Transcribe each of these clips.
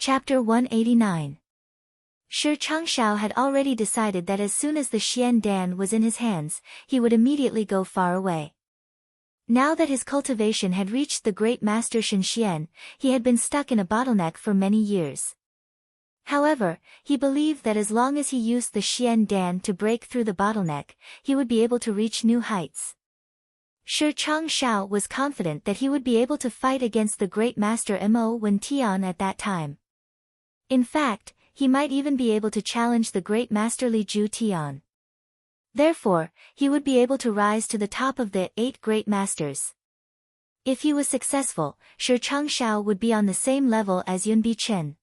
Chapter 189. Shi Changshao had already decided that as soon as the Xian Dan was in his hands, he would immediately go far away. Now that his cultivation had reached the great master Shenxian, he had been stuck in a bottleneck for many years. However, he believed that as long as he used the Xian Dan to break through the bottleneck, he would be able to reach new heights. Shi Changshao was confident that he would be able to fight against the great master Mo Wen Tian at that time. In fact, he might even be able to challenge the great master Li Ju Tian. Therefore, he would be able to rise to the top of the 8 great masters. If he was successful, Shi Changshao would be on the same level as Yun Bichen.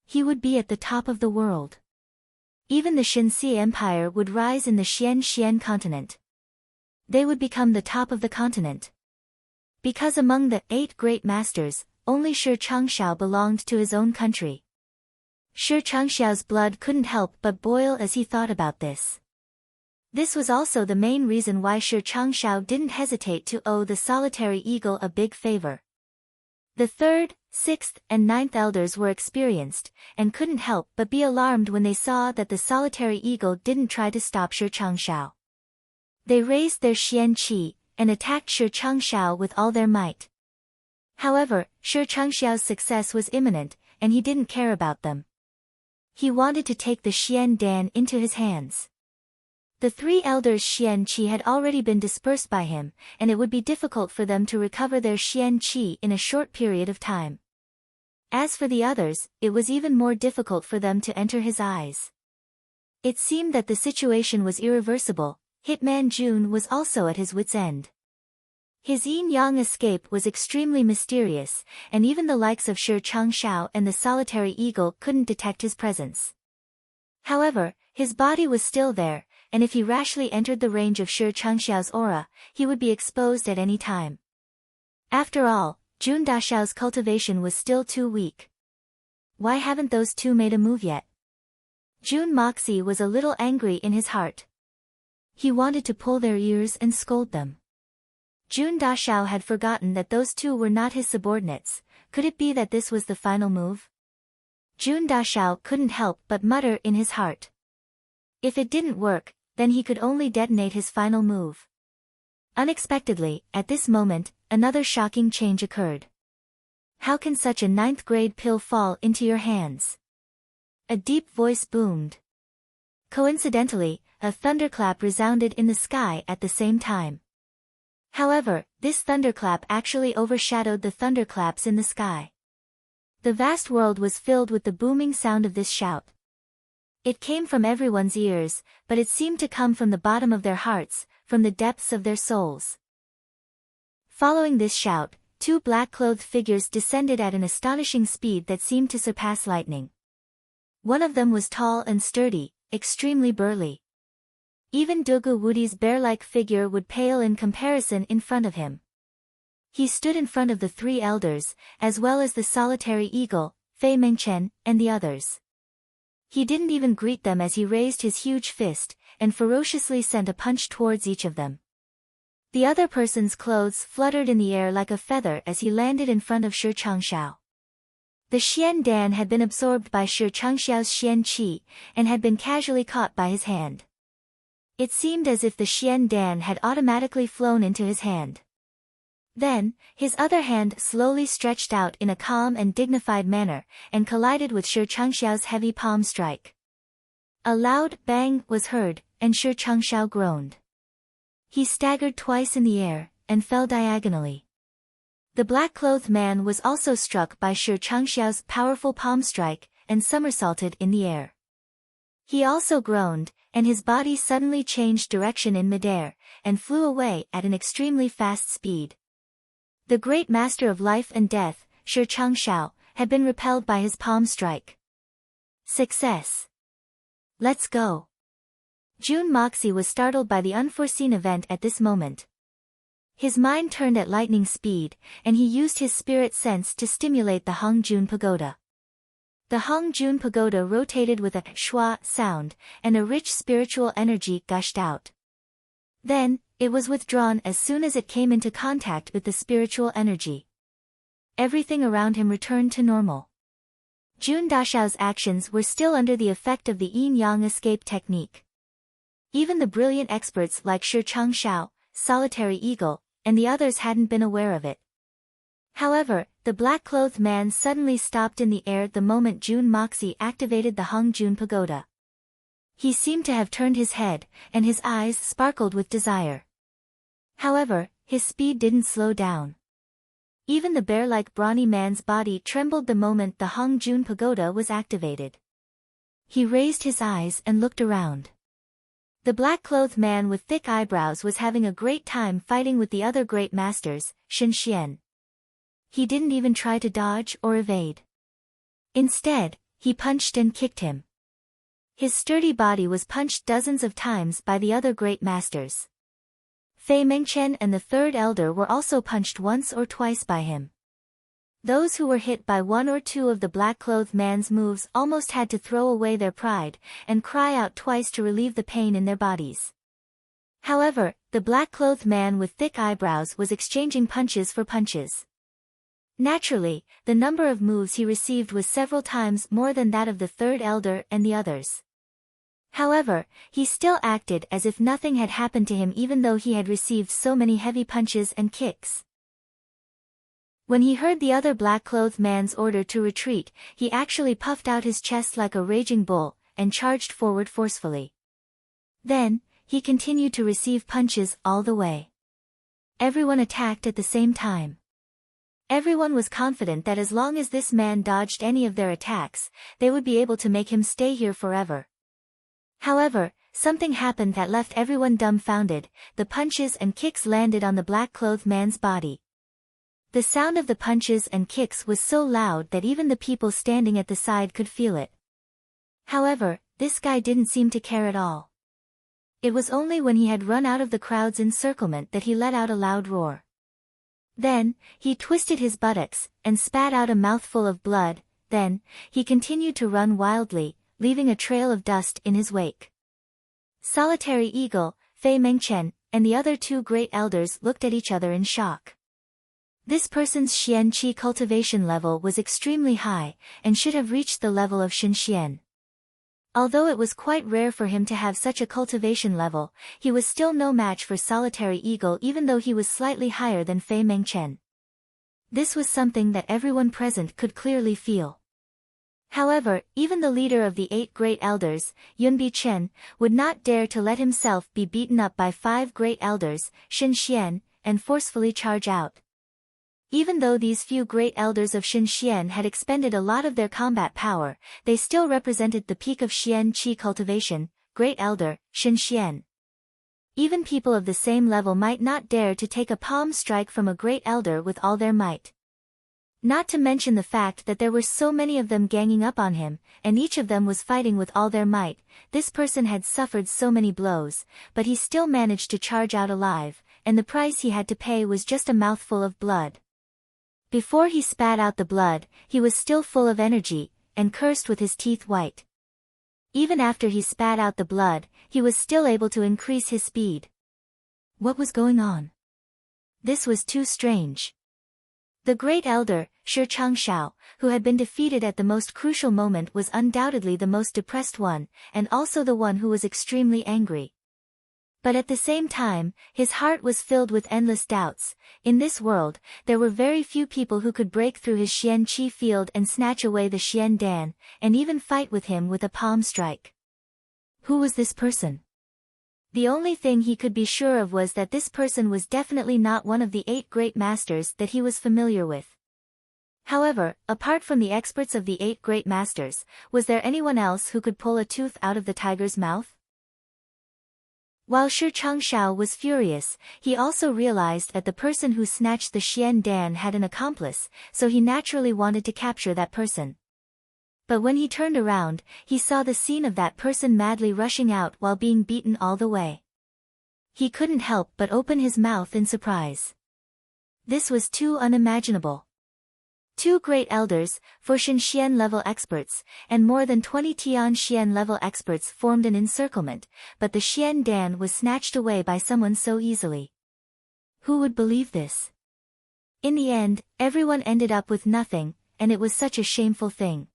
He would be at the top of the world. Even the Shenxi Empire would rise in the Xian continent. They would become the top of the continent. Because among the 8 great masters, only Shi Changshao belonged to his own country. Shi Changshao's blood couldn't help but boil as he thought about this. This was also the main reason why Shi Changshao didn't hesitate to owe the solitary eagle a big favor. The 3rd, 6th, and 9th elders were experienced, and couldn't help but be alarmed when they saw that the solitary eagle didn't try to stop Shi Changshao. They raised their Xian Qi, and attacked Shi Changshao with all their might. However, Shi Changshao's success was imminent, and he didn't care about them. He wanted to take the Xian Dan into his hands. The 3 elders' Xian Qi had already been dispersed by him, and it would be difficult for them to recover their Xian Qi in a short period of time. As for the others, it was even more difficult for them to enter his eyes. It seemed that the situation was irreversible. Hitman Jun was also at his wit's end. His yin-yang escape was extremely mysterious, and even the likes of Shi Changshao and the solitary eagle couldn't detect his presence. However, his body was still there, and if he rashly entered the range of Shi Changshao's aura, he would be exposed at any time. After all, Jun Dashao's cultivation was still too weak. Why haven't those 2 made a move yet? Jun Moxie was a little angry in his heart. He wanted to pull their ears and scold them. Jun Dashao had forgotten that those 2 were not his subordinates. Could it be that this was the final move? Jun Dashao couldn't help but mutter in his heart. If it didn't work, then he could only detonate his final move. Unexpectedly, at this moment, another shocking change occurred. How can such a 9th grade pill fall into your hands? A deep voice boomed. Coincidentally, a thunderclap resounded in the sky at the same time. However, this thunderclap actually overshadowed the thunderclaps in the sky. The vast world was filled with the booming sound of this shout. It came from everyone's ears, but it seemed to come from the bottom of their hearts, from the depths of their souls. Following this shout, 2 black-clothed figures descended at an astonishing speed that seemed to surpass lightning. One of them was tall and sturdy, extremely burly. Even Dugu Wudi's bear-like figure would pale in comparison in front of him. He stood in front of the 3 elders, as well as the solitary eagle, Fei Mengchen, and the others. He didn't even greet them as he raised his huge fist, and ferociously sent a punch towards each of them. The other person's clothes fluttered in the air like a feather as he landed in front of Shi Changshao. The Xian Dan had been absorbed by Shi Changshao's Xian Qi, and had been casually caught by his hand. It seemed as if the Xian Dan had automatically flown into his hand. Then, his other hand slowly stretched out in a calm and dignified manner, and collided with Shi Changshao's heavy palm strike. A loud bang was heard, and Shi Changshao groaned. He staggered twice in the air, and fell diagonally. The black-clothed man was also struck by Shi Changshao's powerful palm strike, and somersaulted in the air. He also groaned, and his body suddenly changed direction in midair, and flew away at an extremely fast speed. The great master of life and death, Shi Changshao, had been repelled by his palm strike. Success! Let's go! Jun Moxie was startled by the unforeseen event at this moment. His mind turned at lightning speed, and he used his spirit sense to stimulate the Hongjun Pagoda. The Hongjun Pagoda rotated with a schwa sound, and a rich spiritual energy gushed out. Then, it was withdrawn as soon as it came into contact with the spiritual energy. Everything around him returned to normal. Jun Dashao's actions were still under the effect of the yin-yang escape technique. Even the brilliant experts like Shi Changshao, Solitary Eagle, and the others hadn't been aware of it. However, the black-clothed man suddenly stopped in the air the moment Jun Moxie activated the Hung Jun Pagoda. He seemed to have turned his head, and his eyes sparkled with desire. However, his speed didn't slow down. Even the bear-like brawny man's body trembled the moment the Hung Jun Pagoda was activated. He raised his eyes and looked around. The black-clothed man with thick eyebrows was having a great time fighting with the other great masters, Shen Xian. He didn't even try to dodge or evade. Instead, he punched and kicked him. His sturdy body was punched dozens of times by the other great masters. Fei Mengchen and the third elder were also punched once or twice by him. Those who were hit by one or two of the black-clothed man's moves almost had to throw away their pride, and cry out twice to relieve the pain in their bodies. However, the black-clothed man with thick eyebrows was exchanging punches for punches. Naturally, the number of moves he received was several times more than that of the third elder and the others. However, he still acted as if nothing had happened to him even though he had received so many heavy punches and kicks. When he heard the other black-clothed man's order to retreat, he actually puffed out his chest like a raging bull, and charged forward forcefully. Then, he continued to receive punches all the way. Everyone attacked at the same time. Everyone was confident that as long as this man dodged any of their attacks, they would be able to make him stay here forever. However, something happened that left everyone dumbfounded. The punches and kicks landed on the black-clothed man's body. The sound of the punches and kicks was so loud that even the people standing at the side could feel it. However, this guy didn't seem to care at all. It was only when he had run out of the crowd's encirclement that he let out a loud roar. Then, he twisted his buttocks, and spat out a mouthful of blood. Then, he continued to run wildly, leaving a trail of dust in his wake. Solitary Eagle, Fei Mengchen, and the other two great elders looked at each other in shock. This person's Xian Qi cultivation level was extremely high, and should have reached the level of Shen Xian. Although it was quite rare for him to have such a cultivation level, he was still no match for Solitary Eagle even though he was slightly higher than Fei Mengchen. This was something that everyone present could clearly feel. However, even the leader of the 8 great elders, Yunbi Chen, would not dare to let himself be beaten up by 5 great elders, Shen Xian, and forcefully charge out. Even though these few great elders of Shen Xian had expended a lot of their combat power, they still represented the peak of Xian Qi cultivation, Great Elder, Shen Xian. Even people of the same level might not dare to take a palm strike from a great elder with all their might. Not to mention the fact that there were so many of them ganging up on him, and each of them was fighting with all their might. This person had suffered so many blows, but he still managed to charge out alive, and the price he had to pay was just a mouthful of blood. Before he spat out the blood, he was still full of energy, and cursed with his teeth white. Even after he spat out the blood, he was still able to increase his speed. What was going on? This was too strange. The great elder, Shi Changshao, who had been defeated at the most crucial moment, was undoubtedly the most depressed one, and also the one who was extremely angry. But at the same time, his heart was filled with endless doubts. In this world, there were very few people who could break through his Xian Qi field and snatch away the Xian Dan, and even fight with him with a palm strike. Who was this person? The only thing he could be sure of was that this person was definitely not one of the 8 great masters that he was familiar with. However, apart from the experts of the 8 great masters, was there anyone else who could pull a tooth out of the tiger's mouth? While Shi Changshao was furious, he also realized that the person who snatched the Xian Dan had an accomplice, so he naturally wanted to capture that person. But when he turned around, he saw the scene of that person madly rushing out while being beaten all the way. He couldn't help but open his mouth in surprise. This was too unimaginable. 2 great elders, Fushan Xian level experts, and more than 20 Tian Xian level experts formed an encirclement, but the Xian Dan was snatched away by someone so easily. Who would believe this? In the end, everyone ended up with nothing, and it was such a shameful thing.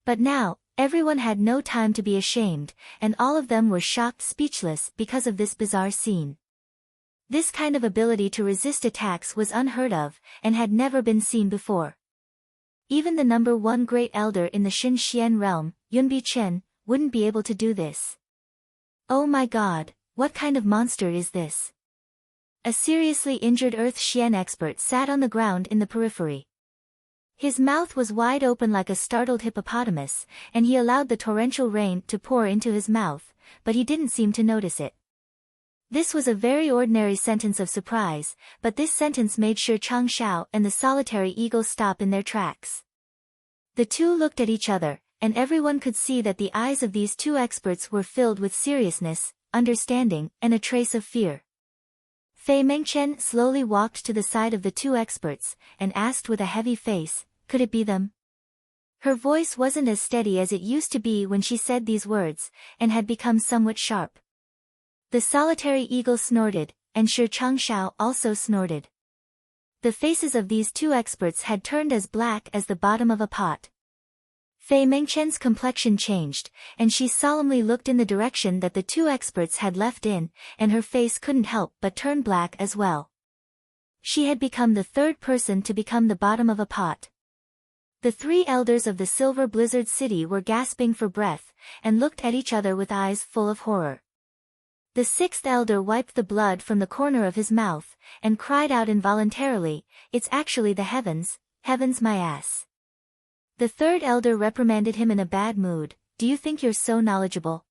But now, everyone had no time to be ashamed, and all of them were shocked speechless because of this bizarre scene. This kind of ability to resist attacks was unheard of, and had never been seen before. Even the number one great elder in the Xin Xian realm, Yunbi Chen, wouldn't be able to do this. Oh my god, what kind of monster is this? A seriously injured Earth Xian expert sat on the ground in the periphery. His mouth was wide open like a startled hippopotamus, and he allowed the torrential rain to pour into his mouth, but he didn't seem to notice it. This was a very ordinary sentence of surprise, but this sentence made Shi Changshao and the solitary eagle stop in their tracks. The two looked at each other, and everyone could see that the eyes of these two experts were filled with seriousness, understanding, and a trace of fear. Fei Mengchen slowly walked to the side of the two experts, and asked with a heavy face, could it be them? Her voice wasn't as steady as it used to be when she said these words, and had become somewhat sharp. The solitary eagle snorted, and Shi Changshao also snorted. The faces of these two experts had turned as black as the bottom of a pot. Fei Mengchen's complexion changed, and she solemnly looked in the direction that the two experts had left in, and her face couldn't help but turn black as well. She had become the third person to become the bottom of a pot. The three elders of the Silver Blizzard City were gasping for breath, and looked at each other with eyes full of horror. The sixth elder wiped the blood from the corner of his mouth, and cried out involuntarily, "It's actually the heavens, heavens my ass." The third elder reprimanded him in a bad mood, "Do you think you're so knowledgeable?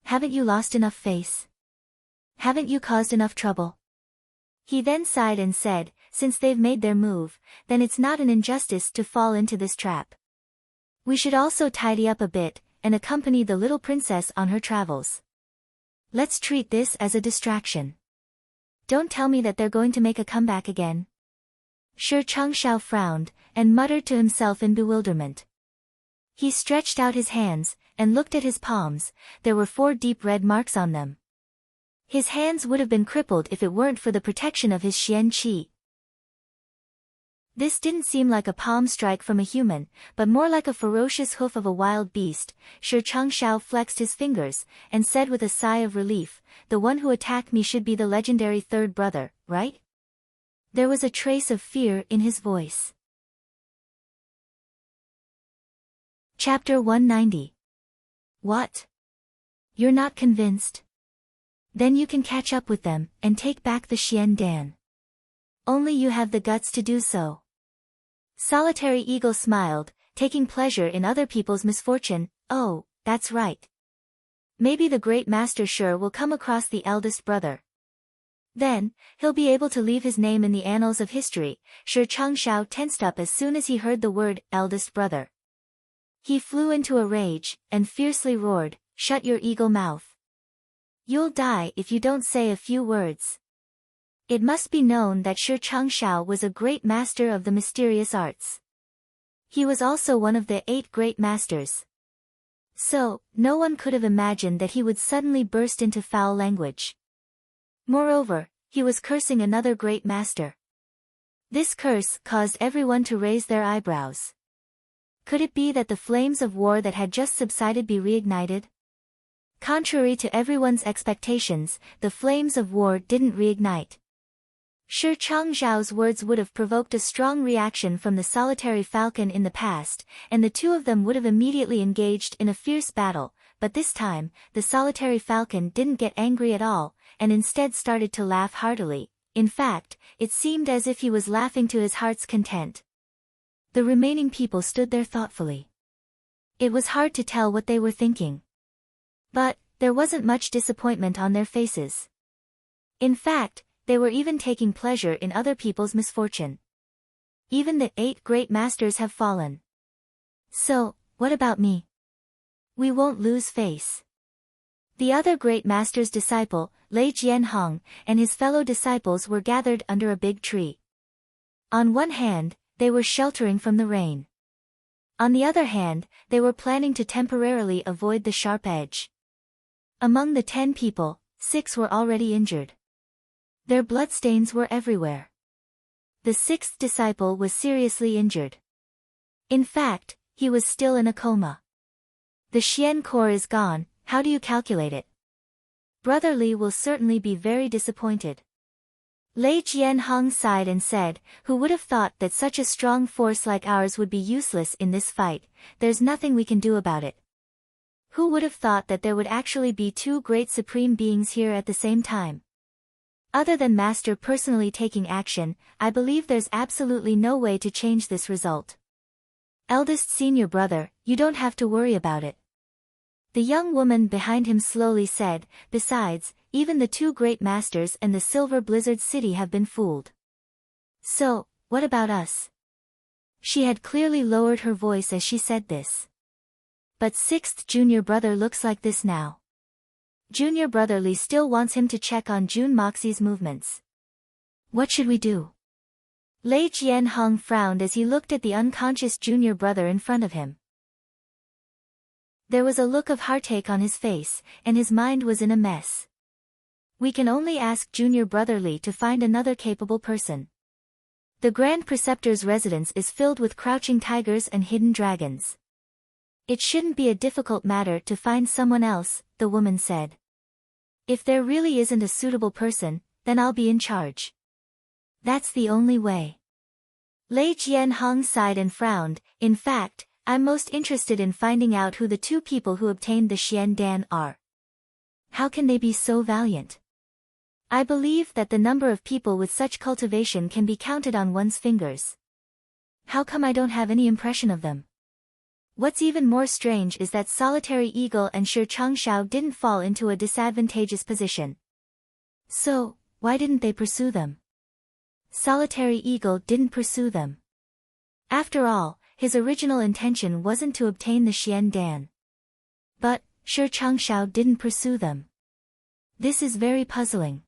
Haven't you lost enough face? Haven't you caused enough trouble?" He then sighed and said, "Since they've made their move, then it's not an injustice to fall into this trap. We should also tidy up a bit, and accompany the little princess on her travels. Let's treat this as a distraction. Don't tell me that they're going to make a comeback again." Shi Changshao frowned, and muttered to himself in bewilderment. He stretched out his hands, and looked at his palms. There were 4 deep red marks on them. His hands would have been crippled if it weren't for the protection of his Xian Qi. This didn't seem like a palm strike from a human, but more like a ferocious hoof of a wild beast. Shi Changshao flexed his fingers, and said with a sigh of relief, "The one who attacked me should be the legendary third brother, right?" There was a trace of fear in his voice. Chapter 190. What? You're not convinced? Then you can catch up with them, and take back the Xian Dan. Only you have the guts to do so. Solitary Eagle smiled, taking pleasure in other people's misfortune. "Oh, that's right. Maybe the great master Shi will come across the eldest brother. Then, he'll be able to leave his name in the annals of history." Shi Changshao tensed up as soon as he heard the word, eldest brother. He flew into a rage, and fiercely roared, "Shut your eagle mouth. You'll die if you don't say a few words." It must be known that Shi Changshao was a great master of the mysterious arts. He was also one of the 8 great masters. So, no one could have imagined that he would suddenly burst into foul language. Moreover, he was cursing another great master. This curse caused everyone to raise their eyebrows. Could it be that the flames of war that had just subsided be reignited? Contrary to everyone's expectations, the flames of war didn't reignite. Shi Changzhao's words would have provoked a strong reaction from the solitary falcon in the past, and the two of them would have immediately engaged in a fierce battle, but this time, the solitary falcon didn't get angry at all, and instead started to laugh heartily. In fact, it seemed as if he was laughing to his heart's content. The remaining people stood there thoughtfully. It was hard to tell what they were thinking. But, there wasn't much disappointment on their faces. In fact, they were even taking pleasure in other people's misfortune. Even the 8 great masters have fallen. So, what about me? We won't lose face. The other great master's disciple, Lei Jianhong, and his fellow disciples were gathered under a big tree. On one hand, they were sheltering from the rain. On the other hand, they were planning to temporarily avoid the sharp edge. Among the 10 people, 6 were already injured. Their bloodstains were everywhere. The 6th disciple was seriously injured. In fact, he was still in a coma. The Xian core is gone, how do you calculate it? Brother Li will certainly be very disappointed. Lei Jianhong sighed and said, who would have thought that such a strong force like ours would be useless in this fight, there's nothing we can do about it. Who would have thought that there would actually be two great supreme beings here at the same time? Other than Master personally taking action, I believe there's absolutely no way to change this result. Eldest senior brother, you don't have to worry about it. The young woman behind him slowly said, besides, even the two great masters and the Silver Blizzard City have been fooled. So, what about us? She had clearly lowered her voice as she said this. But sixth junior brother looks like this now. Junior brother Li still wants him to check on Jun Moxie's movements. What should we do? Lei Jianhong frowned as he looked at the unconscious junior brother in front of him. There was a look of heartache on his face, and his mind was in a mess. We can only ask junior brother Li to find another capable person. The Grand Preceptor's residence is filled with crouching tigers and hidden dragons. It shouldn't be a difficult matter to find someone else, the woman said. If there really isn't a suitable person, then I'll be in charge. That's the only way. Lei Jianhong sighed and frowned. In fact, I'm most interested in finding out who the two people who obtained the Xian Dan are. How can they be so valiant? I believe that the number of people with such cultivation can be counted on one's fingers. How come I don't have any impression of them? What's even more strange is that Solitary Eagle and Shi Changshao didn't fall into a disadvantageous position. So, why didn't they pursue them? Solitary Eagle didn't pursue them. After all, his original intention wasn't to obtain the Xian Dan. But, Shi Changshao didn't pursue them. This is very puzzling.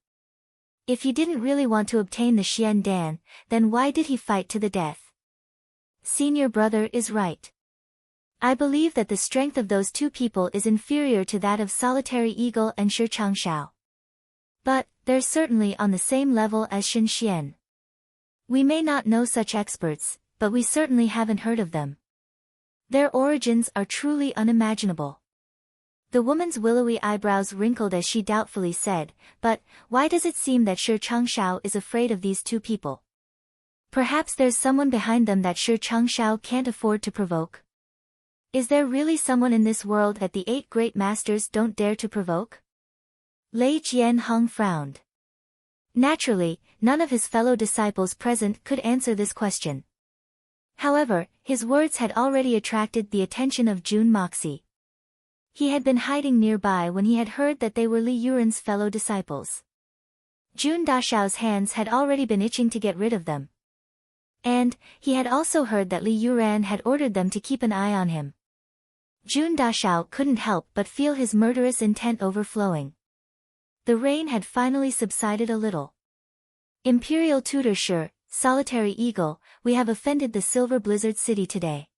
If he didn't really want to obtain the Xian Dan, then why did he fight to the death? Senior brother is right. I believe that the strength of those two people is inferior to that of Solitary Eagle and Shi Changshao. But, they're certainly on the same level as Shen Xian. We may not know such experts, but we certainly haven't heard of them. Their origins are truly unimaginable. The woman's willowy eyebrows wrinkled as she doubtfully said, but, why does it seem that Shi Changshao is afraid of these two people? Perhaps there's someone behind them that Shi Changshao can't afford to provoke? Is there really someone in this world that the 8 great masters don't dare to provoke? Lei Jianhong frowned. Naturally, none of his fellow disciples present could answer this question. However, his words had already attracted the attention of Jun Moxie. He had been hiding nearby when he had heard that they were Li Yuren's fellow disciples. Jun Dashao's hands had already been itching to get rid of them. And, he had also heard that Li Yuran had ordered them to keep an eye on him. Jun Dashao couldn't help but feel his murderous intent overflowing. The rain had finally subsided a little. Imperial Tutor Shi, Solitary Eagle, we have offended the Silver Blizzard City today.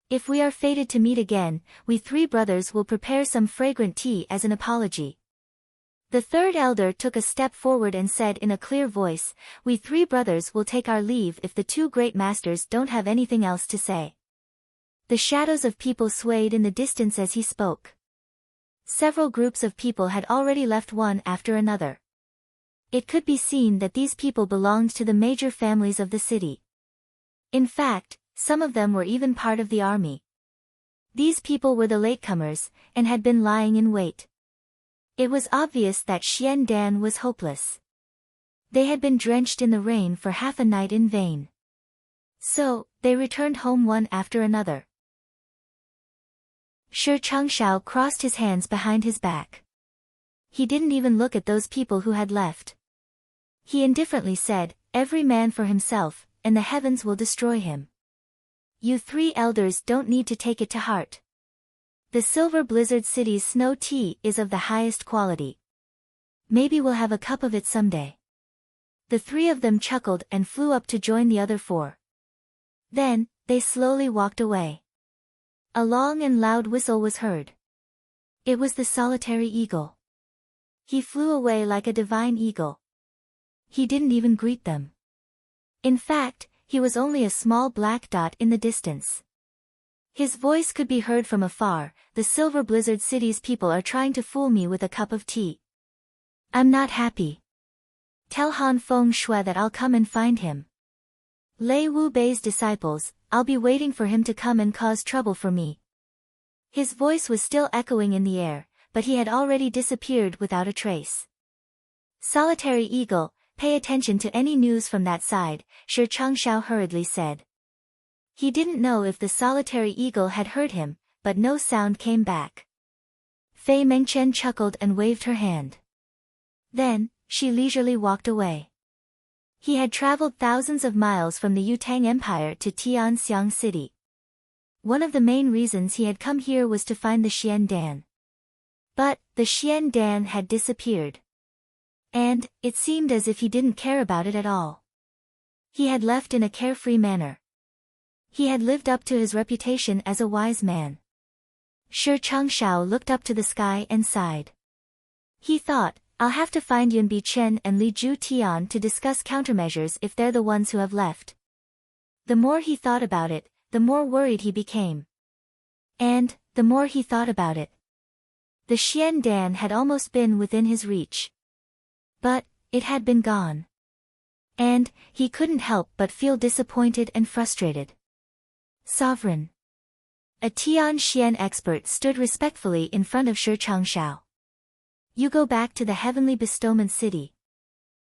If we are fated to meet again, we 3 brothers will prepare some fragrant tea as an apology. The third elder took a step forward and said in a clear voice, we 3 brothers will take our leave if the 2 great masters don't have anything else to say. The shadows of people swayed in the distance as he spoke. Several groups of people had already left one after another. It could be seen that these people belonged to the major families of the city. In fact, some of them were even part of the army. These people were the latecomers, and had been lying in wait. It was obvious that Xian Dan was hopeless. They had been drenched in the rain for half a night in vain. So, they returned home one after another. Shi Changshao crossed his hands behind his back. He didn't even look at those people who had left. He indifferently said, every man for himself, and the heavens will destroy him. You 3 elders don't need to take it to heart. The Silver Blizzard City's snow tea is of the highest quality. Maybe we'll have a cup of it someday. The 3 of them chuckled and flew up to join the other 4. Then, they slowly walked away. A long and loud whistle was heard. It was the Solitary Eagle. He flew away like a divine eagle. He didn't even greet them. In fact, he was only a small black dot in the distance. His voice could be heard from afar. "The Silver Blizzard City's people are trying to fool me with a cup of tea. I'm not happy. Tell Han Feng Shui that I'll come and find him. Lei Wu Bei's disciples, I'll be waiting for him to come and cause trouble for me." His voice was still echoing in the air, but he had already disappeared without a trace. "Solitary Eagle, pay attention to any news from that side," Shi Changshao hurriedly said. He didn't know if the solitary eagle had heard him, but no sound came back. Fei Mengchen chuckled and waved her hand. Then, she leisurely walked away. He had traveled thousands of miles from the Yutang Empire to Tianxiang City. One of the main reasons he had come here was to find the Xian Dan. But, the Xian Dan had disappeared. And, it seemed as if he didn't care about it at all. He had left in a carefree manner. He had lived up to his reputation as a wise man. Shi Changshao looked up to the sky and sighed. He thought, "I'll have to find Yun Bichen and Li Ju Tian to discuss countermeasures if they're the ones who have left." The more he thought about it, the more worried he became. And, the more he thought about it, the Xian Dan had almost been within his reach. But, it had been gone. And, he couldn't help but feel disappointed and frustrated. "Sovereign." A Tian Xian expert stood respectfully in front of Shi Changshao. "You go back to the Heavenly Bestowment City.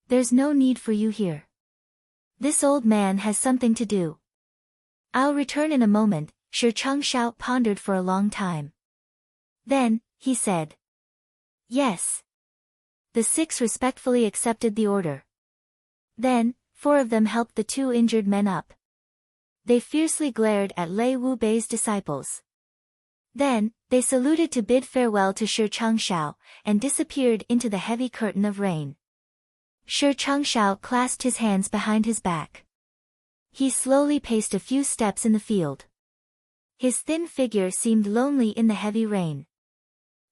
There's no need for you here. This old man has something to do." "I'll return in a moment," Shi Changshao pondered for a long time. Then, he said, "Yes." The 6 respectfully accepted the order. Then, 4 of them helped the 2 injured men up. They fiercely glared at Lei Wu Bei's disciples. Then, they saluted to bid farewell to Shi Changshao, and disappeared into the heavy curtain of rain. Shi Changshao clasped his hands behind his back. He slowly paced a few steps in the field. His thin figure seemed lonely in the heavy rain.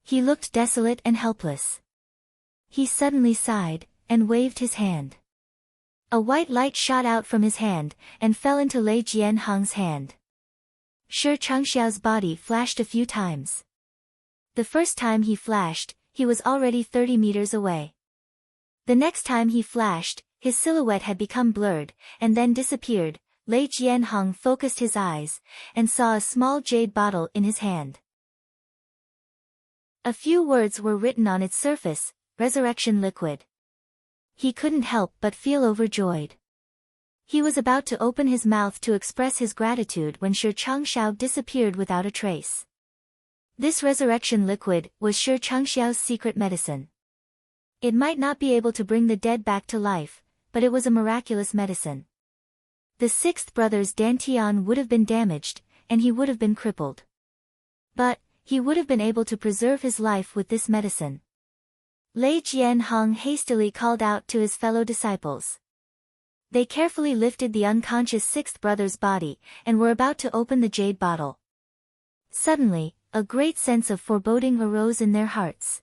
He looked desolate and helpless. He suddenly sighed, and waved his hand. A white light shot out from his hand, and fell into Lei Jianhong's hand. Shi Changxiao's body flashed a few times. The first time he flashed, he was already 30 meters away. The next time he flashed, his silhouette had become blurred, and then disappeared. Lei Jianhong focused his eyes, and saw a small jade bottle in his hand. A few words were written on its surface: "Resurrection Liquid." He couldn't help but feel overjoyed. He was about to open his mouth to express his gratitude when Shi Changshao disappeared without a trace. This resurrection liquid was Shi Changxiao's secret medicine. It might not be able to bring the dead back to life, but it was a miraculous medicine. The 6th brother's dantian would have been damaged, and he would have been crippled. But, he would have been able to preserve his life with this medicine. Lei Jianhong hastily called out to his fellow disciples. They carefully lifted the unconscious 6th brother's body, and were about to open the jade bottle. Suddenly, a great sense of foreboding arose in their hearts.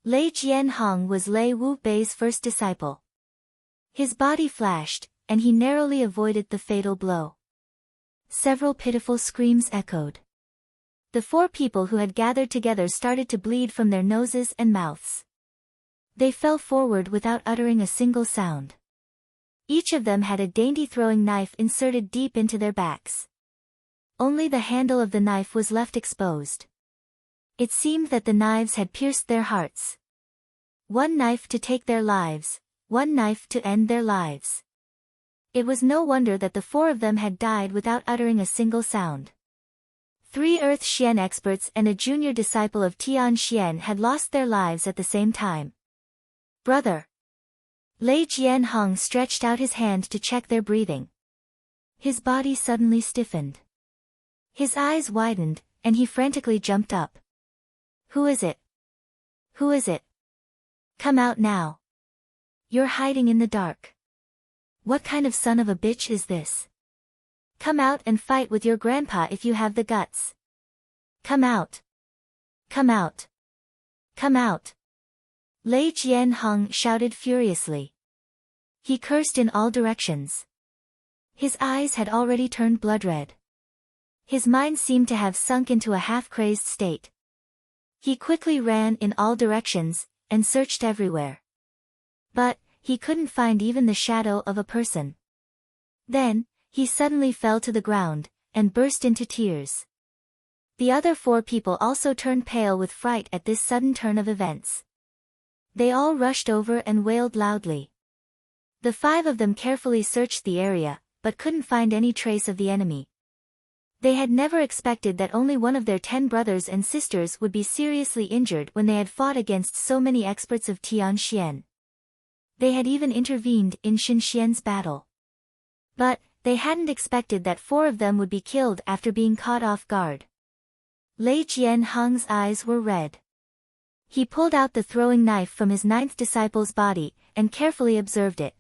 Lei Jianhong was Lei Wu Bei's first disciple. His body flashed, and he narrowly avoided the fatal blow. Several pitiful screams echoed. The 4 people who had gathered together started to bleed from their noses and mouths. They fell forward without uttering a single sound. Each of them had a dainty throwing knife inserted deep into their backs. Only the handle of the knife was left exposed. It seemed that the knives had pierced their hearts. One knife to take their lives, one knife to end their lives. It was no wonder that the 4 of them had died without uttering a single sound. 3 Earth Xian experts and a junior disciple of Tian Xian had lost their lives at the same time. "Brother!" Lei Jianhong stretched out his hand to check their breathing. His body suddenly stiffened. His eyes widened, and he frantically jumped up. "Who is it? Who is it? Come out now. You're hiding in the dark. What kind of son of a bitch is this? Come out and fight with your grandpa if you have the guts. Come out. Come out. Come out." Lei Jianhong shouted furiously. He cursed in all directions. His eyes had already turned blood red. His mind seemed to have sunk into a half-crazed state. He quickly ran in all directions, and searched everywhere. But, he couldn't find even the shadow of a person. Then, he suddenly fell to the ground, and burst into tears. The other 4 people also turned pale with fright at this sudden turn of events. They all rushed over and wailed loudly. The 5 of them carefully searched the area, but couldn't find any trace of the enemy. They had never expected that only one of their 10 brothers and sisters would be seriously injured when they had fought against so many experts of Tianxian. They had even intervened in Xinxian's battle. But, they hadn't expected that 4 of them would be killed after being caught off guard. Lei Jianhong's eyes were red. He pulled out the throwing knife from his 9th disciple's body, and carefully observed it.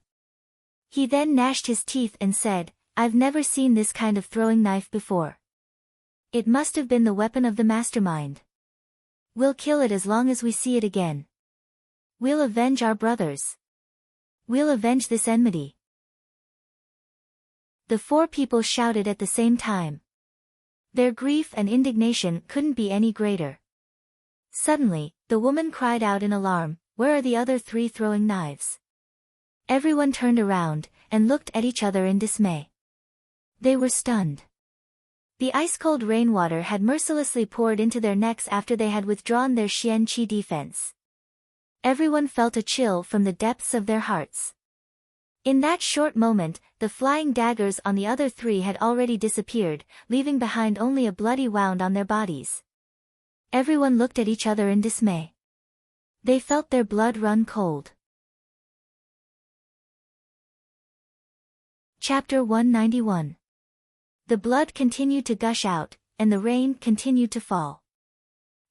He then gnashed his teeth and said, "I've never seen this kind of throwing knife before. It must have been the weapon of the mastermind. We'll kill it as long as we see it again. We'll avenge our brothers. We'll avenge this enmity." The 4 people shouted at the same time. Their grief and indignation couldn't be any greater. Suddenly, the woman cried out in alarm, "Where are the other 3 throwing knives?" Everyone turned around, and looked at each other in dismay. They were stunned. The ice-cold rainwater had mercilessly poured into their necks after they had withdrawn their Xian Qi defense. Everyone felt a chill from the depths of their hearts. In that short moment, the flying daggers on the other 3 had already disappeared, leaving behind only a bloody wound on their bodies. Everyone looked at each other in dismay. They felt their blood run cold. Chapter 191. The blood continued to gush out, and the rain continued to fall.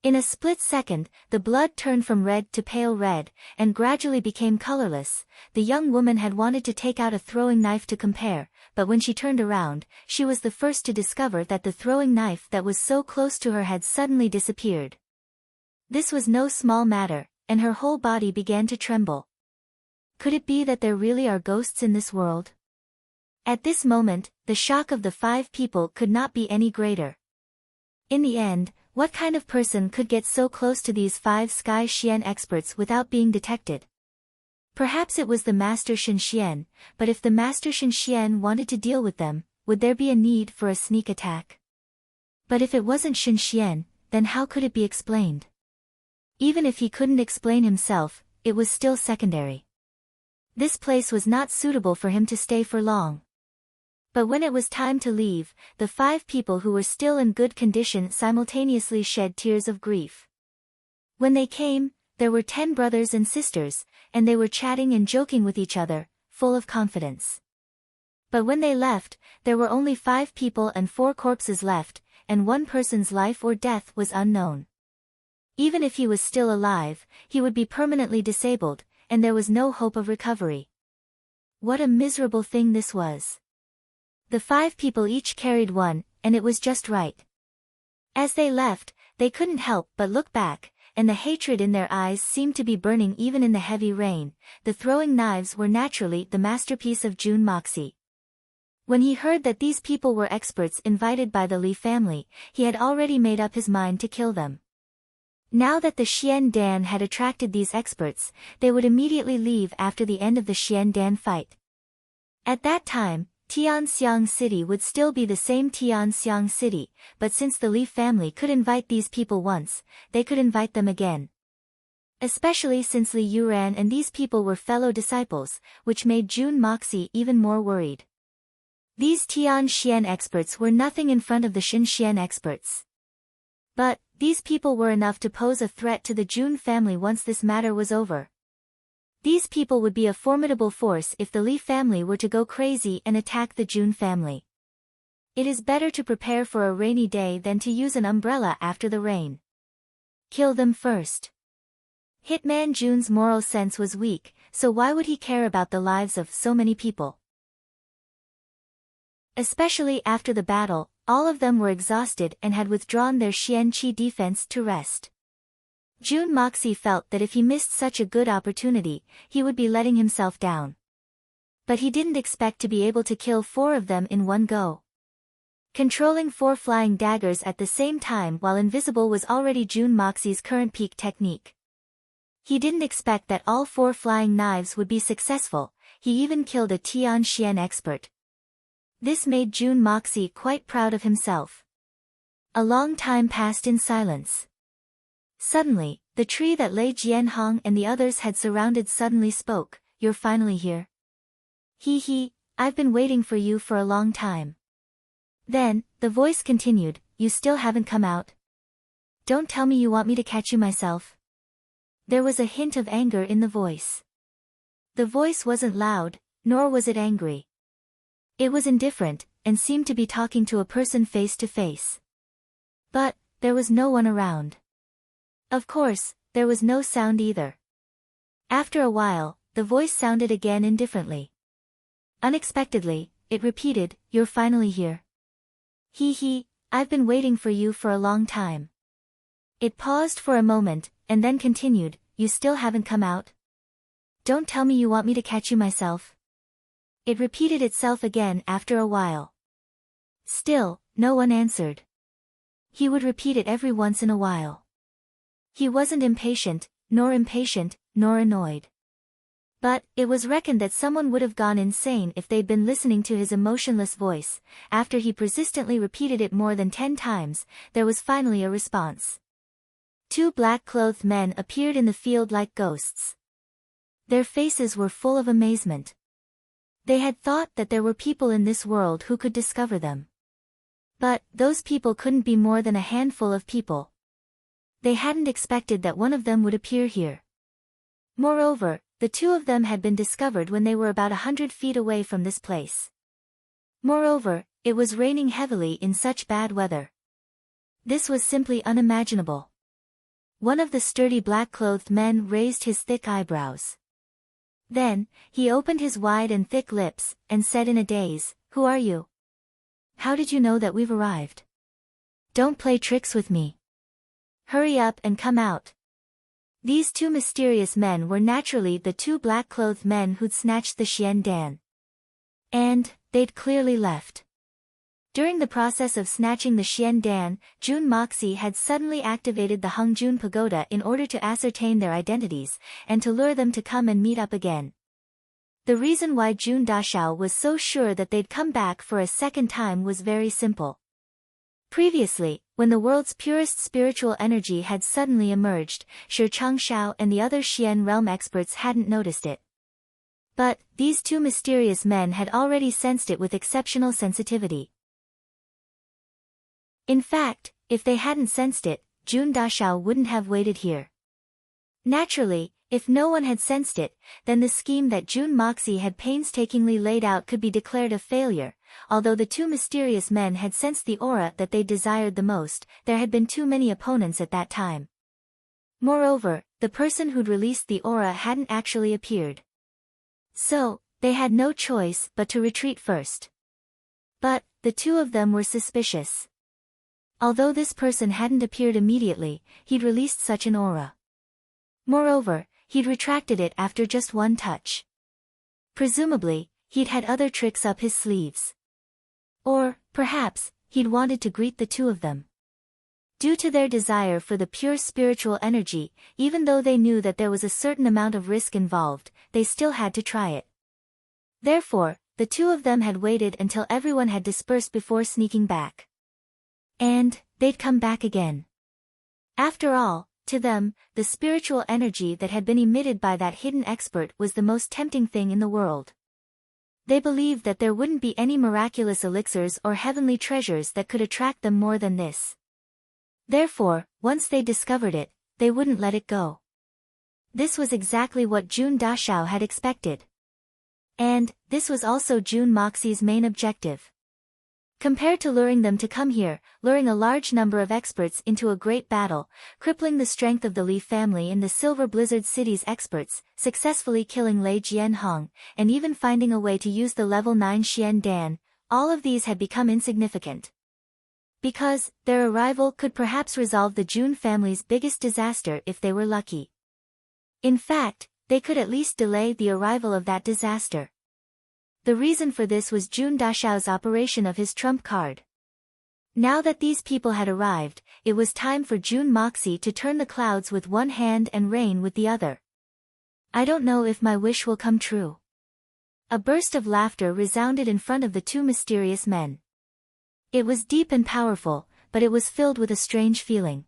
In a split second, the blood turned from red to pale red, and gradually became colorless. The young woman had wanted to take out a throwing knife to compare, but when she turned around, she was the first to discover that the throwing knife that was so close to her had suddenly disappeared. This was no small matter, and her whole body began to tremble. Could it be that there really are ghosts in this world? At this moment, the shock of the 5 people could not be any greater. In the end, what kind of person could get so close to these 5 Sky Xian experts without being detected? Perhaps it was the Master Xinxian, but if the Master Xinxian wanted to deal with them, would there be a need for a sneak attack? But if it wasn't Xinxian, then how could it be explained? Even if he couldn't explain himself, it was still secondary. This place was not suitable for him to stay for long. But when it was time to leave, the 5 people who were still in good condition simultaneously shed tears of grief. When they came, there were 10 brothers and sisters, and they were chatting and joking with each other, full of confidence. But when they left, there were only 5 people and 4 corpses left, and one person's life or death was unknown. Even if he was still alive, he would be permanently disabled, and there was no hope of recovery. What a miserable thing this was. The 5 people each carried one, and it was just right. As they left, they couldn't help but look back, and the hatred in their eyes seemed to be burning even in the heavy rain. The throwing knives were naturally the masterpiece of Jun Moxie. When he heard that these people were experts invited by the Li family, he had already made up his mind to kill them. Now that the Xian Dan had attracted these experts, they would immediately leave after the end of the Xian Dan fight. At that time, Tianxiang City would still be the same Tianxiang City, but since the Li family could invite these people once, they could invite them again. Especially since Li Yuran and these people were fellow disciples, which made Jun Moxie even more worried. These Tianxian experts were nothing in front of the Xinxian experts. But, these people were enough to pose a threat to the Jun family once this matter was over. These people would be a formidable force if the Li family were to go crazy and attack the Jun family. It is better to prepare for a rainy day than to use an umbrella after the rain. Kill them first. Hitman Jun's moral sense was weak, so why would he care about the lives of so many people? Especially after the battle, all of them were exhausted and had withdrawn their Xian Qi defense to rest. Jun Moxie felt that if he missed such a good opportunity, he would be letting himself down. But he didn't expect to be able to kill 4 of them in one go. controlling 4 flying daggers at the same time while invisible was already Jun Moxie's current peak technique. He didn't expect that all 4 flying knives would be successful, he even killed a Tian Xian expert. This made Jun Moxie quite proud of himself. A long time passed in silence. Suddenly, the tree that Lei Jianhong and the others had surrounded suddenly spoke, "You're finally here. He, I've been waiting for you for a long time." Then, the voice continued, "You still haven't come out? Don't tell me you want me to catch you myself." There was a hint of anger in the voice. The voice wasn't loud, nor was it angry. It was indifferent, and seemed to be talking to a person face to face. But, there was no one around. Of course, there was no sound either. After a while, the voice sounded again indifferently. Unexpectedly, it repeated, "You're finally here. I've been waiting for you for a long time." It paused for a moment, and then continued, "You still haven't come out? Don't tell me you want me to catch you myself." It repeated itself again after a while. Still, no one answered. He would repeat it every once in a while. He wasn't impatient, nor annoyed. But, it was reckoned that someone would have gone insane if they'd been listening to his emotionless voice. After he persistently repeated it more than 10 times, there was finally a response. 2 black-clothed men appeared in the field like ghosts. Their faces were full of amazement. They had thought that there were people in this world who could discover them. But, those people couldn't be more than a handful of people. They hadn't expected that one of them would appear here. Moreover, the 2 of them had been discovered when they were about 100 feet away from this place. Moreover, it was raining heavily in such bad weather. This was simply unimaginable. One of the sturdy black-clothed men raised his thick eyebrows. Then, he opened his wide and thick lips, and said in a daze, "Who are you? How did you know that we've arrived? Don't play tricks with me. Hurry up and come out." These 2 mysterious men were naturally the 2 black-clothed men who'd snatched the Xian Dan. And, they'd clearly left. During the process of snatching the Xian Dan, Jun Moxie had suddenly activated the Hongjun Pagoda in order to ascertain their identities, and to lure them to come and meet up again. The reason why Jun Dashao was so sure that they'd come back for a second time was very simple. Previously, when the world's purest spiritual energy had suddenly emerged, Shi Changshao and the other Xian realm experts hadn't noticed it. But, these 2 mysterious men had already sensed it with exceptional sensitivity. In fact, if they hadn't sensed it, Jun Dashao wouldn't have waited here. Naturally, if no one had sensed it, then the scheme that Jun Moxie had painstakingly laid out could be declared a failure. Although the 2 mysterious men had sensed the aura that they desired the most, there had been too many opponents at that time. Moreover, the person who'd released the aura hadn't actually appeared. So, they had no choice but to retreat first. But, the 2 of them were suspicious. Although this person hadn't appeared immediately, he'd released such an aura. Moreover, he'd retracted it after just one touch. Presumably, he'd had other tricks up his sleeves. Or, perhaps, he'd wanted to greet the 2 of them. Due to their desire for the pure spiritual energy, even though they knew that there was a certain amount of risk involved, they still had to try it. Therefore, the 2 of them had waited until everyone had dispersed before sneaking back. And, they'd come back again. After all, to them, the spiritual energy that had been emitted by that hidden expert was the most tempting thing in the world. They believed that there wouldn't be any miraculous elixirs or heavenly treasures that could attract them more than this. Therefore, once they discovered it, they wouldn't let it go. This was exactly what Jun Dashao had expected. And, this was also Jun Moxie's main objective. Compared to luring them to come here, luring a large number of experts into a great battle, crippling the strength of the Li family in the Silver Blizzard City's experts, successfully killing Lei Jianhong, and even finding a way to use the level 9 Xian Dan, all of these had become insignificant. Because, their arrival could perhaps resolve the Jun family's biggest disaster if they were lucky. In fact, they could at least delay the arrival of that disaster. The reason for this was Jun Dashao's operation of his trump card. Now that these people had arrived, it was time for June Moxie to turn the clouds with one hand and rain with the other. I don't know if my wish will come true. A burst of laughter resounded in front of the two mysterious men. It was deep and powerful, but it was filled with a strange feeling.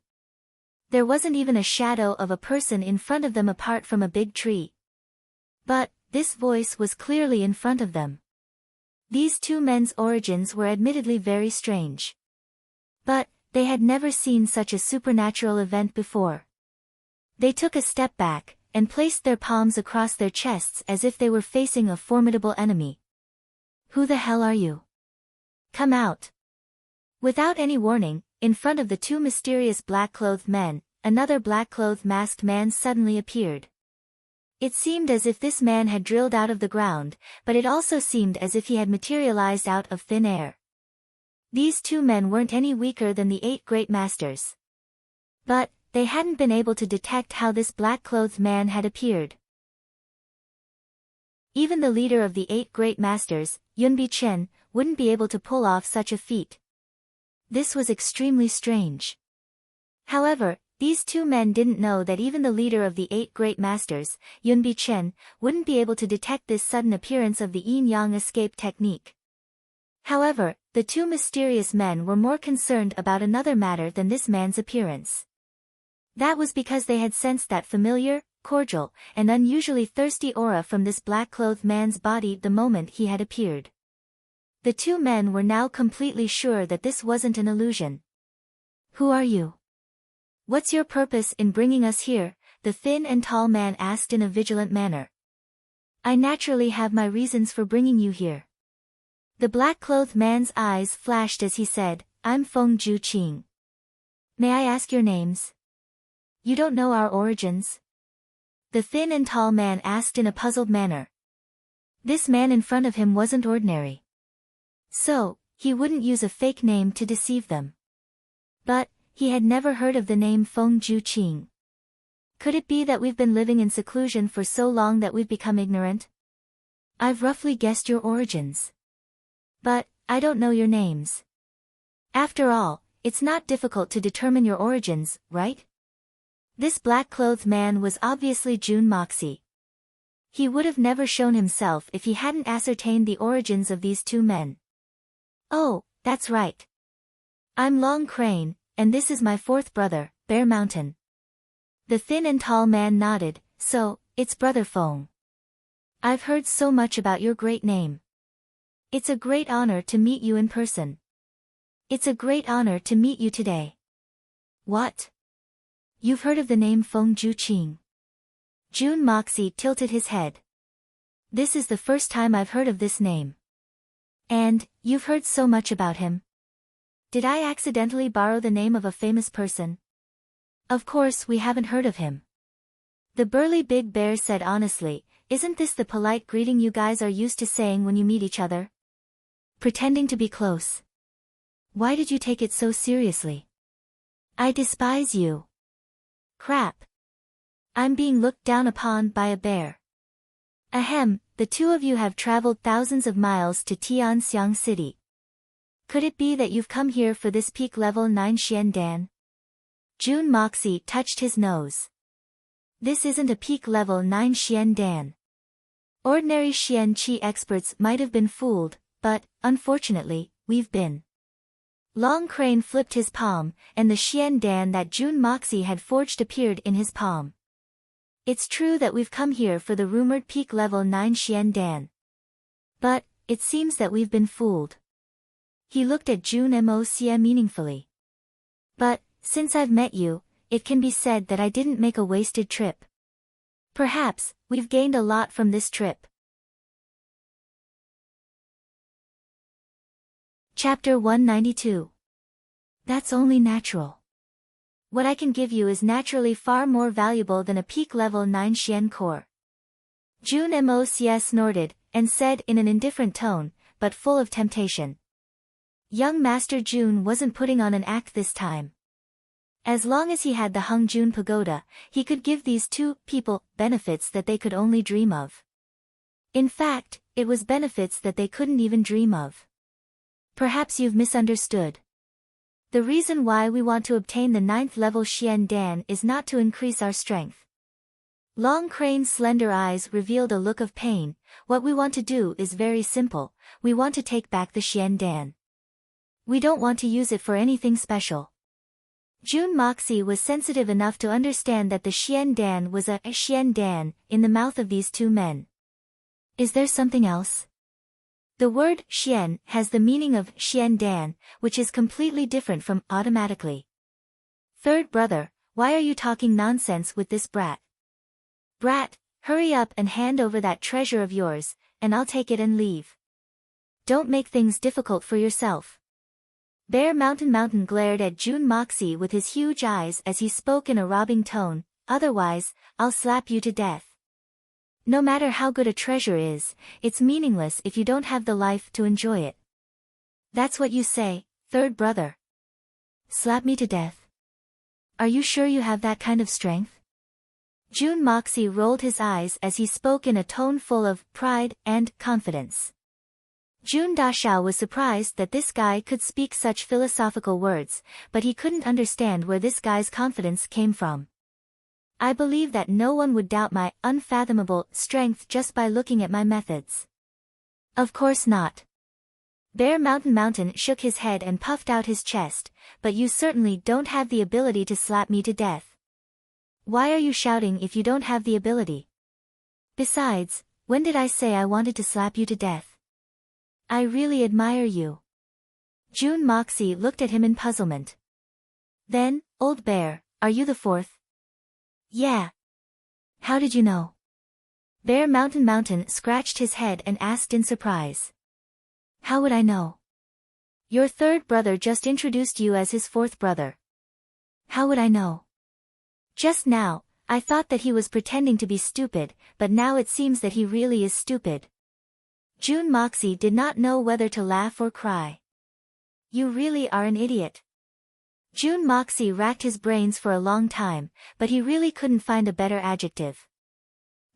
There wasn't even a shadow of a person in front of them apart from a big tree. But this voice was clearly in front of them. These two men's origins were admittedly very strange. But they had never seen such a supernatural event before. They took a step back, and placed their palms across their chests as if they were facing a formidable enemy. Who the hell are you? Come out. Without any warning, in front of the two mysterious black-clothed men, another black-clothed masked man suddenly appeared. It seemed as if this man had drilled out of the ground, but it also seemed as if he had materialized out of thin air. These two men weren't any weaker than the 8 great masters. But they hadn't been able to detect how this black-clothed man had appeared. Even the leader of the 8 great masters, Yunbi Chen, wouldn't be able to pull off such a feat. This was extremely strange. However, these two men didn't know that even the leader of the 8 great masters, Yunbi Chen, wouldn't be able to detect this sudden appearance of the yin-yang escape technique. However, the two mysterious men were more concerned about another matter than this man's appearance. That was because they had sensed that familiar, cordial, and unusually thirsty aura from this black-clothed man's body the moment he had appeared. The two men were now completely sure that this wasn't an illusion. Who are you? What's your purpose in bringing us here? The thin and tall man asked in a vigilant manner. I naturally have my reasons for bringing you here. The black-clothed man's eyes flashed as he said, I'm Feng Ju Qing. May I ask your names? You don't know our origins? The thin and tall man asked in a puzzled manner. This man in front of him wasn't ordinary. So, he wouldn't use a fake name to deceive them. But he had never heard of the name Feng Ju Qing. Could it be that we've been living in seclusion for so long that we've become ignorant? I've roughly guessed your origins. But I don't know your names. After all, it's not difficult to determine your origins, right? This black-clothed man was obviously June Moxie. He would have never shown himself if he hadn't ascertained the origins of these two men. Oh, that's right. I'm Long Crane, and this is my 4th brother, Bear Mountain. The thin and tall man nodded, so, it's Brother Feng. I've heard so much about your great name. It's a great honor to meet you in person. It's a great honor to meet you today. What? You've heard of the name Feng Ju Qing? June Moxie tilted his head. This is the first time I've heard of this name. And, you've heard so much about him. Did I accidentally borrow the name of a famous person? Of course we haven't heard of him. The burly big bear said honestly, isn't this the polite greeting you guys are used to saying when you meet each other? Pretending to be close. Why did you take it so seriously? I despise you. Crap. I'm being looked down upon by a bear. Ahem, the two of you have traveled thousands of miles to Tianxiang City. Could it be that you've come here for this peak level 9 Xian Dan? June Moxie touched his nose. This isn't a peak level 9 Xian Dan. Ordinary Xian Qi experts might have been fooled, but, unfortunately, we've been. Long Crane flipped his palm, and the Xian Dan that June Moxie had forged appeared in his palm. It's true that we've come here for the rumored peak level 9 Xian Dan. But, it seems that we've been fooled. He looked at June Moxie meaningfully. But, since I've met you, it can be said that I didn't make a wasted trip. Perhaps, we've gained a lot from this trip. Chapter 192. That's only natural. What I can give you is naturally far more valuable than a peak level 9 Xian core. June Moxie snorted, and said in an indifferent tone, but full of temptation. Young Master June wasn't putting on an act this time. As long as he had the Hongjun Pagoda, he could give these two people benefits that they could only dream of. In fact, it was benefits that they couldn't even dream of. Perhaps you've misunderstood. The reason why we want to obtain the 9th level Xian Dan is not to increase our strength. Long Crane's slender eyes revealed a look of pain. What we want to do is very simple. We want to take back the Xian Dan. We don't want to use it for anything special. June Moxie was sensitive enough to understand that the Xian Dan was a Xian Dan in the mouth of these two men. Is there something else? The word Xian has the meaning of Xian Dan, which is completely different from automatically. Third brother, why are you talking nonsense with this brat? Brat, hurry up and hand over that treasure of yours, and I'll take it and leave. Don't make things difficult for yourself. Bear Mountain glared at June Moxie with his huge eyes as he spoke in a robbing tone, otherwise, I'll slap you to death. No matter how good a treasure is, it's meaningless if you don't have the life to enjoy it. That's what you say, third brother. Slap me to death? Are you sure you have that kind of strength? June Moxie rolled his eyes as he spoke in a tone full of pride and confidence. June Dashao was surprised that this guy could speak such philosophical words, but he couldn't understand where this guy's confidence came from. I believe that no one would doubt my unfathomable strength just by looking at my methods. Of course not. Bear Mountain shook his head and puffed out his chest, but you certainly don't have the ability to slap me to death. Why are you shouting if you don't have the ability? Besides, when did I say I wanted to slap you to death? I really admire you. June Moxie looked at him in puzzlement. Then, old bear, are you the fourth? Yeah. How did you know? Bear Mountain scratched his head and asked in surprise. How would I know? Your third brother just introduced you as his fourth brother. How would I know? Just now, I thought that he was pretending to be stupid, but now it seems that he really is stupid. June Moxie did not know whether to laugh or cry. You really are an idiot. June Moxie racked his brains for a long time, but he really couldn't find a better adjective.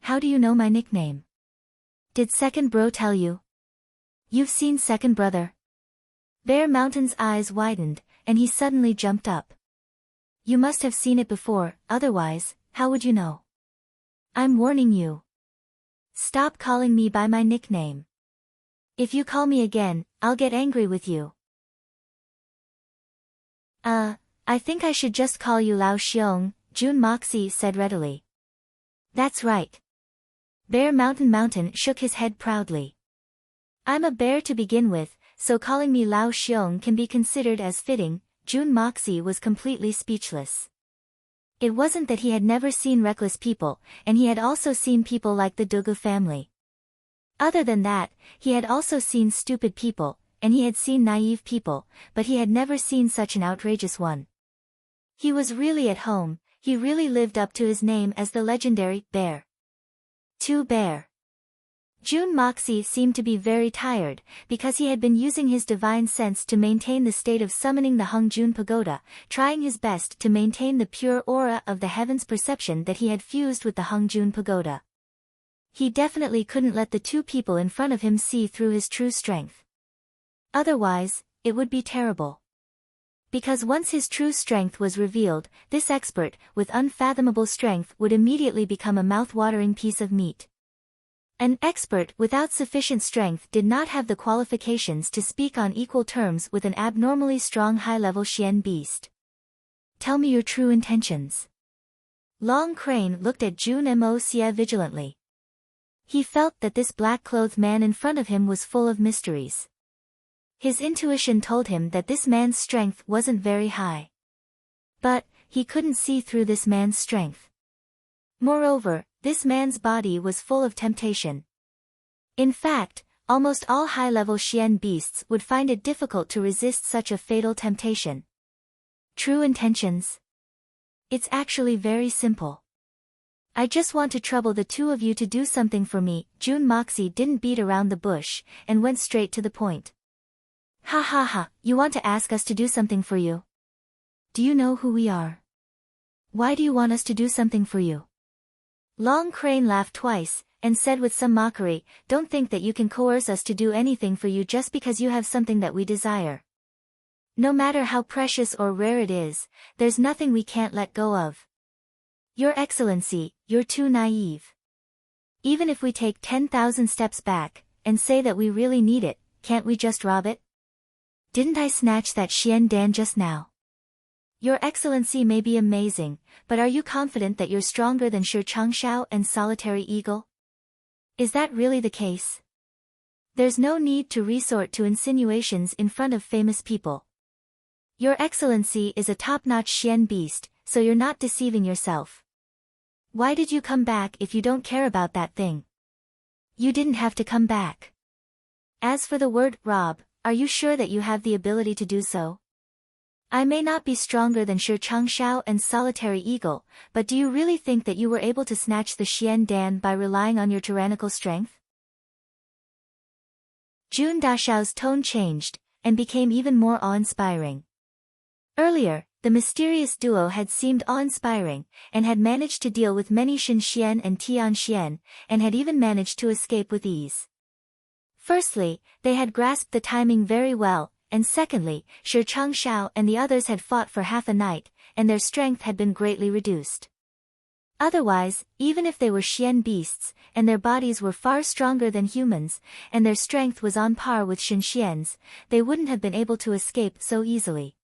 How do you know my nickname? Did second bro tell you? You've seen second brother? Bear Mountain's eyes widened, and he suddenly jumped up. You must have seen it before, otherwise, how would you know? I'm warning you. Stop calling me by my nickname. If you call me again, I'll get angry with you. I think I should just call you Lao Xiong, June Moxie said readily. That's right. Bear Mountain shook his head proudly. I'm a bear to begin with, so calling me Lao Xiong can be considered as fitting. June Moxie was completely speechless. It wasn't that he had never seen reckless people, and he had also seen people like the Dugu family. Other than that, he had also seen stupid people, and he had seen naive people, but he had never seen such an outrageous one. He was really at home, he really lived up to his name as the legendary Bear. Bear. June Moxie seemed to be very tired, because he had been using his divine sense to maintain the state of summoning the Hongjun Pagoda, trying his best to maintain the pure aura of the heavens perception that he had fused with the Hongjun Pagoda. He definitely couldn't let the two people in front of him see through his true strength. Otherwise, it would be terrible. Because once his true strength was revealed, this expert, with unfathomable strength, would immediately become a mouth-watering piece of meat. An expert without sufficient strength did not have the qualifications to speak on equal terms with an abnormally strong high-level Xian beast. Tell me your true intentions. Long Crane looked at June Moxie vigilantly. He felt that this black-clothed man in front of him was full of mysteries. His intuition told him that this man's strength wasn't very high. But, he couldn't see through this man's strength. Moreover, this man's body was full of temptation. In fact, almost all high-level Xian beasts would find it difficult to resist such a fatal temptation. True intentions? It's actually very simple. I just want to trouble the two of you to do something for me. June Moxie didn't beat around the bush, and went straight to the point. Ha ha ha, you want to ask us to do something for you? Do you know who we are? Why do you want us to do something for you? Long Crane laughed twice, and said with some mockery, don't think that you can coerce us to do anything for you just because you have something that we desire. No matter how precious or rare it is, there's nothing we can't let go of. Your Excellency, you're too naive. Even if we take 10,000 steps back, and say that we really need it, can't we just rob it? Didn't I snatch that Xian Dan just now? Your Excellency may be amazing, but are you confident that you're stronger than Shi Changshao and Solitary Eagle? Is that really the case? There's no need to resort to insinuations in front of famous people. Your Excellency is a top-notch Xian beast, so you're not deceiving yourself. Why did you come back if you don't care about that thing? You didn't have to come back. As for the word rob, are you sure that you have the ability to do so? I may not be stronger than Shi Changshao and Solitary Eagle, but do you really think that you were able to snatch the Xian Dan by relying on your tyrannical strength? Jun Dashao's tone changed, and became even more awe-inspiring. Earlier, the mysterious duo had seemed awe-inspiring, and had managed to deal with many Shen Xian and Tian Xian, and had even managed to escape with ease. Firstly, they had grasped the timing very well, and secondly, Shi Changshao and the others had fought for half a night, and their strength had been greatly reduced. Otherwise, even if they were Xian beasts, and their bodies were far stronger than humans, and their strength was on par with Shen Xian's, they wouldn't have been able to escape so easily.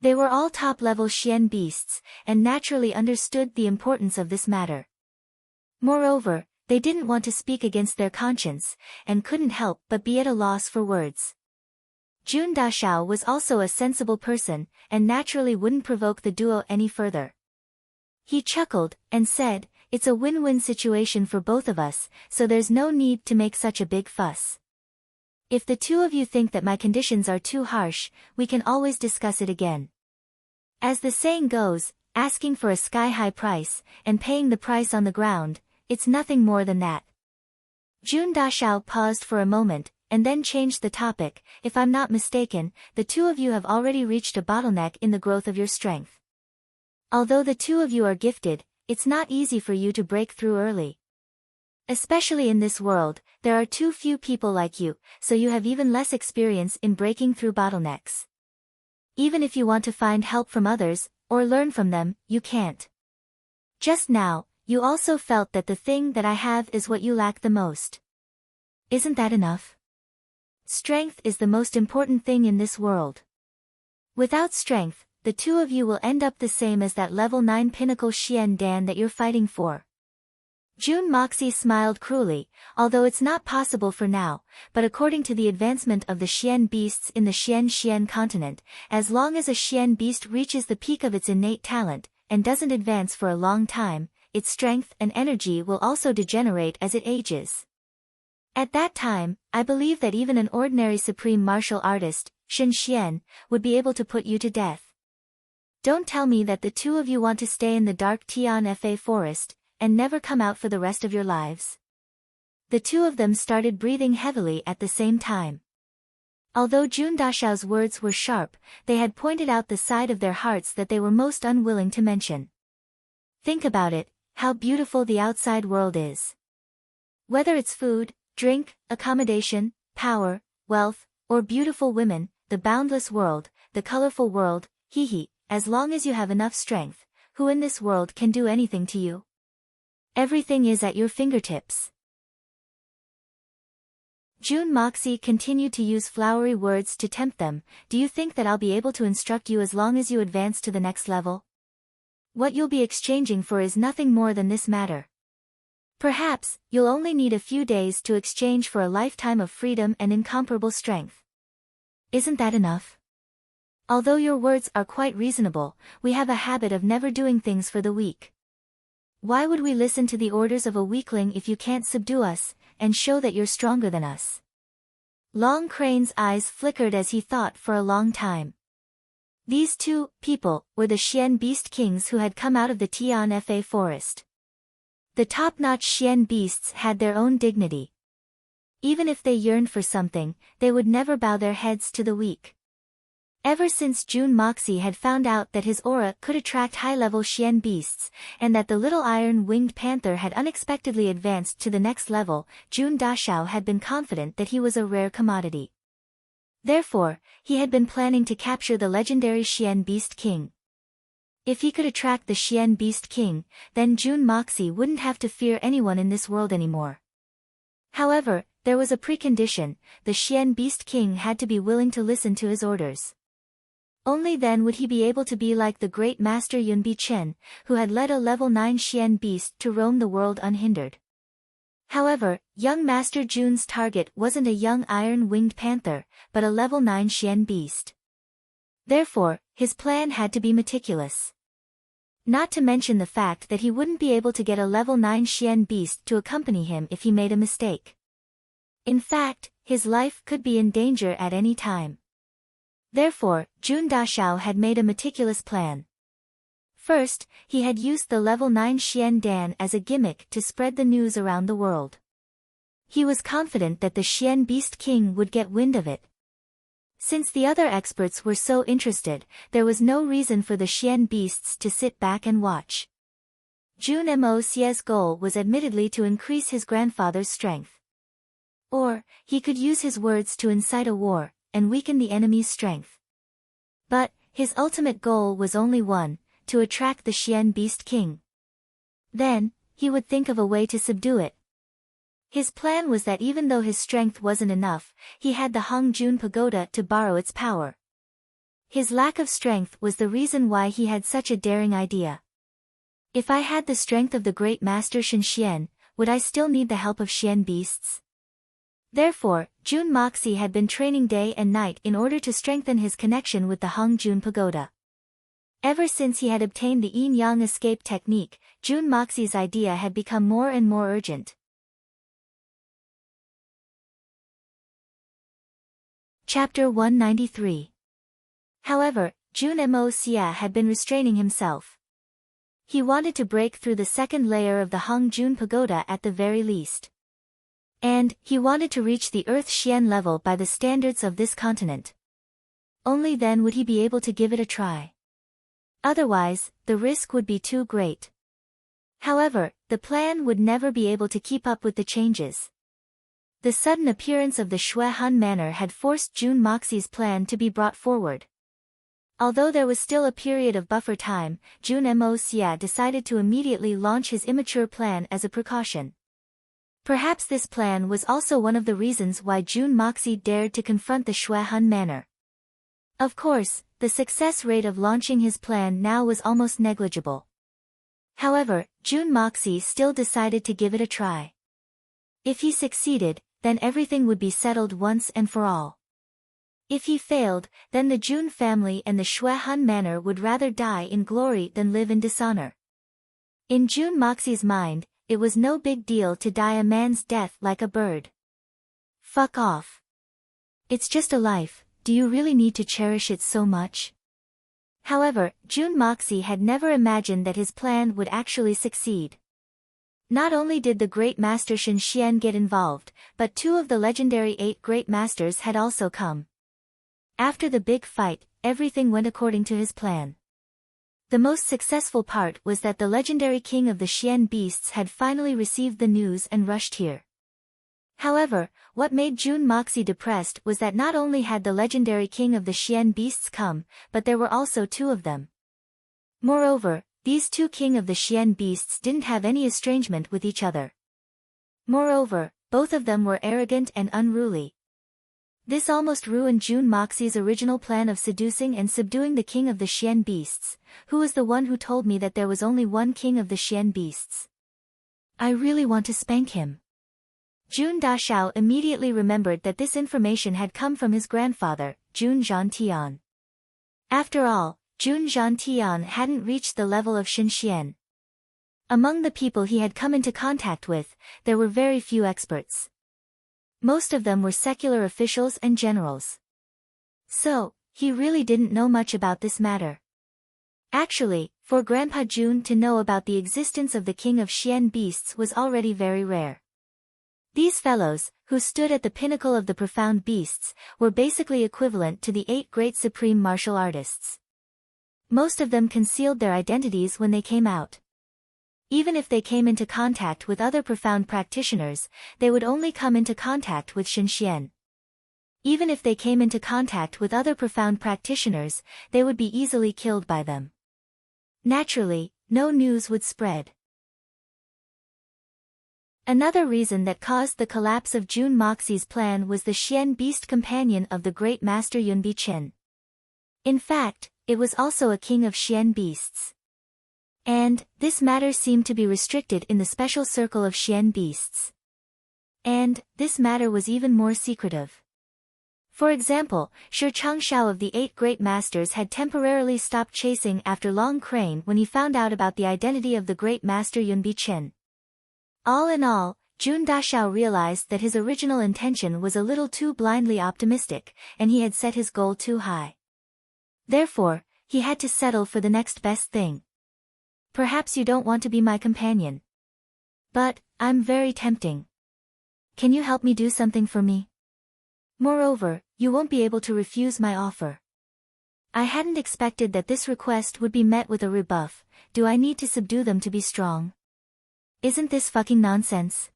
They were all top-level Xian beasts, and naturally understood the importance of this matter. Moreover, they didn't want to speak against their conscience, and couldn't help but be at a loss for words. Jun Dashao was also a sensible person, and naturally wouldn't provoke the duo any further. He chuckled, and said, "It's a win-win situation for both of us, so there's no need to make such a big fuss. If the two of you think that my conditions are too harsh, we can always discuss it again. As the saying goes, asking for a sky-high price, and paying the price on the ground, it's nothing more than that." Jun Dashao paused for a moment, and then changed the topic. "If I'm not mistaken, the two of you have already reached a bottleneck in the growth of your strength. Although the two of you are gifted, it's not easy for you to break through early. Especially in this world, there are too few people like you, so you have even less experience in breaking through bottlenecks. Even if you want to find help from others, or learn from them, you can't. Just now, you also felt that the thing that I have is what you lack the most. Isn't that enough? Strength is the most important thing in this world. Without strength, the two of you will end up the same as that level 9 pinnacle Xian Dan that you're fighting for." Jun Moxie smiled cruelly, "Although it's not possible for now, but according to the advancement of the Xian beasts in the Xian continent, as long as a Xian beast reaches the peak of its innate talent, and doesn't advance for a long time, its strength and energy will also degenerate as it ages. At that time, I believe that even an ordinary supreme martial artist, Shen Xian, would be able to put you to death. Don't tell me that the two of you want to stay in the dark Tianfa forest, and never come out for the rest of your lives." The two of them started breathing heavily at the same time. Although Jun Dashao's words were sharp, they had pointed out the side of their hearts that they were most unwilling to mention. Think about it, how beautiful the outside world is. Whether it's food, drink, accommodation, power, wealth, or beautiful women, the boundless world, the colorful world, hee, as long as you have enough strength, who in this world can do anything to you? Everything is at your fingertips. Jun Moxie continued to use flowery words to tempt them. "Do you think that I'll be able to instruct you as long as you advance to the next level? What you'll be exchanging for is nothing more than this matter. Perhaps, you'll only need a few days to exchange for a lifetime of freedom and incomparable strength. Isn't that enough? Although your words are quite reasonable, we have a habit of never doing things for the weak. Why would we listen to the orders of a weakling if you can't subdue us, and show that you're stronger than us?" Long Crane's eyes flickered as he thought for a long time. These two people were the Xian beast kings who had come out of the Tianfa forest. The top-notch Xian beasts had their own dignity. Even if they yearned for something, they would never bow their heads to the weak. Ever since Jun Moxie had found out that his aura could attract high-level Xian beasts, and that the little iron-winged panther had unexpectedly advanced to the next level, Jun Dashao had been confident that he was a rare commodity. Therefore, he had been planning to capture the legendary Xian Beast King. If he could attract the Xian Beast King, then Jun Moxie wouldn't have to fear anyone in this world anymore. However, there was a precondition: the Xian Beast King had to be willing to listen to his orders. Only then would he be able to be like the great master Yunbi Chen, who had led a level 9 Xian beast to roam the world unhindered. However, young Master Jun's target wasn't a young iron-winged panther, but a level 9 Xian beast. Therefore, his plan had to be meticulous. Not to mention the fact that he wouldn't be able to get a level 9 Xian beast to accompany him if he made a mistake. In fact, his life could be in danger at any time. Therefore, Jun Dashao had made a meticulous plan. First, he had used the level 9 Xian Dan as a gimmick to spread the news around the world. He was confident that the Xian Beast King would get wind of it. Since the other experts were so interested, there was no reason for the Xian beasts to sit back and watch. Jun Mo's goal was admittedly to increase his grandfather's strength. Or, he could use his words to incite a war, and weaken the enemy's strength. But, his ultimate goal was only one: to attract the Xian Beast King. Then, he would think of a way to subdue it. His plan was that even though his strength wasn't enough, he had the Hongjun Pagoda to borrow its power. His lack of strength was the reason why he had such a daring idea. If I had the strength of the great master Shen Xian, would I still need the help of Xian beasts? Therefore, Jun Moxie had been training day and night in order to strengthen his connection with the Hongjun Pagoda. Ever since he had obtained the yin-yang escape technique, Jun Moxie's idea had become more and more urgent. Chapter 193. However, Jun Mo Xia had been restraining himself. He wanted to break through the second layer of the Hongjun Pagoda at the very least. And, he wanted to reach the Earth Xian level by the standards of this continent. Only then would he be able to give it a try. Otherwise, the risk would be too great. However, the plan would never be able to keep up with the changes. The sudden appearance of the Shuehan Manor had forced Jun Moxie's plan to be brought forward. Although there was still a period of buffer time, Jun Mo Xia decided to immediately launch his immature plan as a precaution. Perhaps this plan was also one of the reasons why Jun Moxie dared to confront the Shuehan Manor. Of course, the success rate of launching his plan now was almost negligible. However, Jun Moxie still decided to give it a try. If he succeeded, then everything would be settled once and for all. If he failed, then the Jun family and the Shuehan Manor would rather die in glory than live in dishonor. In Jun Moxie's mind, it was no big deal to die a man's death like a bird. Fuck off. It's just a life, do you really need to cherish it so much? However, Jun Moxie had never imagined that his plan would actually succeed. Not only did the great master Shen Xian get involved, but 2 of the legendary 8 great masters had also come. After the big fight, everything went according to his plan. The most successful part was that the legendary king of the Xian beasts had finally received the news and rushed here. However, what made Jun Moxie depressed was that not only had the legendary king of the Xian beasts come, but there were also 2 of them. Moreover, these 2 king of the Xian beasts didn't have any estrangement with each other. Moreover, both of them were arrogant and unruly. This almost ruined Jun Moxie's original plan of seducing and subduing the king of the Xian beasts, who was the one who told me that there was only one king of the Xian beasts. I really want to spank him. Jun Dashao immediately remembered that this information had come from his grandfather, Jun Zhantian. After all, Jun Zhantian hadn't reached the level of Shen Xian. Among the people he had come into contact with, there were very few experts. Most of them were secular officials and generals. So, he really didn't know much about this matter. Actually, for Grandpa Jun to know about the existence of the king of Xian beasts was already very rare. These fellows, who stood at the pinnacle of the profound beasts, were basically equivalent to the 8 great supreme martial artists. Most of them concealed their identities when they came out. Even if they came into contact with other profound practitioners, they would only come into contact with Shen Xian. Even if they came into contact with other profound practitioners, they would be easily killed by them. Naturally, no news would spread. Another reason that caused the collapse of Jun Moxi's plan was the Xian beast companion of the great master Yun Bichen. In fact, it was also a king of Xian beasts. And this matter seemed to be restricted in the special circle of Xian beasts. And this matter was even more secretive. For example, Shi Changshao of the 8 Great Masters had temporarily stopped chasing after Long Crane when he found out about the identity of the Great Master Yun Bichen. All in all, Jun Dashao realized that his original intention was a little too blindly optimistic, and he had set his goal too high. Therefore, he had to settle for the next best thing. Perhaps you don't want to be my companion. But, I'm very tempting. Can you help me do something for me? Moreover, you won't be able to refuse my offer. I hadn't expected that this request would be met with a rebuff. Do I need to subdue them to be strong? Isn't this fucking nonsense?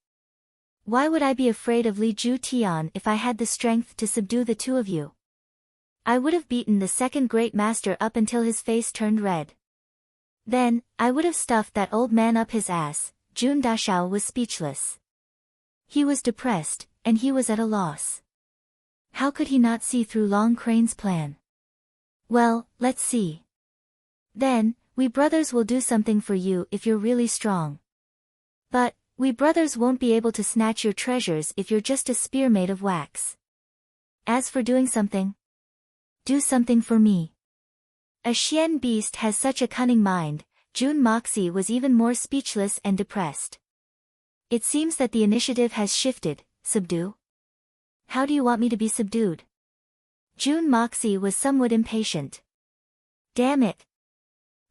Why would I be afraid of Li Ju Tian if I had the strength to subdue the two of you? I would have beaten the second great master up until his face turned red. Then, I would have stuffed that old man up his ass. Jun Dashao was speechless. He was depressed, and he was at a loss. How could he not see through Long Crane's plan? Well, let's see. Then, we brothers will do something for you if you're really strong. But, we brothers won't be able to snatch your treasures if you're just a spear made of wax. As for doing something, do something for me. A Xian beast has such a cunning mind. Jun Moxi was even more speechless and depressed. It seems that the initiative has shifted. Subdue? How do you want me to be subdued? Jun Moxi was somewhat impatient. Damn it.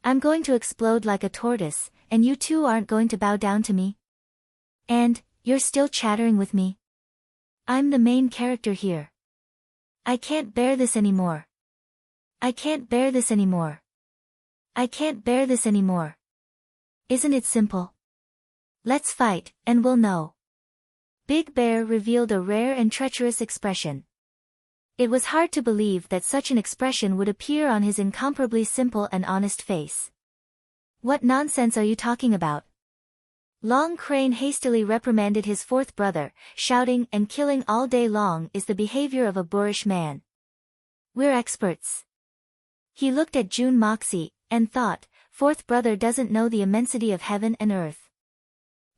I'm going to explode like a tortoise, and you two aren't going to bow down to me? And, you're still chattering with me? I'm the main character here. I can't bear this anymore. I can't bear this anymore. I can't bear this anymore. Isn't it simple? Let's fight, and we'll know. Big Bear revealed a rare and treacherous expression. It was hard to believe that such an expression would appear on his incomparably simple and honest face. What nonsense are you talking about? Long Crane hastily reprimanded his fourth brother. Shouting and killing all day long is the behavior of a boorish man. We're experts. He looked at Jun Moxi, and thought, fourth brother doesn't know the immensity of heaven and earth.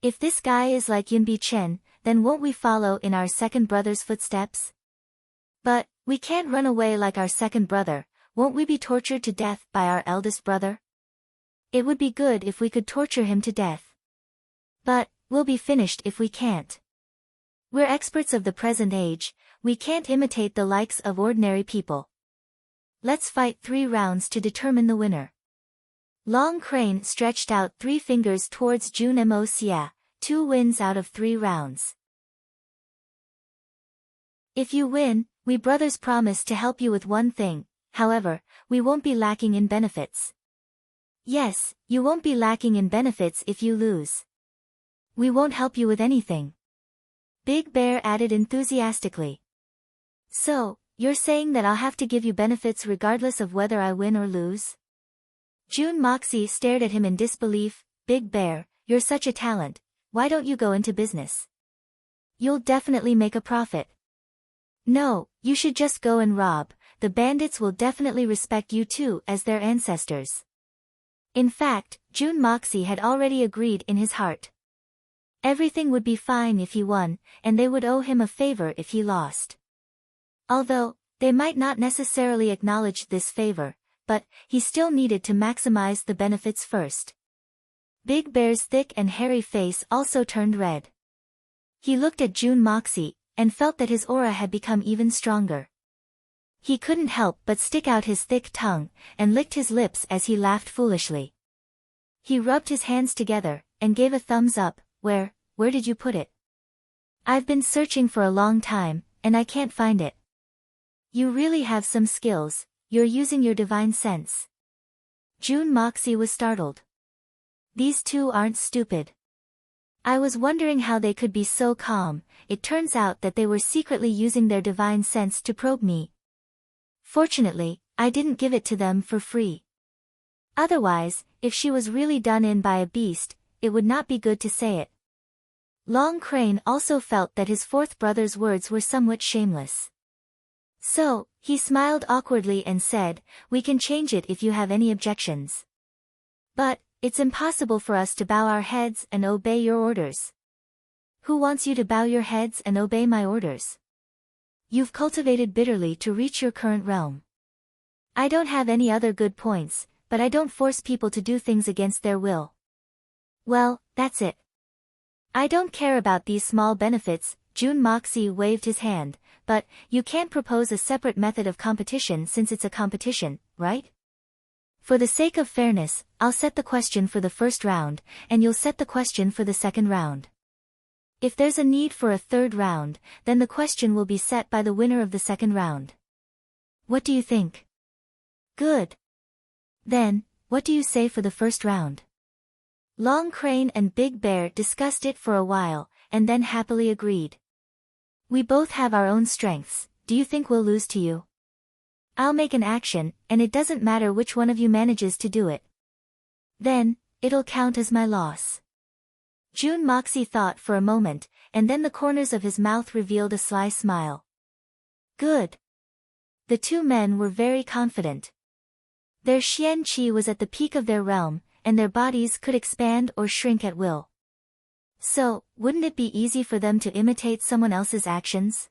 If this guy is like Yun Bichen, then won't we follow in our second brother's footsteps? But, we can't run away like our second brother. Won't we be tortured to death by our eldest brother? It would be good if we could torture him to death. But, we'll be finished if we can't. We're experts of the present age. We can't imitate the likes of ordinary people. Let's fight 3 rounds to determine the winner. Long Crane stretched out 3 fingers towards Jun Moxi. 2 wins out of 3 rounds. If you win, we brothers promise to help you with one thing. However, we won't be lacking in benefits. Yes, you won't be lacking in benefits if you lose. We won't help you with anything. Big Bear added enthusiastically. So, you're saying that I'll have to give you benefits regardless of whether I win or lose? Jun Moxi stared at him in disbelief. Big Bear, you're such a talent. Why don't you go into business? You'll definitely make a profit. No, you should just go and rob. The bandits will definitely respect you too as their ancestors. In fact, Jun Moxi had already agreed in his heart. Everything would be fine if he won, and they would owe him a favor if he lost. Although, they might not necessarily acknowledge this favor, but he still needed to maximize the benefits first. Big Bear's thick and hairy face also turned red. He looked at Jun Moxi, and felt that his aura had become even stronger. He couldn't help but stick out his thick tongue, and licked his lips as he laughed foolishly. He rubbed his hands together, and gave a thumbs up. Where did you put it? I've been searching for a long time, and I can't find it. You really have some skills. You're using your divine sense. Jun Moxi was startled. These two aren't stupid. I was wondering how they could be so calm. It turns out that they were secretly using their divine sense to probe me. Fortunately, I didn't give it to them for free. Otherwise, if she was really done in by a beast, it would not be good to say it. Long Crane also felt that his fourth brother's words were somewhat shameless. So, he smiled awkwardly and said, "We can change it if you have any objections. But, it's impossible for us to bow our heads and obey your orders." "Who wants you to bow your heads and obey my orders? You've cultivated bitterly to reach your current realm. I don't have any other good points, but I don't force people to do things against their will." "Well, that's it. I don't care about these small benefits." Jun Moxie waved his hand, "but, you can't propose a separate method of competition since it's a competition, right? For the sake of fairness, I'll set the question for the first round, and you'll set the question for the second round. If there's a need for a third round, then the question will be set by the winner of the second round. What do you think?" "Good. Then, what do you say for the first round?" Long Crane and Big Bear discussed it for a while, and then happily agreed. "We both have our own strengths. Do you think we'll lose to you? I'll make an action, and it doesn't matter which one of you manages to do it. Then, it'll count as my loss." Jun Moxie thought for a moment, and then the corners of his mouth revealed a sly smile. "Good." The two men were very confident. Their Xian Qi was at the peak of their realm, and their bodies could expand or shrink at will. So, wouldn't it be easy for them to imitate someone else's actions?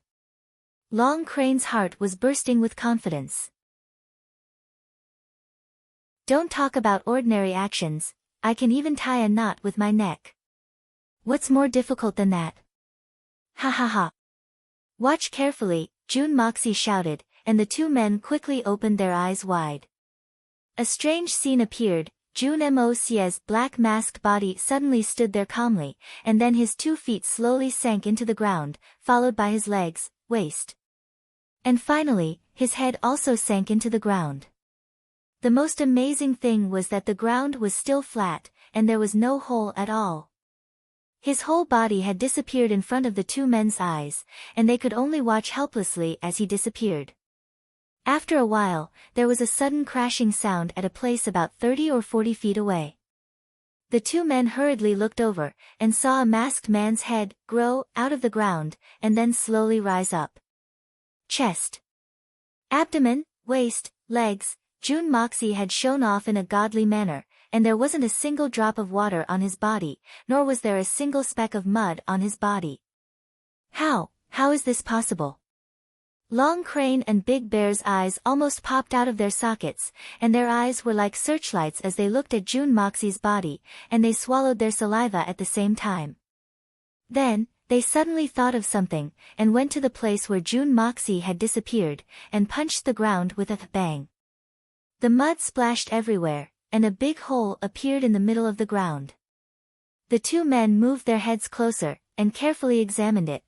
Long Crane's heart was bursting with confidence. "Don't talk about ordinary actions, I can even tie a knot with my neck. What's more difficult than that? Ha ha ha." "Watch carefully," Jun Moxie shouted, and the two men quickly opened their eyes wide. A strange scene appeared. Jun Moxie's black masked body suddenly stood there calmly, and then his 2 feet slowly sank into the ground, followed by his legs, waist. And finally, his head also sank into the ground. The most amazing thing was that the ground was still flat, and there was no hole at all. His whole body had disappeared in front of the two men's eyes, and they could only watch helplessly as he disappeared. After a while, there was a sudden crashing sound at a place about 30 or 40 feet away. The two men hurriedly looked over, and saw a masked man's head grow out of the ground, and then slowly rise up. Chest, abdomen, waist, legs, Jun Moxie had shown off in a godly manner, and there wasn't a single drop of water on his body, nor was there a single speck of mud on his body. How is this possible? Long Crane and Big Bear's eyes almost popped out of their sockets, and their eyes were like searchlights as they looked at Jun Moxie's body, and they swallowed their saliva at the same time. Then, they suddenly thought of something, and went to the place where Jun Moxie had disappeared, and punched the ground with a bang. The mud splashed everywhere, and a big hole appeared in the middle of the ground. The two men moved their heads closer, and carefully examined it.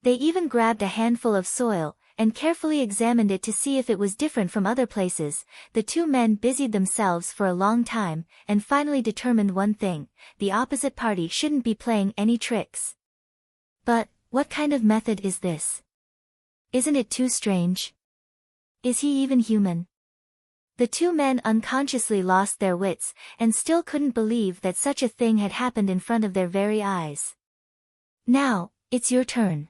They even grabbed a handful of soil, and carefully examined it to see if it was different from other places. The two men busied themselves for a long time, and finally determined one thing: the opposite party shouldn't be playing any tricks. But, what kind of method is this? Isn't it too strange? Is he even human? The two men unconsciously lost their wits, and still couldn't believe that such a thing had happened in front of their very eyes. "Now, it's your turn."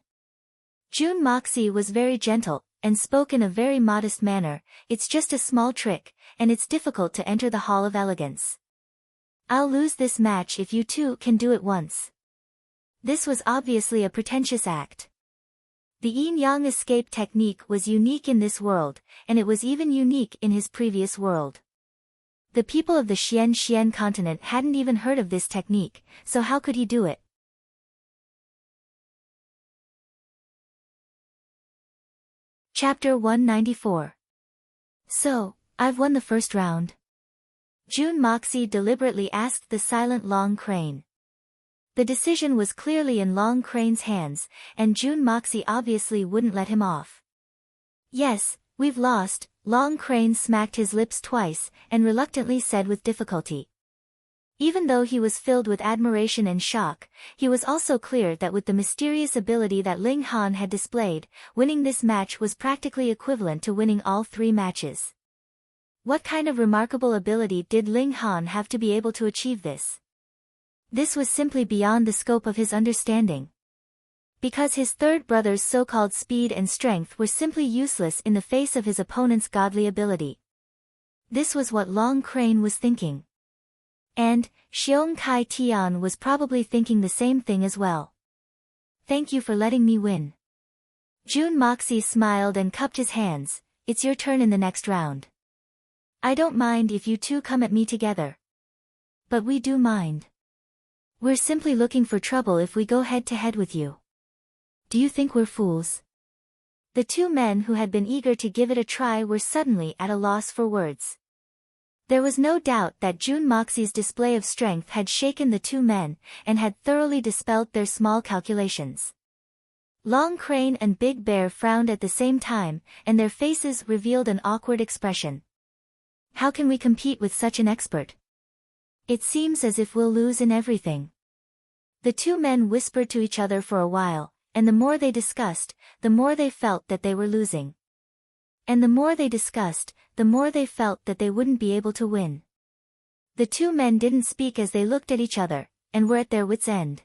Jun Moxie was very gentle, and spoke in a very modest manner. "It's just a small trick, and it's difficult to enter the Hall of Elegance. I'll lose this match if you two can do it once." This was obviously a pretentious act. The yin-yang escape technique was unique in this world, and it was even unique in his previous world. The people of the Xian continent hadn't even heard of this technique, so how could he do it? Chapter 194. "So, I've won the first round?" Jun Moxie deliberately asked the silent Long Crane. The decision was clearly in Long Crane's hands, and Jun Moxie obviously wouldn't let him off. "Yes, we've lost," Long Crane smacked his lips twice, and reluctantly said with difficulty. Even though he was filled with admiration and shock, he was also clear that with the mysterious ability that Ling Han had displayed, winning this match was practically equivalent to winning all 3 matches. What kind of remarkable ability did Ling Han have to be able to achieve this? This was simply beyond the scope of his understanding. Because his third brother's so-called speed and strength were simply useless in the face of his opponent's godly ability. This was what Long Crane was thinking. And, Xiong Kai Tian was probably thinking the same thing as well. Thank you for letting me win. Jun Moxie smiled and cupped his hands. It's your turn in the next round. I don't mind if you two come at me together. But we do mind. We're simply looking for trouble if we go head-to-head with you. Do you think we're fools? The 2 men who had been eager to give it a try were suddenly at a loss for words. There was no doubt that Jun Moxie's display of strength had shaken the 2 men, and had thoroughly dispelled their small calculations. Long Crane and Big Bear frowned at the same time, and their faces revealed an awkward expression. How can we compete with such an expert? It seems as if we'll lose in everything. The 2 men whispered to each other for a while, and the more they discussed, the more they felt that they were losing. And the more they discussed, the more they felt that they wouldn't be able to win. The 2 men didn't speak as they looked at each other, and were at their wits' end.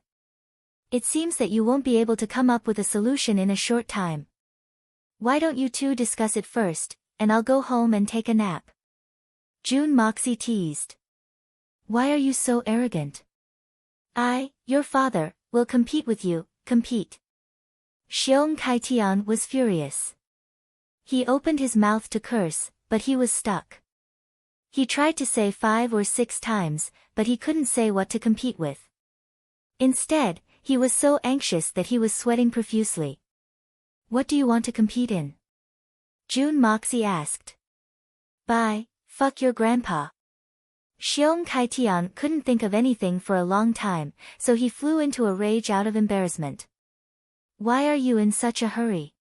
It seems that you won't be able to come up with a solution in a short time. Why don't you 2 discuss it first, and I'll go home and take a nap? Jun Moxie teased. Why are you so arrogant? I, your father, will compete with you, compete. Xiong Kai Tian was furious. He opened his mouth to curse, but he was stuck. He tried to say 5 or 6 times, but he couldn't say what to compete with. Instead, he was so anxious that he was sweating profusely. What do you want to compete in? Jun Moxie asked. Fuck your grandpa. Xiong Kai Tian couldn't think of anything for a long time, so he flew into a rage out of embarrassment. Why are you in such a hurry?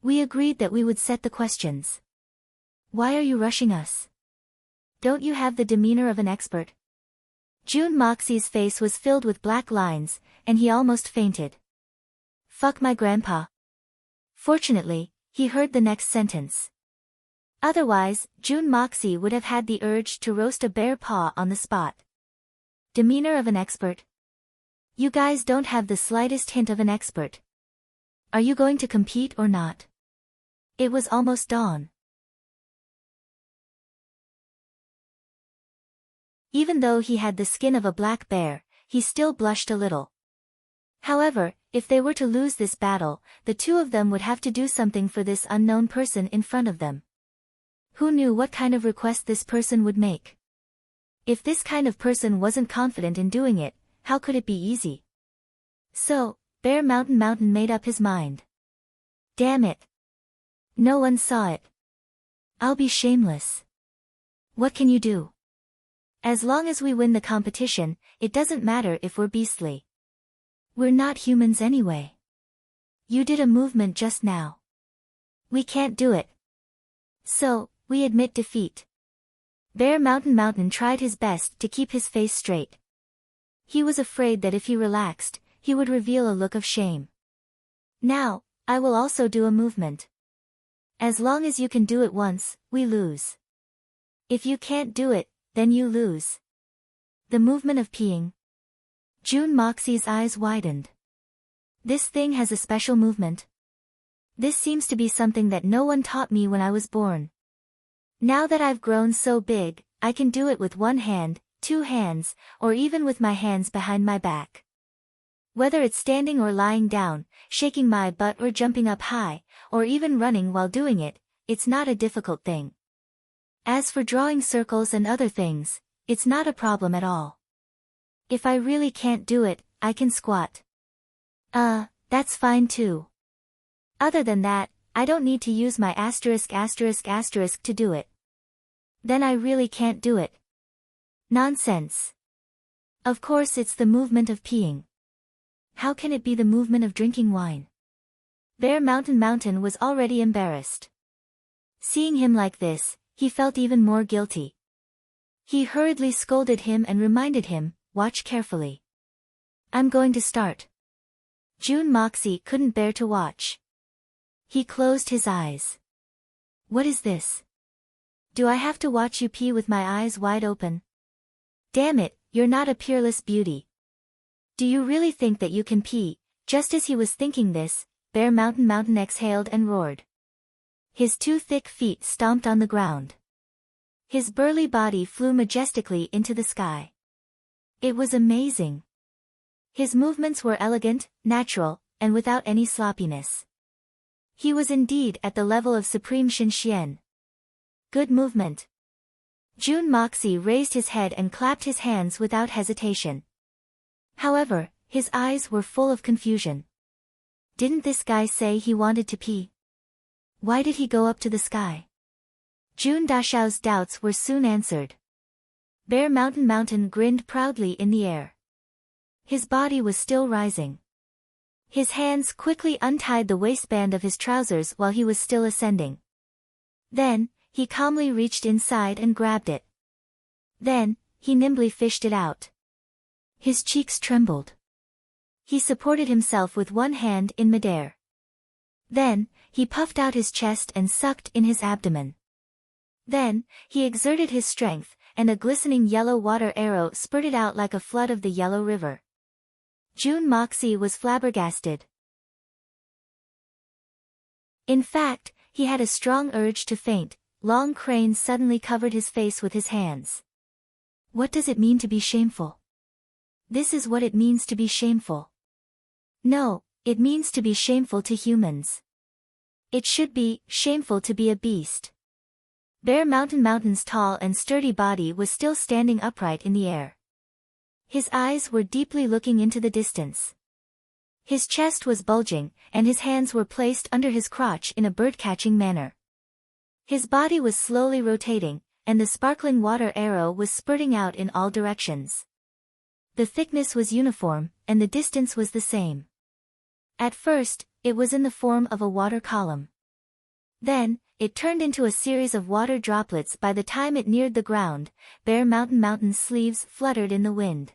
We agreed that we would set the questions. Why are you rushing us? Don't you have the demeanor of an expert? Jun Moxie's face was filled with black lines, and he almost fainted. Fuck my grandpa. Fortunately, he heard the next sentence. Otherwise, Jun Moxie would have had the urge to roast a bear paw on the spot. Demeanor of an expert? You guys don't have the slightest hint of an expert. Are you going to compete or not? It was almost dawn. Even though he had the skin of a black bear, he still blushed a little. However, if they were to lose this battle, the 2 of them would have to do something for this unknown person in front of them. Who knew what kind of request this person would make? If this kind of person wasn't confident in doing it, how could it be easy? So, Bear Mountain made up his mind. Damn it. No one saw it. I'll be shameless. What can you do? As long as we win the competition, it doesn't matter if we're beastly. We're not humans anyway. You did a movement just now. We can't do it. So, we admit defeat. Bear Mountain tried his best to keep his face straight. He was afraid that if he relaxed, he would reveal a look of shame. Now, I will also do a movement. As long as you can do it once, we lose. If you can't do it, then you lose. The movement of peeing. Jun Moxie's eyes widened. This thing has a special movement. This seems to be something that no one taught me when I was born. Now that I've grown so big, I can do it with 1 hand, 2 hands, or even with my hands behind my back. Whether it's standing or lying down, shaking my butt or jumping up high, or even running while doing it, it's not a difficult thing. As for drawing circles and other things, it's not a problem at all. If I really can't do it, I can squat. That's fine too. Other than that, I don't need to use my asterisk to do it. Then I really can't do it. Nonsense. Of course it's the movement of peeing. How can it be the movement of drinking wine? Bear Mountain was already embarrassed. Seeing him like this, he felt even more guilty. He hurriedly scolded him and reminded him, "Watch carefully. I'm going to start." Jun Moxie couldn't bear to watch. He closed his eyes. "What is this? Do I have to watch you pee with my eyes wide open? Damn it, you're not a peerless beauty. Do you really think that you can pee?" Just as he was thinking this, Bear Mountain exhaled and roared. His 2 thick feet stomped on the ground. His burly body flew majestically into the sky. It was amazing. His movements were elegant, natural, and without any sloppiness. He was indeed at the level of Supreme Shinxian. Good movement. Jun Moxie raised his head and clapped his hands without hesitation. However, his eyes were full of confusion. Didn't this guy say he wanted to pee? Why did he go up to the sky? Jun Dashao's doubts were soon answered. Bear Mountain grinned proudly in the air. His body was still rising. His hands quickly untied the waistband of his trousers while he was still ascending. Then, he calmly reached inside and grabbed it. Then, he nimbly fished it out. His cheeks trembled. He supported himself with one hand in midair. Then, he puffed out his chest and sucked in his abdomen. Then, he exerted his strength, and a glistening yellow water arrow spurted out like a flood of the Yellow River. Jun Moxie was flabbergasted. In fact, he had a strong urge to faint. Long Crane suddenly covered his face with his hands. What does it mean to be shameful? This is what it means to be shameful. No, it means to be shameful to humans. It should be shameful to be a beast. Bear Mountain's tall and sturdy body was still standing upright in the air. His eyes were deeply looking into the distance. His chest was bulging, and his hands were placed under his crotch in a bird-catching manner. His body was slowly rotating, and the sparkling water arrow was spurting out in all directions. The thickness was uniform, and the distance was the same. At first, it was in the form of a water column. Then, it turned into a series of water droplets. By the time it neared the ground, Bear Mountain's sleeves fluttered in the wind.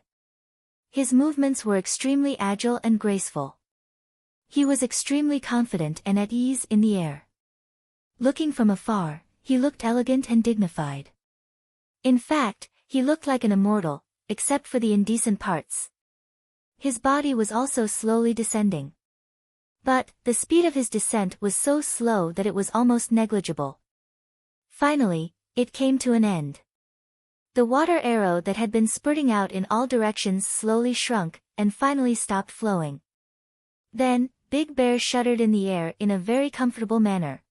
His movements were extremely agile and graceful. He was extremely confident and at ease in the air. Looking from afar, he looked elegant and dignified. In fact, he looked like an immortal, except for the indecent parts. His body was also slowly descending. But, the speed of his descent was so slow that it was almost negligible. Finally, it came to an end. The water arrow that had been spurting out in all directions slowly shrunk, and finally stopped flowing. Then, Big Bear shuddered in the air in a very comfortable manner.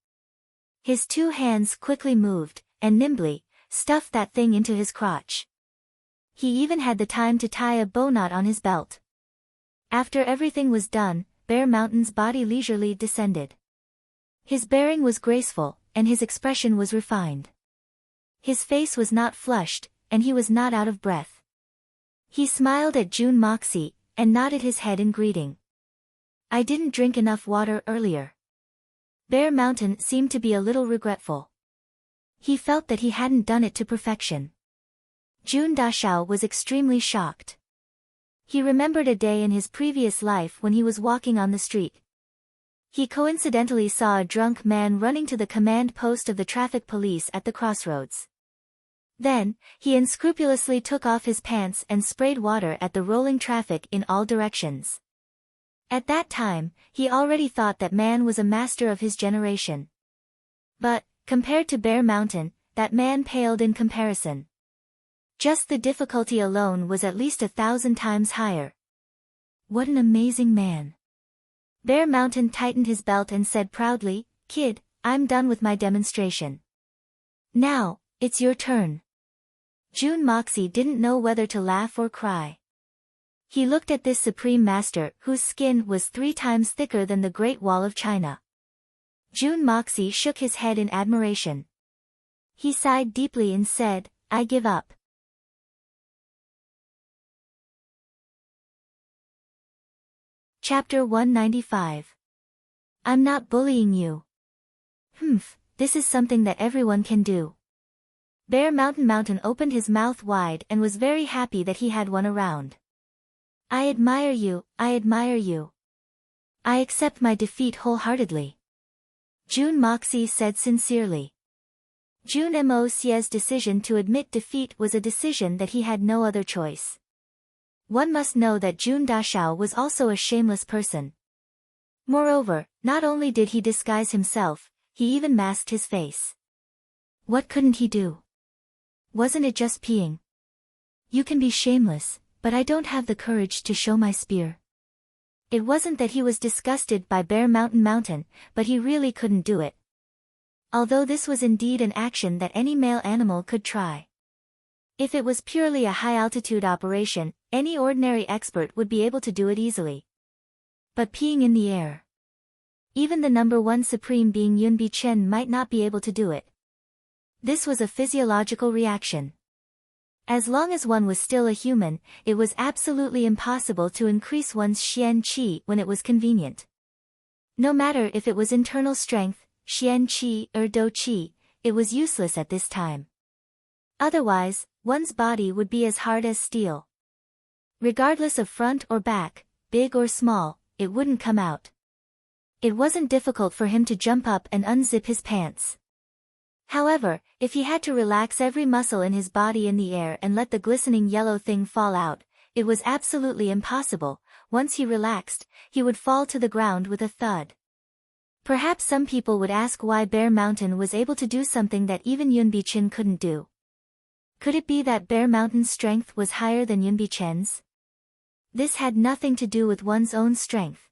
His 2 hands quickly moved, and nimbly, stuffed that thing into his crotch. He even had the time to tie a bow knot on his belt. After everything was done, Bear Mountain's body leisurely descended. His bearing was graceful, and his expression was refined. His face was not flushed, and he was not out of breath. He smiled at Jun Moxie, and nodded his head in greeting. "I didn't drink enough water earlier." Bear Mountain seemed to be a little regretful. He felt that he hadn't done it to perfection. Jun Dashao was extremely shocked. He remembered a day in his previous life when he was walking on the street. He coincidentally saw a drunk man running to the command post of the traffic police at the crossroads. Then, he unscrupulously took off his pants and sprayed water at the rolling traffic in all directions. At that time, he already thought that man was a master of his generation. But, compared to Bear Mountain, that man paled in comparison. Just the difficulty alone was at least 1,000 times higher. What an amazing man. Bear Mountain tightened his belt and said proudly, "Kid, I'm done with my demonstration. Now, it's your turn." Jun Moxie didn't know whether to laugh or cry. He looked at this supreme master whose skin was 3 times thicker than the Great Wall of China. Jun Moxie shook his head in admiration. He sighed deeply and said, "I give up." Chapter 195. I'm not bullying you. This is something that everyone can do. Bear Mountain opened his mouth wide and was very happy that he had one around. I admire you, I admire you. I accept my defeat wholeheartedly. June Moxie said sincerely. June Moxie's decision to admit defeat was a decision that he had no other choice. One must know that June Dashao was also a shameless person. Moreover, not only did he disguise himself, he even masked his face. What couldn't he do? Wasn't it just peeing? You can be shameless, but I don't have the courage to show my spear. It wasn't that he was disgusted by Bear Mountain, but he really couldn't do it. Although this was indeed an action that any male animal could try. If it was purely a high-altitude operation, any ordinary expert would be able to do it easily. But peeing in the air. Even the number one supreme being Yunbi Chen might not be able to do it. This was a physiological reaction. As long as one was still a human, it was absolutely impossible to increase one's Xian Qi when it was convenient. No matter if it was internal strength, Xian Qi or Dou Qi, it was useless at this time. Otherwise, one's body would be as hard as steel. Regardless of front or back, big or small, it wouldn't come out. It wasn't difficult for him to jump up and unzip his pants. However, if he had to relax every muscle in his body in the air and let the glistening yellow thing fall out, it was absolutely impossible. Once he relaxed, he would fall to the ground with a thud. Perhaps some people would ask why Bear Mountain was able to do something that even Yunbi Chen couldn't do. Could it be that Bear Mountain's strength was higher than Yunbi Chen's? This had nothing to do with one's own strength.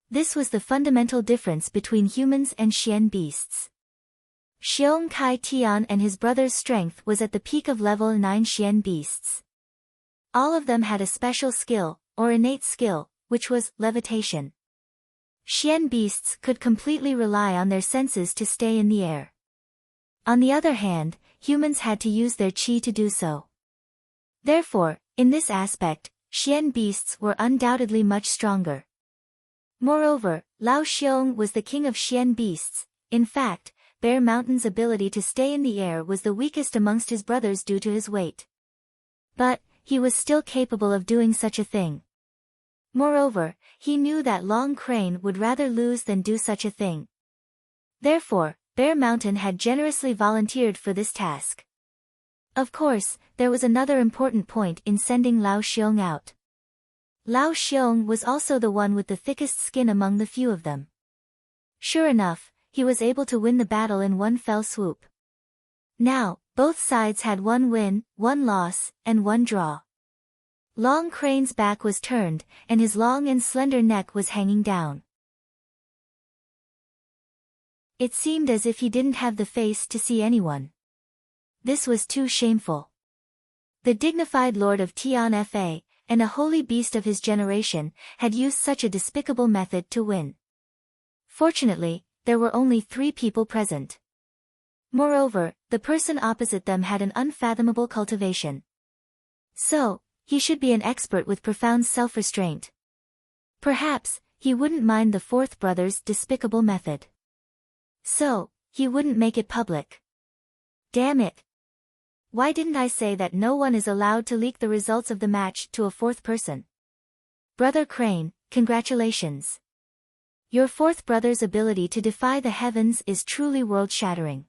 This was the fundamental difference between humans and Xian beasts. Xiong Kai Tian and his brother's strength was at the peak of level 9 Xian beasts. All of them had a special skill, or innate skill, which was levitation. Xian beasts could completely rely on their senses to stay in the air. On the other hand, humans had to use their qi to do so. Therefore, in this aspect, Xian beasts were undoubtedly much stronger. Moreover, Lao Xiong was the king of Xian beasts. In fact, Bear Mountain's ability to stay in the air was the weakest amongst his brothers due to his weight. But, he was still capable of doing such a thing. Moreover, he knew that Long Crane would rather lose than do such a thing. Therefore, Bear Mountain had generously volunteered for this task. Of course, there was another important point in sending Lao Xiong out. Lao Xiong was also the one with the thickest skin among the few of them. Sure enough, he was able to win the battle in one fell swoop. Now, both sides had one win, one loss, and one draw. Long Crane's back was turned, and his long and slender neck was hanging down. It seemed as if he didn't have the face to see anyone. This was too shameful. The dignified lord of Tian Fa, and a holy beast of his generation, had used such a despicable method to win. Fortunately, there were only 3 people present. Moreover, the person opposite them had an unfathomable cultivation. So, he should be an expert with profound self-restraint. Perhaps, he wouldn't mind the 4th brother's despicable method. So, he wouldn't make it public. Damn it! Why didn't I say that no one is allowed to leak the results of the match to a 4th person? Brother Crane, congratulations. Your 4th brother's ability to defy the heavens is truly world-shattering.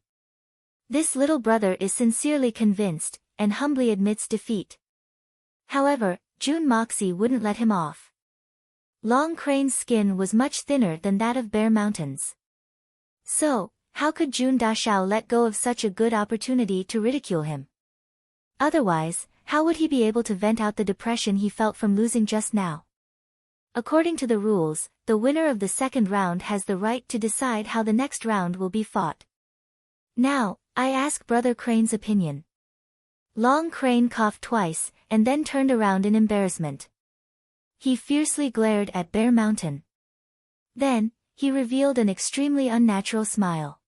This little brother is sincerely convinced, and humbly admits defeat. However, June Moxie wouldn't let him off. Long Crane's skin was much thinner than that of Bear Mountain's. So, how could June Dashao let go of such a good opportunity to ridicule him? Otherwise, how would he be able to vent out the depression he felt from losing just now? According to the rules, the winner of the 2nd round has the right to decide how the next round will be fought. Now, I ask Brother Crane's opinion. Long Crane coughed twice, and then turned around in embarrassment. He fiercely glared at Bear Mountain. Then, he revealed an extremely unnatural smile.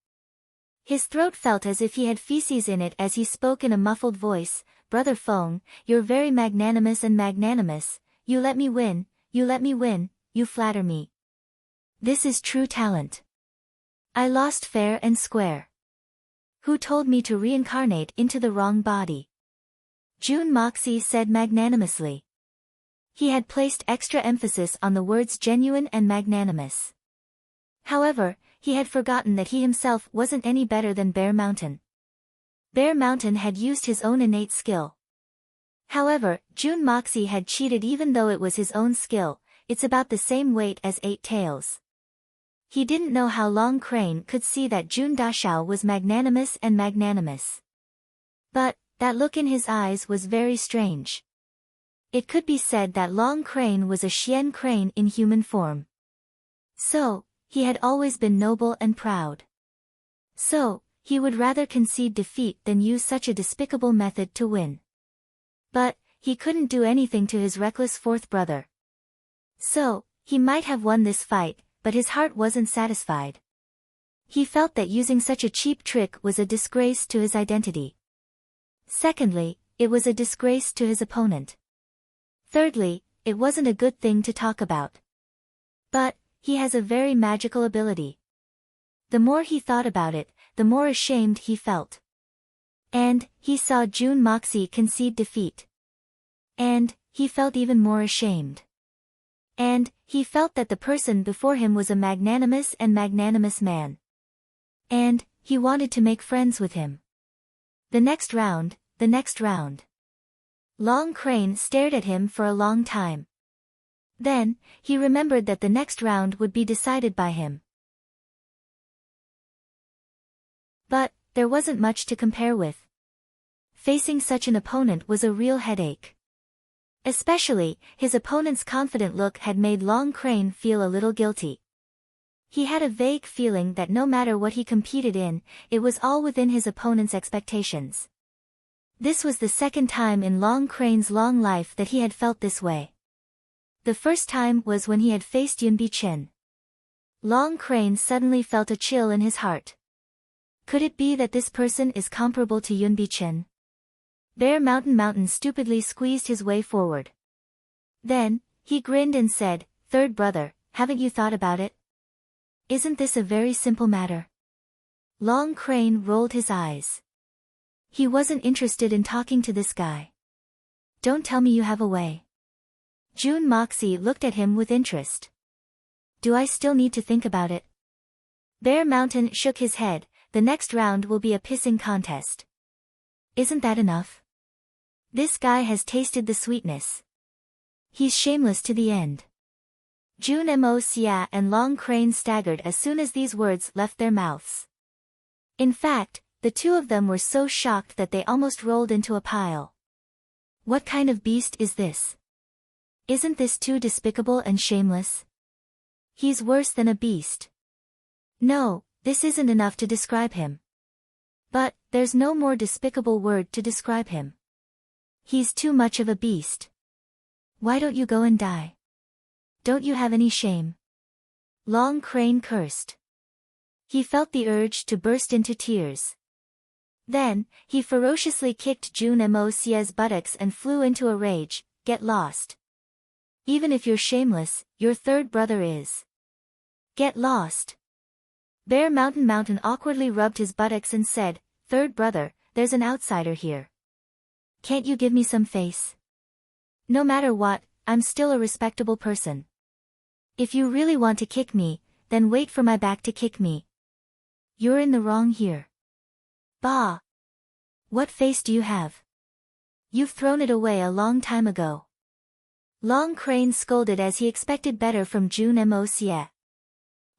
His throat felt as if he had feces in it as he spoke in a muffled voice. Brother Feng, you're very magnanimous and magnanimous. You let me win, you flatter me. This is true talent. I lost fair and square. Who told me to reincarnate into the wrong body? June Moxie said magnanimously. He had placed extra emphasis on the words genuine and magnanimous. However, he had forgotten that he himself wasn't any better than Bear Mountain. Bear Mountain had used his own innate skill. However, June Moxie had cheated even though it was his own skill. It's about the same weight as 8 tails. He didn't know how Long Crane could see that June Dashao was magnanimous and magnanimous. But, that look in his eyes was very strange. It could be said that Long Crane was a Xian crane in human form. So, he had always been noble and proud. So, he would rather concede defeat than use such a despicable method to win. But, he couldn't do anything to his reckless fourth brother. So, he might have won this fight, but his heart wasn't satisfied. He felt that using such a cheap trick was a disgrace to his identity. Secondly, it was a disgrace to his opponent. Thirdly, it wasn't a good thing to talk about. But, he has a very magical ability. The more he thought about it, the more ashamed he felt. And, he saw June Moxie concede defeat. And, he felt even more ashamed. And, he felt that the person before him was a magnanimous and magnanimous man. And, he wanted to make friends with him. The next round, the next round. Long Crane stared at him for a long time. Then, he remembered that the next round would be decided by him. But, there wasn't much to compare with. Facing such an opponent was a real headache. Especially, his opponent's confident look had made Long Crane feel a little guilty. He had a vague feeling that no matter what he competed in, it was all within his opponent's expectations. This was the second time in Long Crane's long life that he had felt this way. The first time was when he had faced Yunbi Chen. Long Crane suddenly felt a chill in his heart. Could it be that this person is comparable to Yunbi Chen? Bear Mountain stupidly squeezed his way forward. Then, he grinned and said, "Third brother, haven't you thought about it? Isn't this a very simple matter?" Long Crane rolled his eyes. He wasn't interested in talking to this guy. "Don't tell me you have a way." June Moxie looked at him with interest. "Do I still need to think about it?" Bear Mountain shook his head. "The next round will be a pissing contest." "Isn't that enough? This guy has tasted the sweetness. He's shameless to the end." June Moxie and Long Crane staggered as soon as these words left their mouths. In fact, the two of them were so shocked that they almost rolled into a pile. What kind of beast is this? Isn't this too despicable and shameless? He's worse than a beast. No, this isn't enough to describe him. But, there's no more despicable word to describe him. He's too much of a beast. Why don't you go and die? Don't you have any shame? Long Crane cursed. He felt the urge to burst into tears. Then, he ferociously kicked June Moxie's buttocks and flew into a rage. "Get lost. Even if you're shameless, your third brother is. Get lost." Bear Mountain awkwardly rubbed his buttocks and said, "Third brother, there's an outsider here. Can't you give me some face? No matter what, I'm still a respectable person. If you really want to kick me, then wait for my back to kick me. You're in the wrong here." "Bah! What face do you have? You've thrown it away a long time ago." Long Crane scolded as he expected better from June Moxie.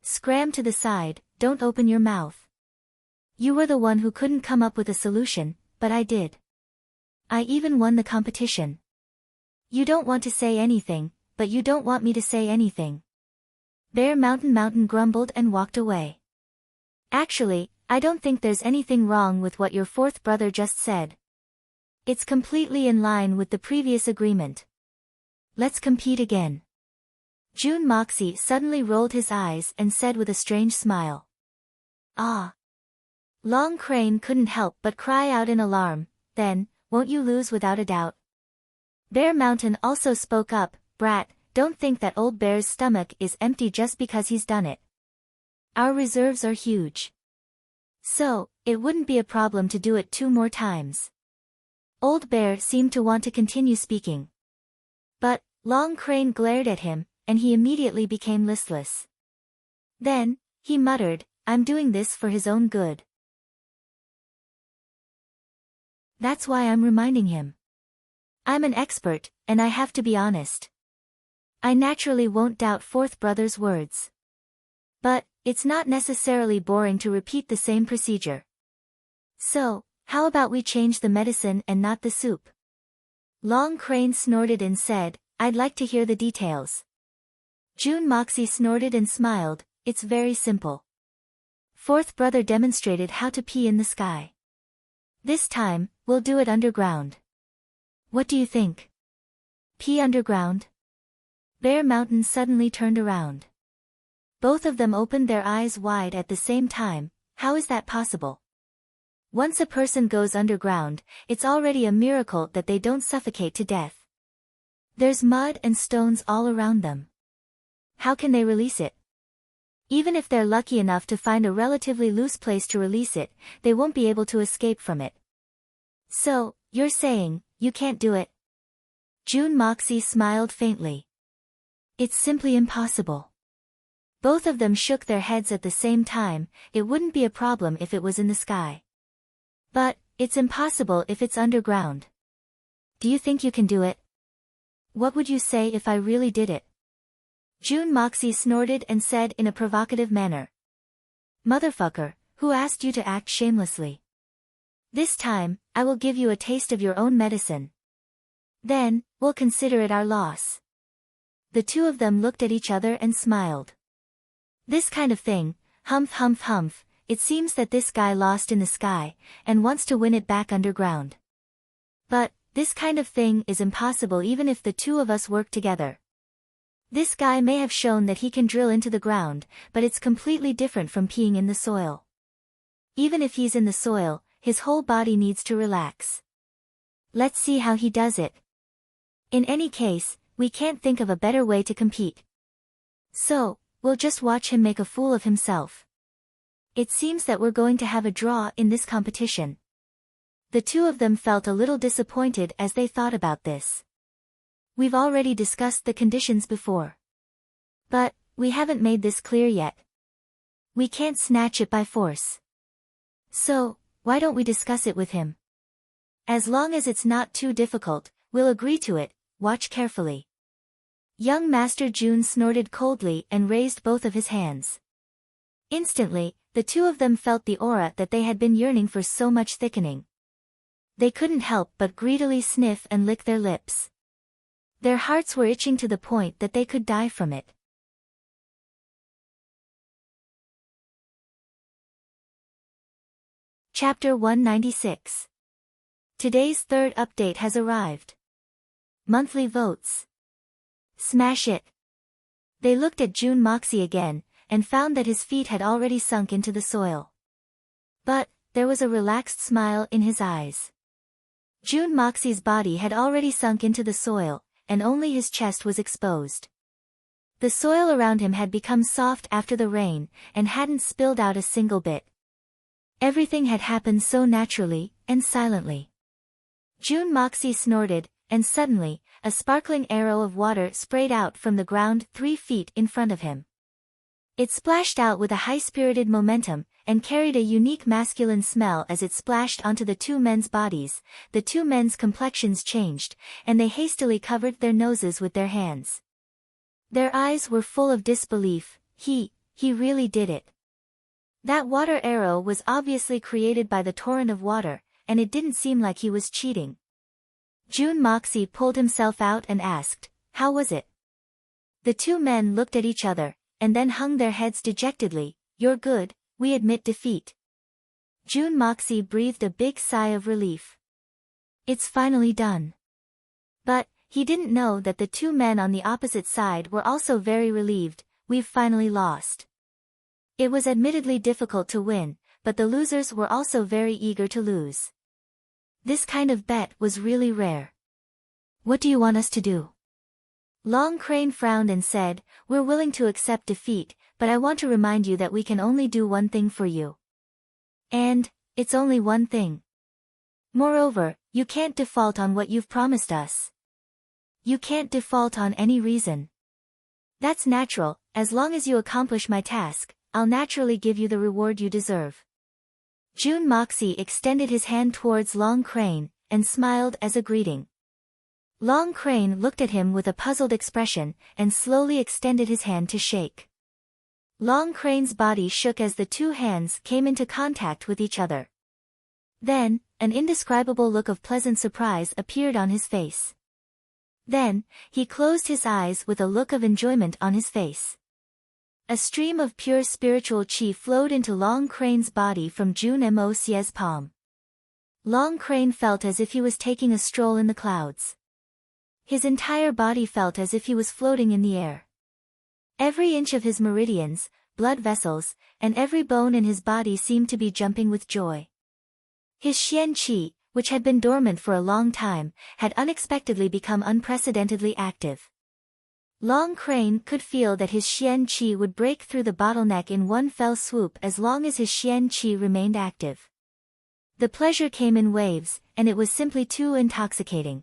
"Scram to the side, don't open your mouth. You were the one who couldn't come up with a solution, but I did. I even won the competition. You don't want to say anything, but you don't want me to say anything." Bear Mountain grumbled and walked away. "Actually, I don't think there's anything wrong with what your fourth brother just said. It's completely in line with the previous agreement. Let's compete again." June Moxie suddenly rolled his eyes and said with a strange smile, "Ah." Long Crane couldn't help but cry out in alarm. "Then, won't you lose without a doubt?" Bear Mountain also spoke up, "Brat, don't think that old Bear's stomach is empty just because he's done it. Our reserves are huge. So, it wouldn't be a problem to do it 2 more times. Old Bear seemed to want to continue speaking. But, Long Crane glared at him, and he immediately became listless. Then, he muttered, I'm doing this for his own good. That's why I'm reminding him. I'm an expert, and I have to be honest. I naturally won't doubt fourth brother's words. But, it's not necessarily boring to repeat the same procedure. So, how about we change the medicine and not the soup? Long Crane snorted and said, I'd like to hear the details. June Moxie snorted and smiled, it's very simple. Fourth brother demonstrated how to pee in the sky. This time, we'll do it underground. What do you think? Pee underground? Bear Mountain suddenly turned around. Both of them opened their eyes wide at the same time. How is that possible? Once a person goes underground, it's already a miracle that they don't suffocate to death. There's mud and stones all around them. How can they release it? Even if they're lucky enough to find a relatively loose place to release it, they won't be able to escape from it. So, you're saying, you can't do it? June Moxie smiled faintly. It's simply impossible. Both of them shook their heads at the same time. It wouldn't be a problem if it was in the sky. But, it's impossible if it's underground. Do you think you can do it? What would you say if I really did it? June Moxie snorted and said in a provocative manner. Motherfucker, who asked you to act shamelessly? This time, I will give you a taste of your own medicine. Then, we'll consider it our loss. The two of them looked at each other and smiled. This kind of thing, humph humph humph, it seems that this guy lost in the sky, and wants to win it back underground. But, this kind of thing is impossible even if the two of us work together. This guy may have shown that he can drill into the ground, but it's completely different from peeing in the soil. Even if he's in the soil, his whole body needs to relax. Let's see how he does it. In any case, we can't think of a better way to compete. So, we'll just watch him make a fool of himself. It seems that we're going to have a draw in this competition. The two of them felt a little disappointed as they thought about this. We've already discussed the conditions before. But, we haven't made this clear yet. We can't snatch it by force. So, why don't we discuss it with him? As long as it's not too difficult, we'll agree to it. Watch carefully. Young Master June snorted coldly and raised both of his hands. Instantly, the two of them felt the aura that they had been yearning for so much thickening. They couldn't help but greedily sniff and lick their lips. Their hearts were itching to the point that they could die from it. Chapter 196. Today's third update has arrived. Monthly votes. Smash it. They looked at June Moxie again, and found that his feet had already sunk into the soil. But, there was a relaxed smile in his eyes. June Moxie's body had already sunk into the soil, and only his chest was exposed. The soil around him had become soft after the rain, and hadn't spilled out a single bit. Everything had happened so naturally, and silently. June Moxie snorted, and suddenly, a sparkling arrow of water sprayed out from the ground 3 feet in front of him. It splashed out with a high-spirited momentum, and carried a unique masculine smell as it splashed onto the two men's bodies. The two men's complexions changed, and they hastily covered their noses with their hands. Their eyes were full of disbelief. He really did it. That water arrow was obviously created by the torrent of water, and it didn't seem like he was cheating. June Moxie pulled himself out and asked, "How was it?" The two men looked at each other, and then hung their heads dejectedly. "You're good, we admit defeat." June Moxie breathed a big sigh of relief. It's finally done. But, he didn't know that the two men on the opposite side were also very relieved. We've finally lost. It was admittedly difficult to win, but the losers were also very eager to lose. This kind of bet was really rare. What do you want us to do? Long Crane frowned and said, "We're willing to accept defeat, but I want to remind you that we can only do one thing for you." And, it's only one thing. Moreover, you can't default on what you've promised us. You can't default on any reason. That's natural, as long as you accomplish my task, I'll naturally give you the reward you deserve. June Moxie extended his hand towards Long Crane, and smiled as a greeting. Long Crane looked at him with a puzzled expression, and slowly extended his hand to shake. Long Crane's body shook as the two hands came into contact with each other. Then, an indescribable look of pleasant surprise appeared on his face. Then, he closed his eyes with a look of enjoyment on his face. A stream of pure spiritual chi flowed into Long Crane's body from June Moc's palm. Long Crane felt as if he was taking a stroll in the clouds. His entire body felt as if he was floating in the air. Every inch of his meridians, blood vessels, and every bone in his body seemed to be jumping with joy. His Xian Qi, which had been dormant for a long time, had unexpectedly become unprecedentedly active. Long Crane could feel that his Xian Qi would break through the bottleneck in one fell swoop as long as his Xian Qi remained active. The pleasure came in waves, and it was simply too intoxicating.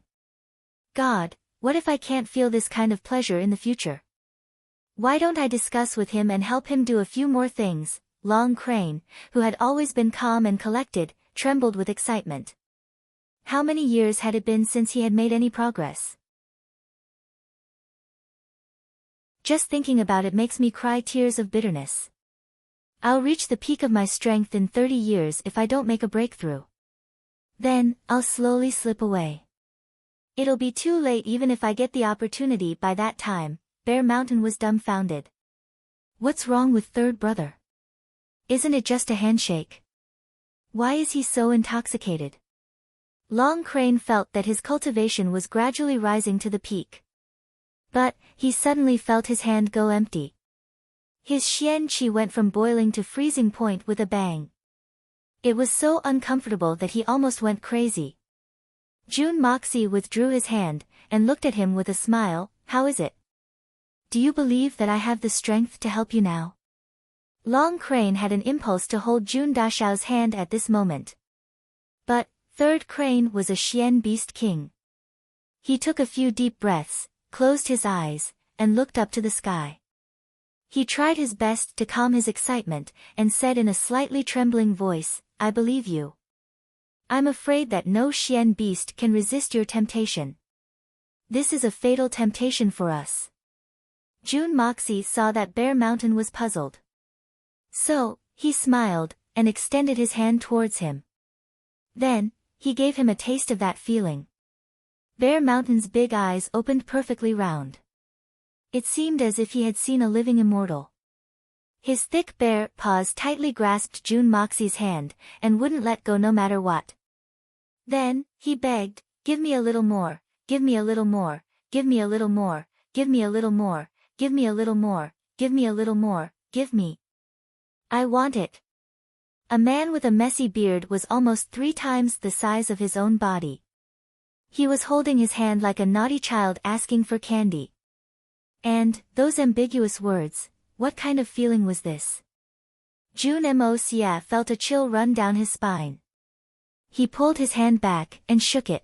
God, what if I can't feel this kind of pleasure in the future? Why don't I discuss with him and help him do a few more things? Long Crane, who had always been calm and collected, trembled with excitement. How many years had it been since he had made any progress? Just thinking about it makes me cry tears of bitterness. I'll reach the peak of my strength in 30 years if I don't make a breakthrough. Then, I'll slowly slip away. It'll be too late even if I get the opportunity by that time. Bear Mountain was dumbfounded. What's wrong with third brother? Isn't it just a handshake? Why is he so intoxicated? Long Crane felt that his cultivation was gradually rising to the peak. But, he suddenly felt his hand go empty. His Xian Qi went from boiling to freezing point with a bang. It was so uncomfortable that he almost went crazy. June Moxie withdrew his hand, and looked at him with a smile. How is it? Do you believe that I have the strength to help you now? Long Crane had an impulse to hold June Dashao's hand at this moment. But, Third Crane was a Xian Beast King. He took a few deep breaths, closed his eyes, and looked up to the sky. He tried his best to calm his excitement, and said in a slightly trembling voice, I believe you. I'm afraid that no Xian beast can resist your temptation. This is a fatal temptation for us. June Moxie saw that Bear Mountain was puzzled. So, he smiled, and extended his hand towards him. Then, he gave him a taste of that feeling. Bear Mountain's big eyes opened perfectly round. It seemed as if he had seen a living immortal. His thick bare paws tightly grasped June Moxie's hand, and wouldn't let go no matter what. Then, he begged, give me a little more, give me a little more, give me a little more, give me a little more, give me a little more, give me a little more, give me. I want it. A man with a messy beard was almost 3 times the size of his own body. He was holding his hand like a naughty child asking for candy. And, those ambiguous words, what kind of feeling was this? June Moc felt a chill run down his spine. He pulled his hand back and shook it.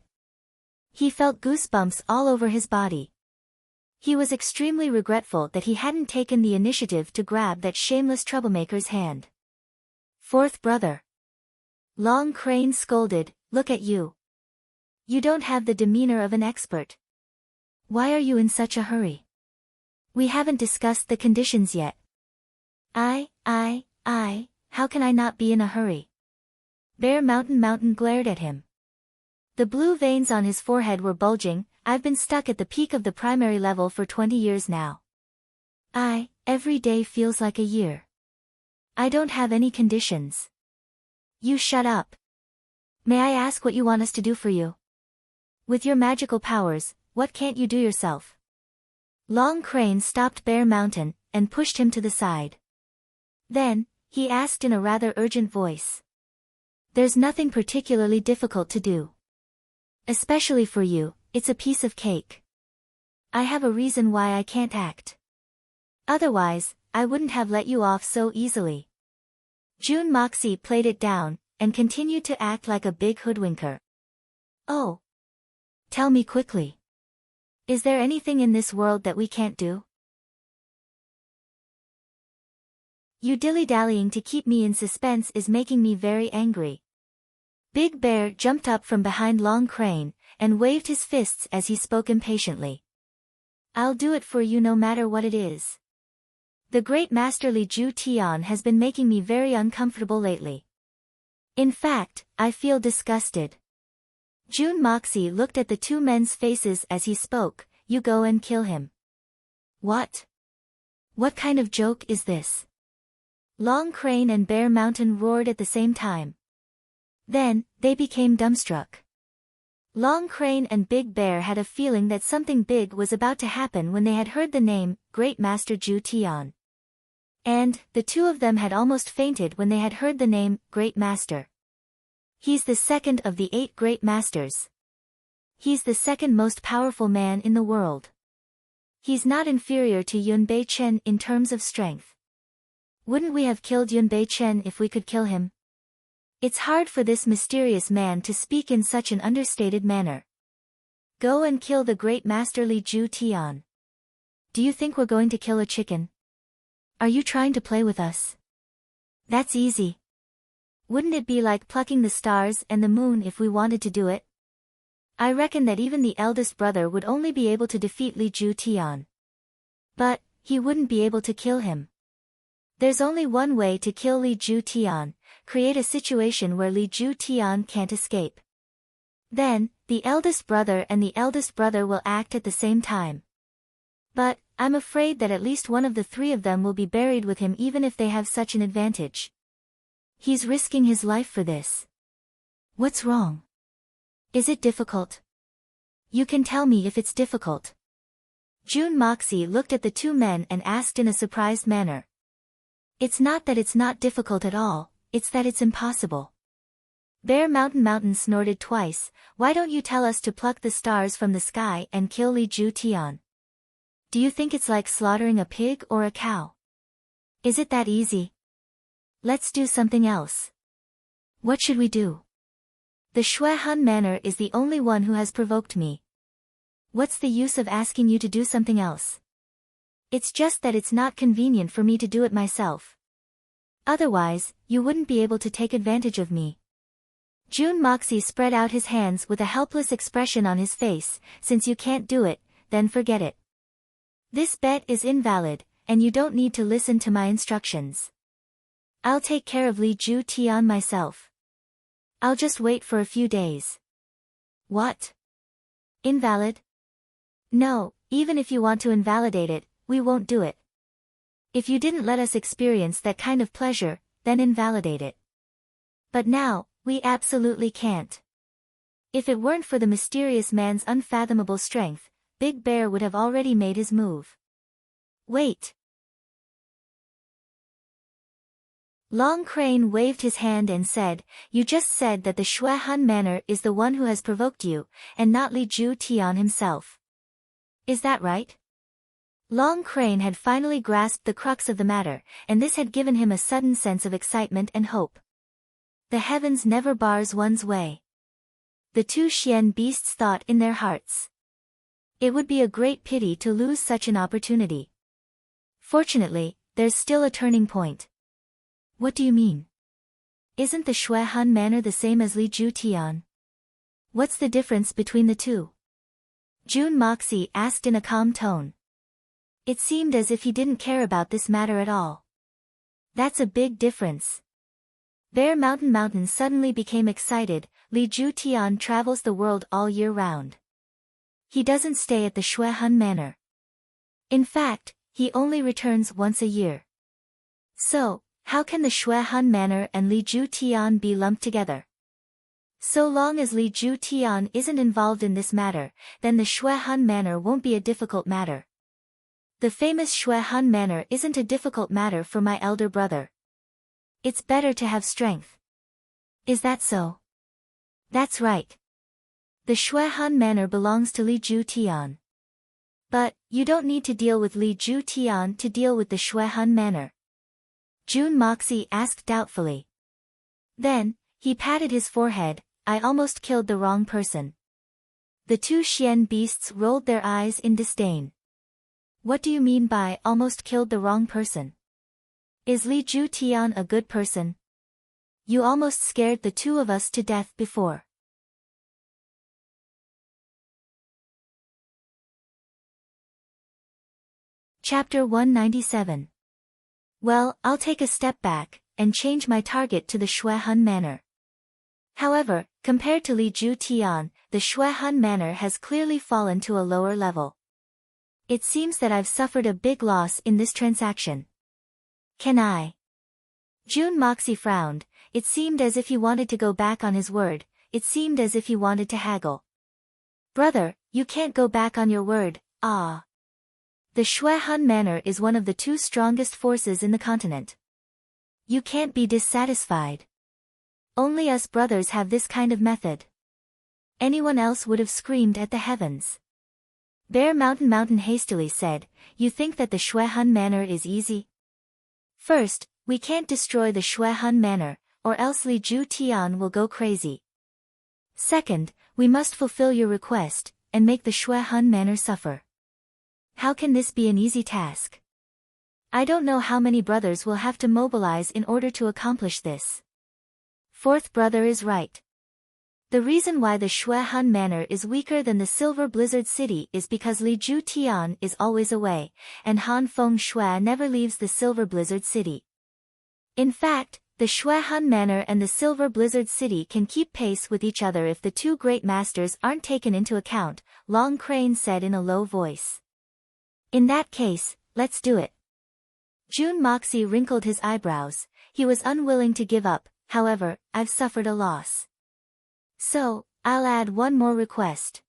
He felt goosebumps all over his body. He was extremely regretful that he hadn't taken the initiative to grab that shameless troublemaker's hand. Fourth brother. Long Crane scolded, look at you. You don't have the demeanor of an expert. Why are you in such a hurry? We haven't discussed the conditions yet. How can I not be in a hurry? Bear Mountain glared at him. The blue veins on his forehead were bulging. I've been stuck at the peak of the primary level for 20 years now. Every day feels like a year. I don't have any conditions. You shut up. May I ask what you want us to do for you? With your magical powers, what can't you do yourself? Long Crane stopped Bear Mountain, and pushed him to the side. Then, he asked in a rather urgent voice. There's nothing particularly difficult to do. Especially for you, it's a piece of cake. I have a reason why I can't act. Otherwise, I wouldn't have let you off so easily. June Moxie played it down, and continued to act like a big hoodwinker. Oh. Tell me quickly. Is there anything in this world that we can't do? You dilly-dallying to keep me in suspense is making me very angry. Big Bear jumped up from behind Long Crane, and waved his fists as he spoke impatiently. I'll do it for you no matter what it is. The great master Li Ju Tian has been making me very uncomfortable lately. In fact, I feel disgusted. June Moxie looked at the two men's faces as he spoke. You go and kill him. What? What kind of joke is this? Long Crane and Bear Mountain roared at the same time. Then, they became dumbstruck. Long Crane and Big Bear had a feeling that something big was about to happen when they had heard the name, Great Master Ju Tian. And, the two of them had almost fainted when they had heard the name, Great Master. He's the second of the 8 Great Masters. He's the second most powerful man in the world. He's not inferior to Yun Bei Chen in terms of strength. Wouldn't we have killed Yun Bei Chen if we could kill him? It's hard for this mysterious man to speak in such an understated manner. Go and kill the great master Li Ju Tian. Do you think we're going to kill a chicken? Are you trying to play with us? That's easy. Wouldn't it be like plucking the stars and the moon if we wanted to do it? I reckon that even the eldest brother would only be able to defeat Li Ju Tian. But, he wouldn't be able to kill him. There's only one way to kill Li Ju Tian, create a situation where Li Ju Tian can't escape. Then, the eldest brother and the eldest brother will act at the same time. But, I'm afraid that at least one of the 3 of them will be buried with him even if they have such an advantage. He's risking his life for this. What's wrong? Is it difficult? You can tell me if it's difficult. June Moxie looked at the 2 men and asked in a surprised manner. It's not that it's not difficult at all, it's that it's impossible. Bear Mountain snorted twice. Why don't you tell us to pluck the stars from the sky and kill Li Ju Tian? Do you think it's like slaughtering a pig or a cow? Is it that easy? Let's do something else. What should we do? The Shui Han Manor is the only one who has provoked me. What's the use of asking you to do something else? It's just that it's not convenient for me to do it myself. Otherwise, you wouldn't be able to take advantage of me. June Moxie spread out his hands with a helpless expression on his face. Since you can't do it, then forget it. This bet is invalid, and you don't need to listen to my instructions. I'll take care of Li Ju Tian myself. I'll just wait for a few days. What? Invalid? No, even if you want to invalidate it, we won't do it. If you didn't let us experience that kind of pleasure, then invalidate it. But now, we absolutely can't. If it weren't for the mysterious man's unfathomable strength, Big Bear would have already made his move. Wait. Long Crane waved his hand and said, You just said that the Shui Han Manor is the one who has provoked you, and not Li Ju Tian himself. Is that right? Long Crane had finally grasped the crux of the matter, and this had given him a sudden sense of excitement and hope. The heavens never bars one's way. The 2 Xian beasts thought in their hearts. It would be a great pity to lose such an opportunity. Fortunately, there's still a turning point. What do you mean? Isn't the Shui Han Manor the same as Li Ju Tian? What's the difference between the 2? June Moxie asked in a calm tone. It seemed as if he didn't care about this matter at all. That's a big difference. Bear Mountain suddenly became excited. Li Ju Tian travels the world all year round. He doesn't stay at the Shui Han Manor. In fact, he only returns once a year. So, how can the Shui Han Manor and Li Ju Tian be lumped together? So long as Li Ju Tian isn't involved in this matter, then the Shui Han Manor won't be a difficult matter. The famous Shui Han Manor isn't a difficult matter for my elder brother. It's better to have strength. Is that so? That's right. The Shui Han Manor belongs to Li Ju Tian. But, you don't need to deal with Li Ju Tian to deal with the Shui Han Manor. Jun Moxie asked doubtfully. Then, he patted his forehead. I almost killed the wrong person. The two Xian beasts rolled their eyes in disdain. What do you mean by almost killed the wrong person? Is Li Ju Tian a good person? You almost scared the two of us to death before. Chapter 197. Well, I'll take a step back, and change my target to the Shuehan Manor. However, compared to Li Ju Tian, the Shuehan Manor has clearly fallen to a lower level. It seems that I've suffered a big loss in this transaction. Can I? Jun Moxie frowned. It seemed as if he wanted to go back on his word. It seemed as if he wanted to haggle. Brother, you can't go back on your word. Ah. The Shuehan Manor is one of the two strongest forces in the continent. You can't be dissatisfied. Only us brothers have this kind of method. Anyone else would have screamed at the heavens. Bear Mountain hastily said, You think that the Shuehan Manor is easy? First, we can't destroy the Shuehan Manor, or else Li Ju Tian will go crazy. Second, we must fulfill your request, and make the Shuehan Manor suffer. How can this be an easy task? I don't know how many brothers will have to mobilize in order to accomplish this. Fourth brother is right. The reason why the Shuehan Manor is weaker than the Silver Blizzard City is because Li Ju Tian is always away, and Han Feng Shui never leaves the Silver Blizzard City. In fact, the Shuehan Manor and the Silver Blizzard City can keep pace with each other if the two great masters aren't taken into account, Long Crane said in a low voice. In that case, let's do it. Jun Moxie wrinkled his eyebrows. He was unwilling to give up. However, I've suffered a loss. So, I'll add one more request.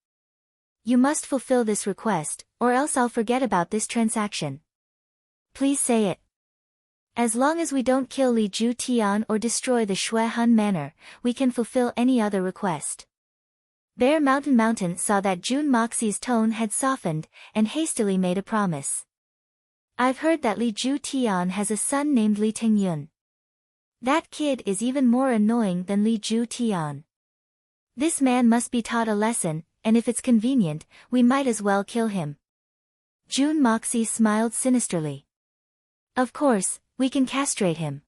You must fulfill this request, or else I'll forget about this transaction. Please say it. As long as we don't kill Li Ju Tian or destroy the Shuehan Manor, we can fulfill any other request. Bear Mountain saw that Jun Moxie's tone had softened, and hastily made a promise. I've heard that Li Ju Tian has a son named Li Tingyun. That kid is even more annoying than Li Ju Tian. This man must be taught a lesson, and if it's convenient, we might as well kill him. Jun Moxie smiled sinisterly. Of course, we can castrate him.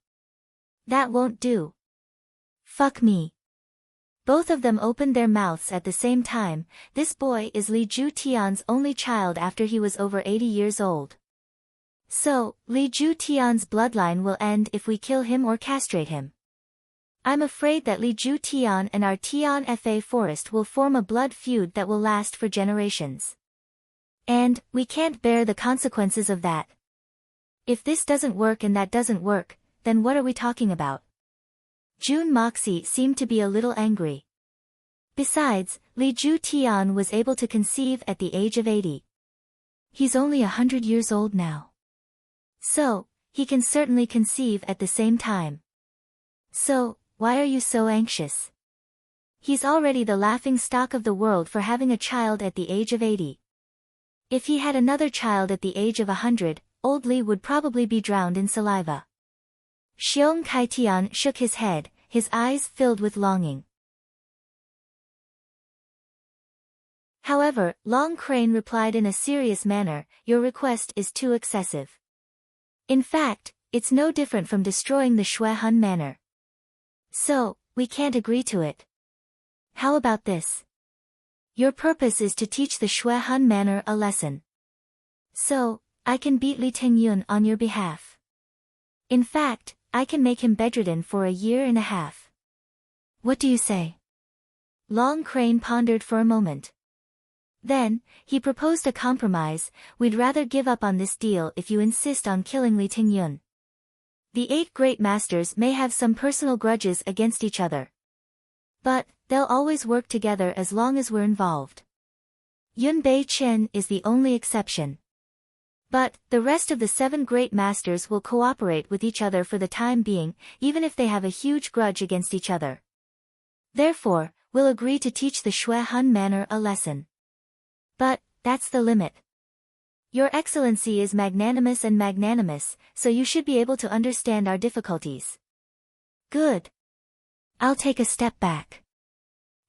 That won't do. Fuck me. Both of them opened their mouths at the same time. This boy is Li Ju Tian's only child after he was over 80 years old. So, Li Ju Tian's bloodline will end if we kill him or castrate him. I'm afraid that Li Ju Tian and our Tian Fa forest will form a blood feud that will last for generations. And, we can't bear the consequences of that. If this doesn't work and that doesn't work, then what are we talking about? Jun Moxie seemed to be a little angry. Besides, Li Ju Tian was able to conceive at the age of 80. He's only 100 years old now. So, he can certainly conceive at the same time. So, why are you so anxious? He's already the laughing stock of the world for having a child at the age of 80. If he had another child at the age of 100, old Li would probably be drowned in saliva. Xiong Kaitian shook his head, his eyes filled with longing. However, Long Crane replied in a serious manner, Your request is too excessive. In fact, it's no different from destroying the Shuehan Manor. So, we can't agree to it. How about this? Your purpose is to teach the Shuehan Manor a lesson. So, I can beat Li Tingyun on your behalf. In fact, I can make him bedridden for a year and a half. What do you say? Long Crane pondered for a moment. Then, he proposed a compromise. We'd rather give up on this deal if you insist on killing Li Tingyun. The 8 great masters may have some personal grudges against each other. But, they'll always work together as long as we're involved. Yun Bei Chen is the only exception. But, the rest of the 7 great masters will cooperate with each other for the time being, even if they have a huge grudge against each other. Therefore, we'll agree to teach the Shuehan Manor a lesson. But, that's the limit. Your Excellency is magnanimous, so you should be able to understand our difficulties. Good. I'll take a step back.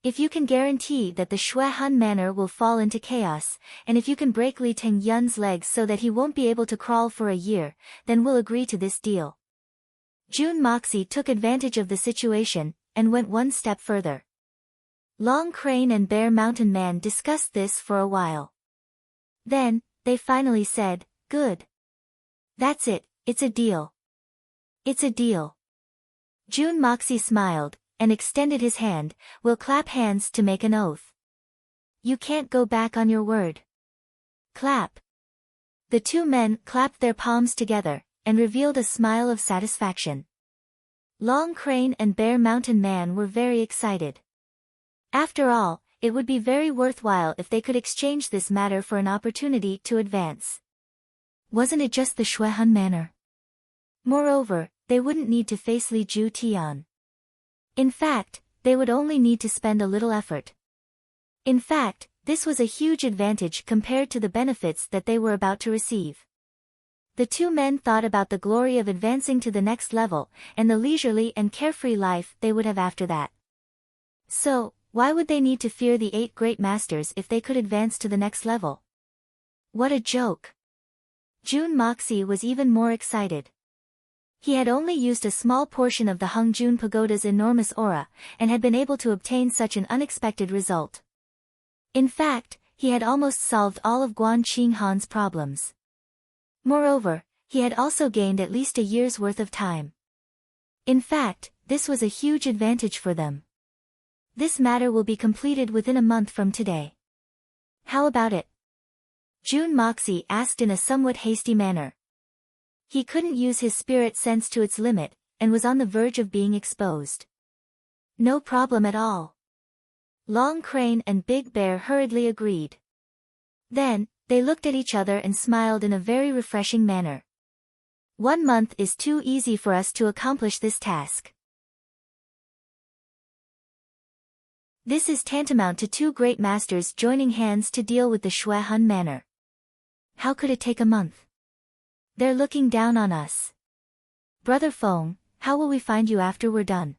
If you can guarantee that the Shui Han Manor will fall into chaos, and if you can break Li Tingyun's legs so that he won't be able to crawl for a year, then we'll agree to this deal. Jun Moxie took advantage of the situation, and went one step further. Long Crane and Bear Mountain Man discussed this for a while. Then, they finally said, good. That's it, it's a deal. It's a deal. Jun Moxie smiled, and extended his hand. We'll clap hands to make an oath. You can't go back on your word. Clap. The two men clapped their palms together, and revealed a smile of satisfaction. Long Crane and Bear Mountain Man were very excited. After all, it would be very worthwhile if they could exchange this matter for an opportunity to advance. Wasn't it just the Shui Han Manor? Moreover, they wouldn't need to face Li Ju Tian. In fact, they would only need to spend a little effort. In fact, this was a huge advantage compared to the benefits that they were about to receive. The two men thought about the glory of advancing to the next level, and the leisurely and carefree life they would have after that. So, why would they need to fear the 8 great masters if they could advance to the next level? What a joke! Jun Moxie was even more excited. He had only used a small portion of the Hongjun Pagoda's enormous aura, and had been able to obtain such an unexpected result. In fact, he had almost solved all of Guan Qinghan's problems. Moreover, he had also gained at least a year's worth of time. In fact, this was a huge advantage for them. This matter will be completed within a month from today. How about it? Jun Moxie asked in a somewhat hasty manner. He couldn't use his spirit sense to its limit, and was on the verge of being exposed. No problem at all. Long Crane and Big Bear hurriedly agreed. Then, they looked at each other and smiled in a very refreshing manner. 1 month is too easy for us to accomplish this task. This is tantamount to 2 great masters joining hands to deal with the Shui Han Manor. How could it take a month? They're looking down on us. Brother Feng, how will we find you after we're done?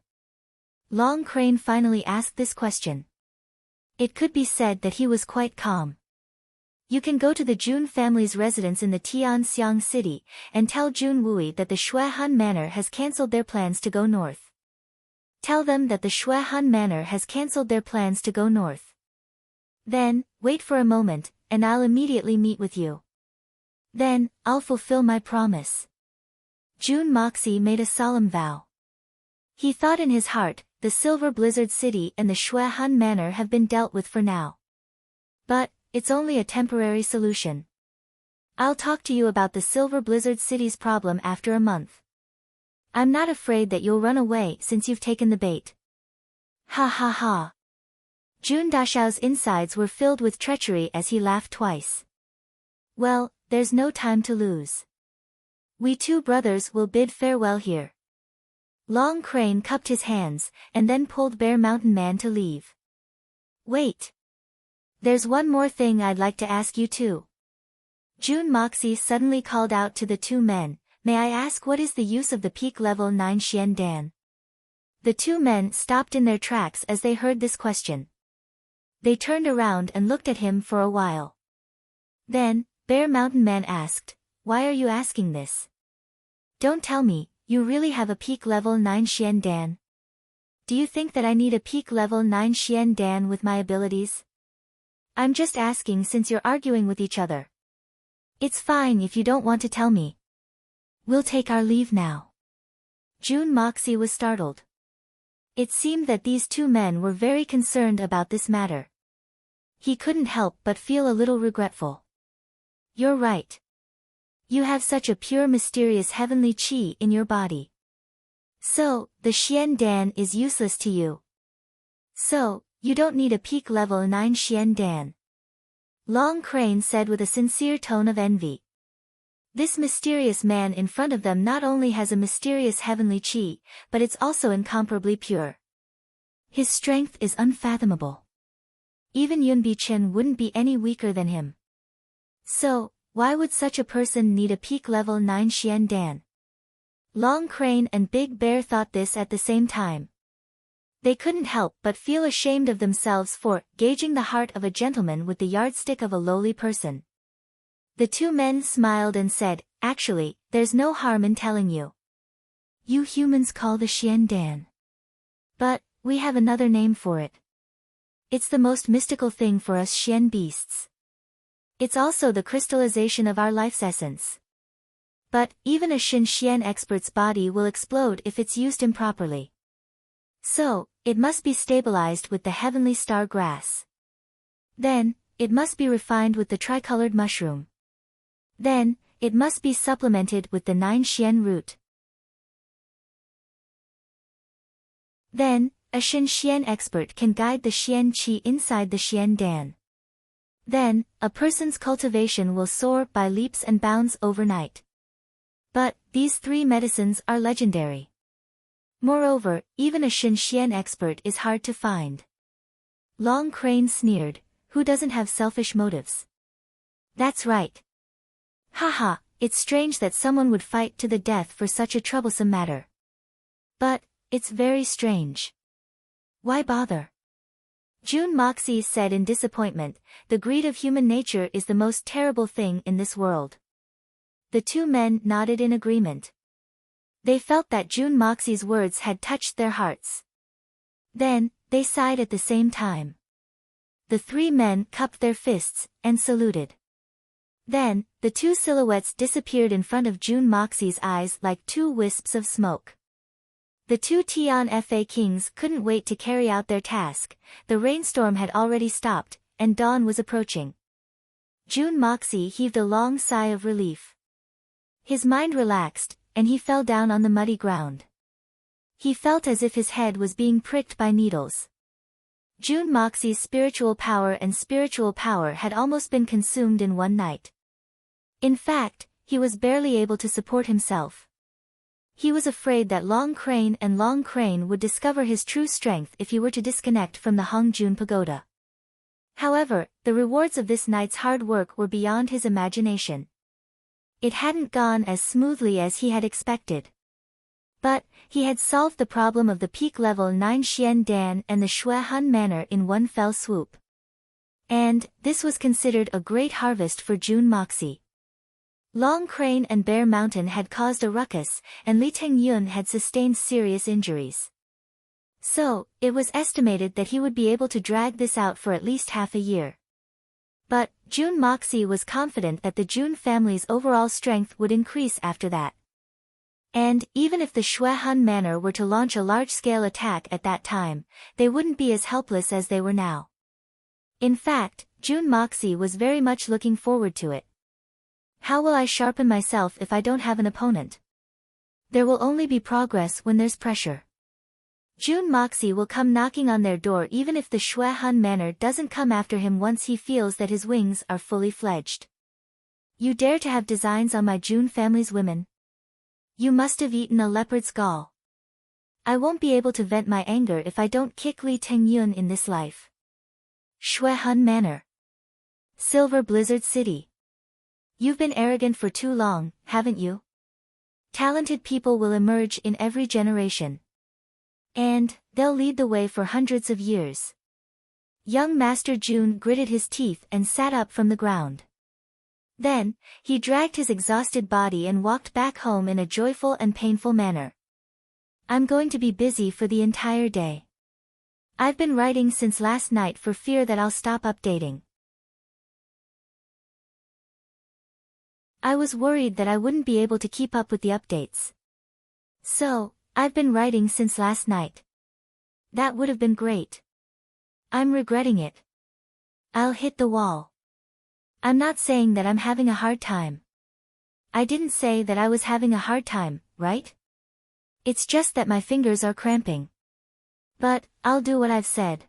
Long Crane finally asked this question. It could be said that he was quite calm. You can go to the Jun family's residence in the Tianxiang city, and tell Jun Wui that the Shui Han Manor has cancelled their plans to go north. Tell them that the Shui Han Manor has cancelled their plans to go north. Then, wait for a moment, and I'll immediately meet with you. Then, I'll fulfill my promise. Jun Moxie made a solemn vow. He thought in his heart, the Silver Blizzard City and the Shui Han Manor have been dealt with for now. But, it's only a temporary solution. I'll talk to you about the Silver Blizzard City's problem after a month. I'm not afraid that you'll run away since you've taken the bait. Ha ha ha. Jun Dashao's insides were filled with treachery as he laughed twice. Well, there's no time to lose. We 2 brothers will bid farewell here. Long Crane cupped his hands, and then pulled Bear Mountain Man to leave. Wait. There's one more thing I'd like to ask you too. Jun Moxie suddenly called out to the 2 men, may I ask what is the use of the peak level 9 Xian Dan? The 2 men stopped in their tracks as they heard this question. They turned around and looked at him for a while. Then, Bear Mountain Man asked, why are you asking this? Don't tell me, you really have a peak level 9 Xian Dan? Do you think that I need a peak level 9 Xian Dan with my abilities? I'm just asking since you're arguing with each other. It's fine if you don't want to tell me. We'll take our leave now. Jun Moxie was startled. It seemed that these 2 men were very concerned about this matter. He couldn't help but feel a little regretful. You're right. You have such a pure mysterious heavenly qi in your body. So, the Xian Dan is useless to you. So, you don't need a peak level 9 Xian Dan. Long Crane said with a sincere tone of envy. This mysterious man in front of them not only has a mysterious heavenly qi, but it's also incomparably pure. His strength is unfathomable. Even Yun Bichen wouldn't be any weaker than him. So, Why would such a person need a peak level 9 Xian Dan? Long Crane and Big Bear thought this at the same time. They couldn't help but feel ashamed of themselves for gauging the heart of a gentleman with the yardstick of a lowly person. The two men smiled and said, "Actually, there's no harm in telling you. You humans call the Xian Dan. But we have another name for it. It's the most mystical thing for us Xian beasts. It's also the crystallization of our life's essence. But even a Shin Xian expert's body will explode if it's used improperly. So, it must be stabilized with the heavenly star grass. Then, it must be refined with the tricolored mushroom. Then, it must be supplemented with the 9 Xian root. Then, a Shin Xian expert can guide the Xian Qi inside the Xian Dan. Then, a person's cultivation will soar by leaps and bounds overnight. But, these three medicines are legendary. Moreover, even a Shin Xian expert is hard to find. Long Crane sneered, who doesn't have selfish motives? That's right. Haha, it's strange that someone would fight to the death for such a troublesome matter. But, it's very strange. Why bother? June Moxie said in disappointment, the greed of human nature is the most terrible thing in this world. The two men nodded in agreement. They felt that June Moxie's words had touched their hearts. Then, they sighed at the same time. The three men cupped their fists, and saluted. Then, the two silhouettes disappeared in front of June Moxie's eyes like two wisps of smoke. The two Tian Fa kings couldn't wait to carry out their task. The rainstorm had already stopped, and dawn was approaching. June Moxie heaved a long sigh of relief. His mind relaxed, and he fell down on the muddy ground. He felt as if his head was being pricked by needles. June Moxie's spiritual power had almost been consumed in one night. In fact, he was barely able to support himself. He was afraid that Long Crane would discover his true strength if he were to disconnect from the Hongjun Pagoda. However, the rewards of this night's hard work were beyond his imagination. It hadn't gone as smoothly as he had expected. But, he had solved the problem of the peak level 9 Xian Dan and the Shui Han Manor in one fell swoop. And, this was considered a great harvest for June Moxie. Long Crane and Bear Mountain had caused a ruckus, and Li Tengyun had sustained serious injuries. So, it was estimated that he would be able to drag this out for at least half a year. But, June Moxie was confident that the June family's overall strength would increase after that. And, even if the Shui Han Manor were to launch a large-scale attack at that time, they wouldn't be as helpless as they were now. In fact, June Moxie was very much looking forward to it. How will I sharpen myself if I don't have an opponent? There will only be progress when there's pressure. June Moxie will come knocking on their door even if the Shui Han Manor doesn't come after him once he feels that his wings are fully fledged. You dare to have designs on my June family's women? You must have eaten a leopard's gall. I won't be able to vent my anger if I don't kick Li Tengyun in this life. Shui Han Manor. Silver Blizzard City. You've been arrogant for too long, haven't you? Talented people will emerge in every generation. And, they'll lead the way for hundreds of years. Young Master June gritted his teeth and sat up from the ground. Then, he dragged his exhausted body and walked back home in a joyful and painful manner. I'm going to be busy for the entire day. I've been writing since last night for fear that I'll stop updating. I was worried that I wouldn't be able to keep up with the updates. So, I've been writing since last night. That would have been great. I'm regretting it. I'll hit the wall. I'm not saying that I'm having a hard time. I didn't say that I was having a hard time, right? It's just that my fingers are cramping. But, I'll do what I've said.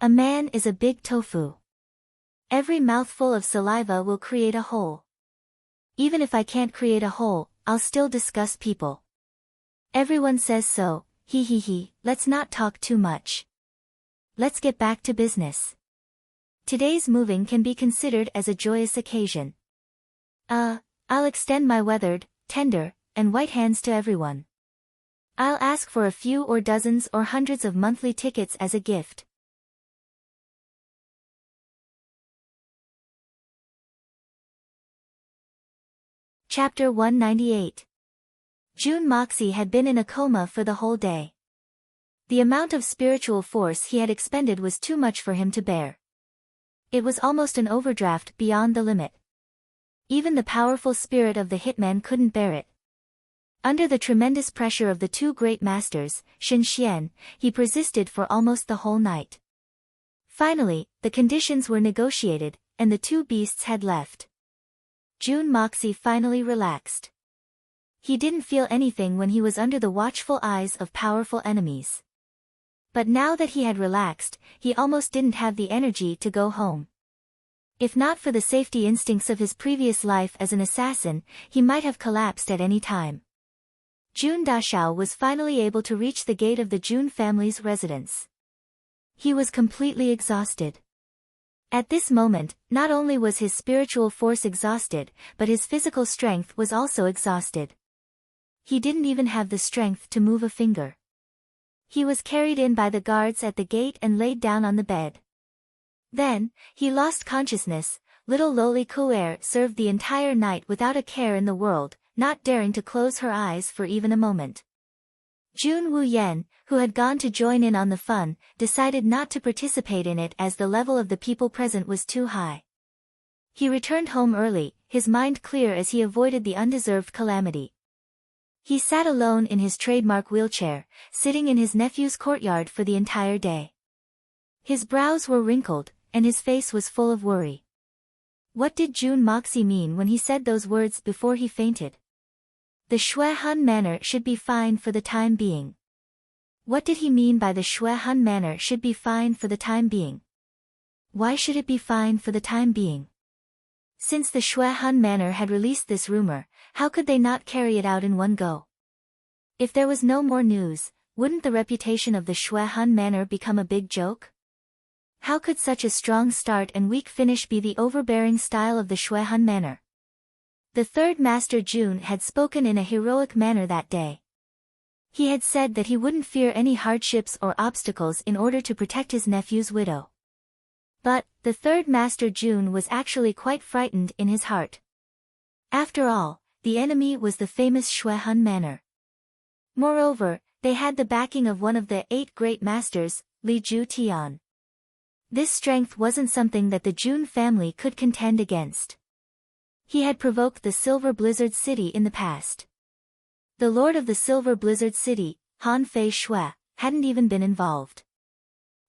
A man is a big tofu. Every mouthful of saliva will create a hole. Even if I can't create a hole, I'll still disgust people. Everyone says so, let's not talk too much. Let's get back to business. Today's moving can be considered as a joyous occasion. I'll extend my weathered, tender, and white hands to everyone. I'll ask for a few or dozens or hundreds of monthly tickets as a gift. Chapter 198. June Moxie had been in a coma for the whole day. The amount of spiritual force he had expended was too much for him to bear. It was almost an overdraft beyond the limit. Even the powerful spirit of the hitman couldn't bear it. Under the tremendous pressure of the two great masters, Shen Xian, he persisted for almost the whole night. Finally, the conditions were negotiated, and the two beasts had left. June Moxie finally relaxed. He didn't feel anything when he was under the watchful eyes of powerful enemies. But now that he had relaxed, he almost didn't have the energy to go home. If not for the safety instincts of his previous life as an assassin, he might have collapsed at any time. June Dashao was finally able to reach the gate of the June family's residence. He was completely exhausted. At this moment, not only was his spiritual force exhausted, but his physical strength was also exhausted. He didn't even have the strength to move a finger. He was carried in by the guards at the gate and laid down on the bed. Then, he lost consciousness. Little lowly Kuer served the entire night without a care in the world, not daring to close her eyes for even a moment. Jun Wu Yen, who had gone to join in on the fun, decided not to participate in it as the level of the people present was too high. He returned home early, his mind clear as he avoided the undeserved calamity. He sat alone in his trademark wheelchair, sitting in his nephew's courtyard for the entire day. His brows were wrinkled, and his face was full of worry. What did June Moxie mean when he said those words before he fainted? The Shui Han manor should be fine for the time being. What did he mean by the Shui Han manor should be fine for the time being? Why should it be fine for the time being? Since the Shui Han manor had released this rumor, how could they not carry it out in one go? If there was no more news, wouldn't the reputation of the Shui Han manor become a big joke? How could such a strong start and weak finish be the overbearing style of the Shui Han manor? The third master June had spoken in a heroic manner that day. He had said that he wouldn't fear any hardships or obstacles in order to protect his nephew's widow. But, the third master June was actually quite frightened in his heart. After all, the enemy was the famous Shui Han manor. Moreover, they had the backing of one of the 8 great masters, Li Ju Tian. This strength wasn't something that the June family could contend against. He had provoked the Silver Blizzard City in the past. The Lord of the Silver Blizzard City, Han Fei Shui, hadn't even been involved.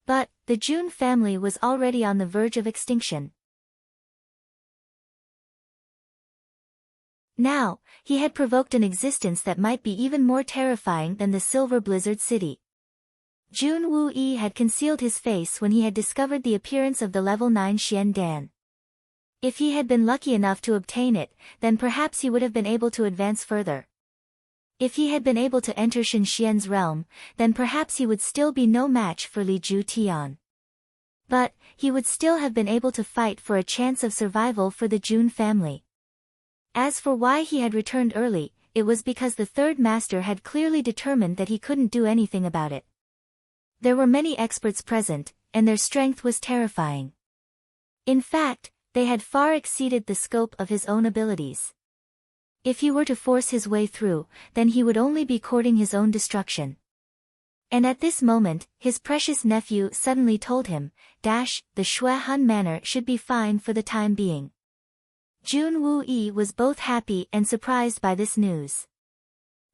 But, the June family was already on the verge of extinction. Now, he had provoked an existence that might be even more terrifying than the Silver Blizzard City. Jun Wu Yi had concealed his face when he had discovered the appearance of the level 9 Xian Dan. If he had been lucky enough to obtain it, then perhaps he would have been able to advance further. If he had been able to enter Shen Xian's realm, then perhaps he would still be no match for Li Ju Tian. But, he would still have been able to fight for a chance of survival for the June family. As for why he had returned early, it was because the third master had clearly determined that he couldn't do anything about it. There were many experts present, and their strength was terrifying. In fact, they had far exceeded the scope of his own abilities. If he were to force his way through, then he would only be courting his own destruction. And at this moment, his precious nephew suddenly told him, the Shui Han manor should be fine for the time being. Jun Wu Yi was both happy and surprised by this news.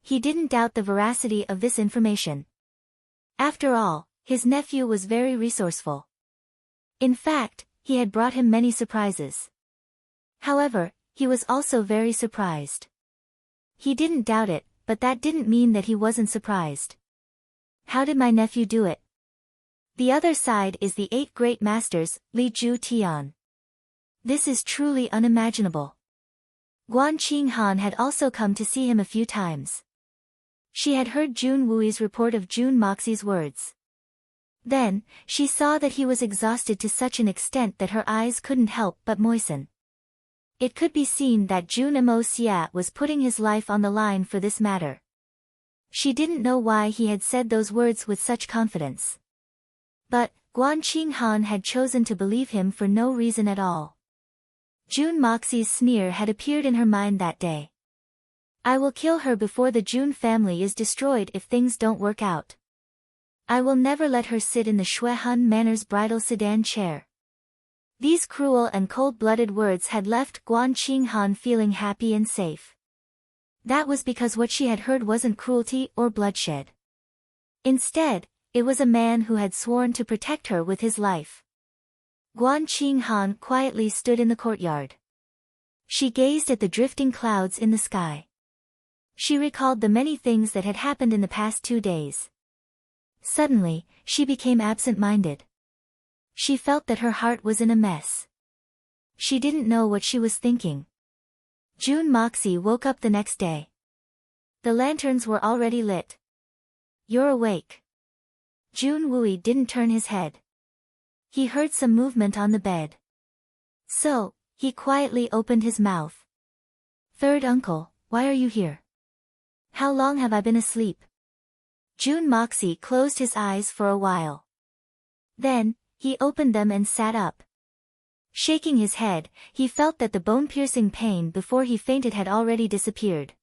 He didn't doubt the veracity of this information. After all, his nephew was very resourceful. In fact, he had brought him many surprises. However, he was also very surprised. He didn't doubt it, but that didn't mean that he wasn't surprised. How did my nephew do it? The other side is the 8 great masters, Li Ju Tian. This is truly unimaginable. Guan Qinghan had also come to see him a few times. She had heard Jun Wui's report of June Moxie's words. Then, she saw that he was exhausted to such an extent that her eyes couldn't help but moisten. It could be seen that Jun Mo Xia was putting his life on the line for this matter. She didn't know why he had said those words with such confidence. But Guan Qinghan had chosen to believe him for no reason at all. Jun Moxie's sneer had appeared in her mind that day. I will kill her before the Jun family is destroyed if things don't work out. I will never let her sit in the Shuehan Manor's bridal sedan chair. These cruel and cold-blooded words had left Guan Qinghan feeling happy and safe. That was because what she had heard wasn't cruelty or bloodshed. Instead, it was a man who had sworn to protect her with his life. Guan Qinghan quietly stood in the courtyard. She gazed at the drifting clouds in the sky. She recalled the many things that had happened in the past 2 days. Suddenly, she became absent-minded. She felt that her heart was in a mess. She didn't know what she was thinking. Jun Moxie woke up the next day. The lanterns were already lit. You're awake. Jun Wui didn't turn his head. He heard some movement on the bed. So, he quietly opened his mouth. Third uncle, why are you here? How long have I been asleep? Jun Moxie closed his eyes for a while. Then, he opened them and sat up. Shaking his head, he felt that the bone-piercing pain before he fainted had already disappeared.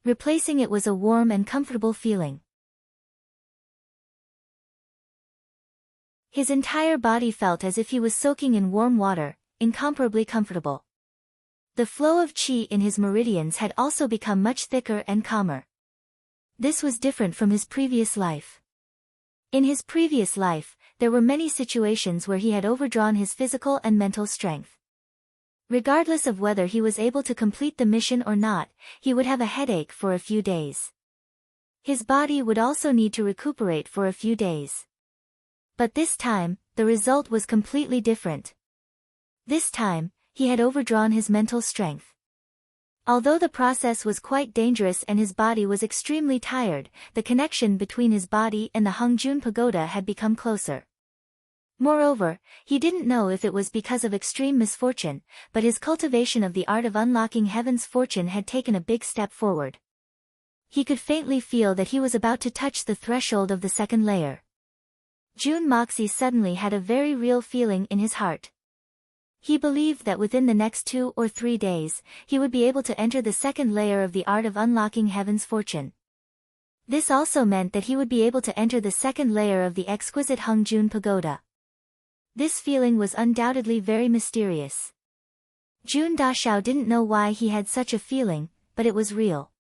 Replacing it was a warm and comfortable feeling. His entire body felt as if he was soaking in warm water, incomparably comfortable. The flow of qi in his meridians had also become much thicker and calmer. This was different from his previous life. In his previous life, there were many situations where he had overdrawn his physical and mental strength. Regardless of whether he was able to complete the mission or not, he would have a headache for a few days. His body would also need to recuperate for a few days. But this time, the result was completely different. This time, he had overdrawn his mental strength. Although the process was quite dangerous and his body was extremely tired, the connection between his body and the Hongjun Pagoda had become closer. Moreover, he didn't know if it was because of extreme misfortune, but his cultivation of the art of unlocking heaven's fortune had taken a big step forward. He could faintly feel that he was about to touch the threshold of the second layer. Jun Moxie suddenly had a very real feeling in his heart. He believed that within the next 2 or 3 days, he would be able to enter the second layer of the art of unlocking heaven's fortune. This also meant that he would be able to enter the second layer of the exquisite Hongjun Pagoda. This feeling was undoubtedly very mysterious. Jun Dashao didn't know why he had such a feeling, but it was real.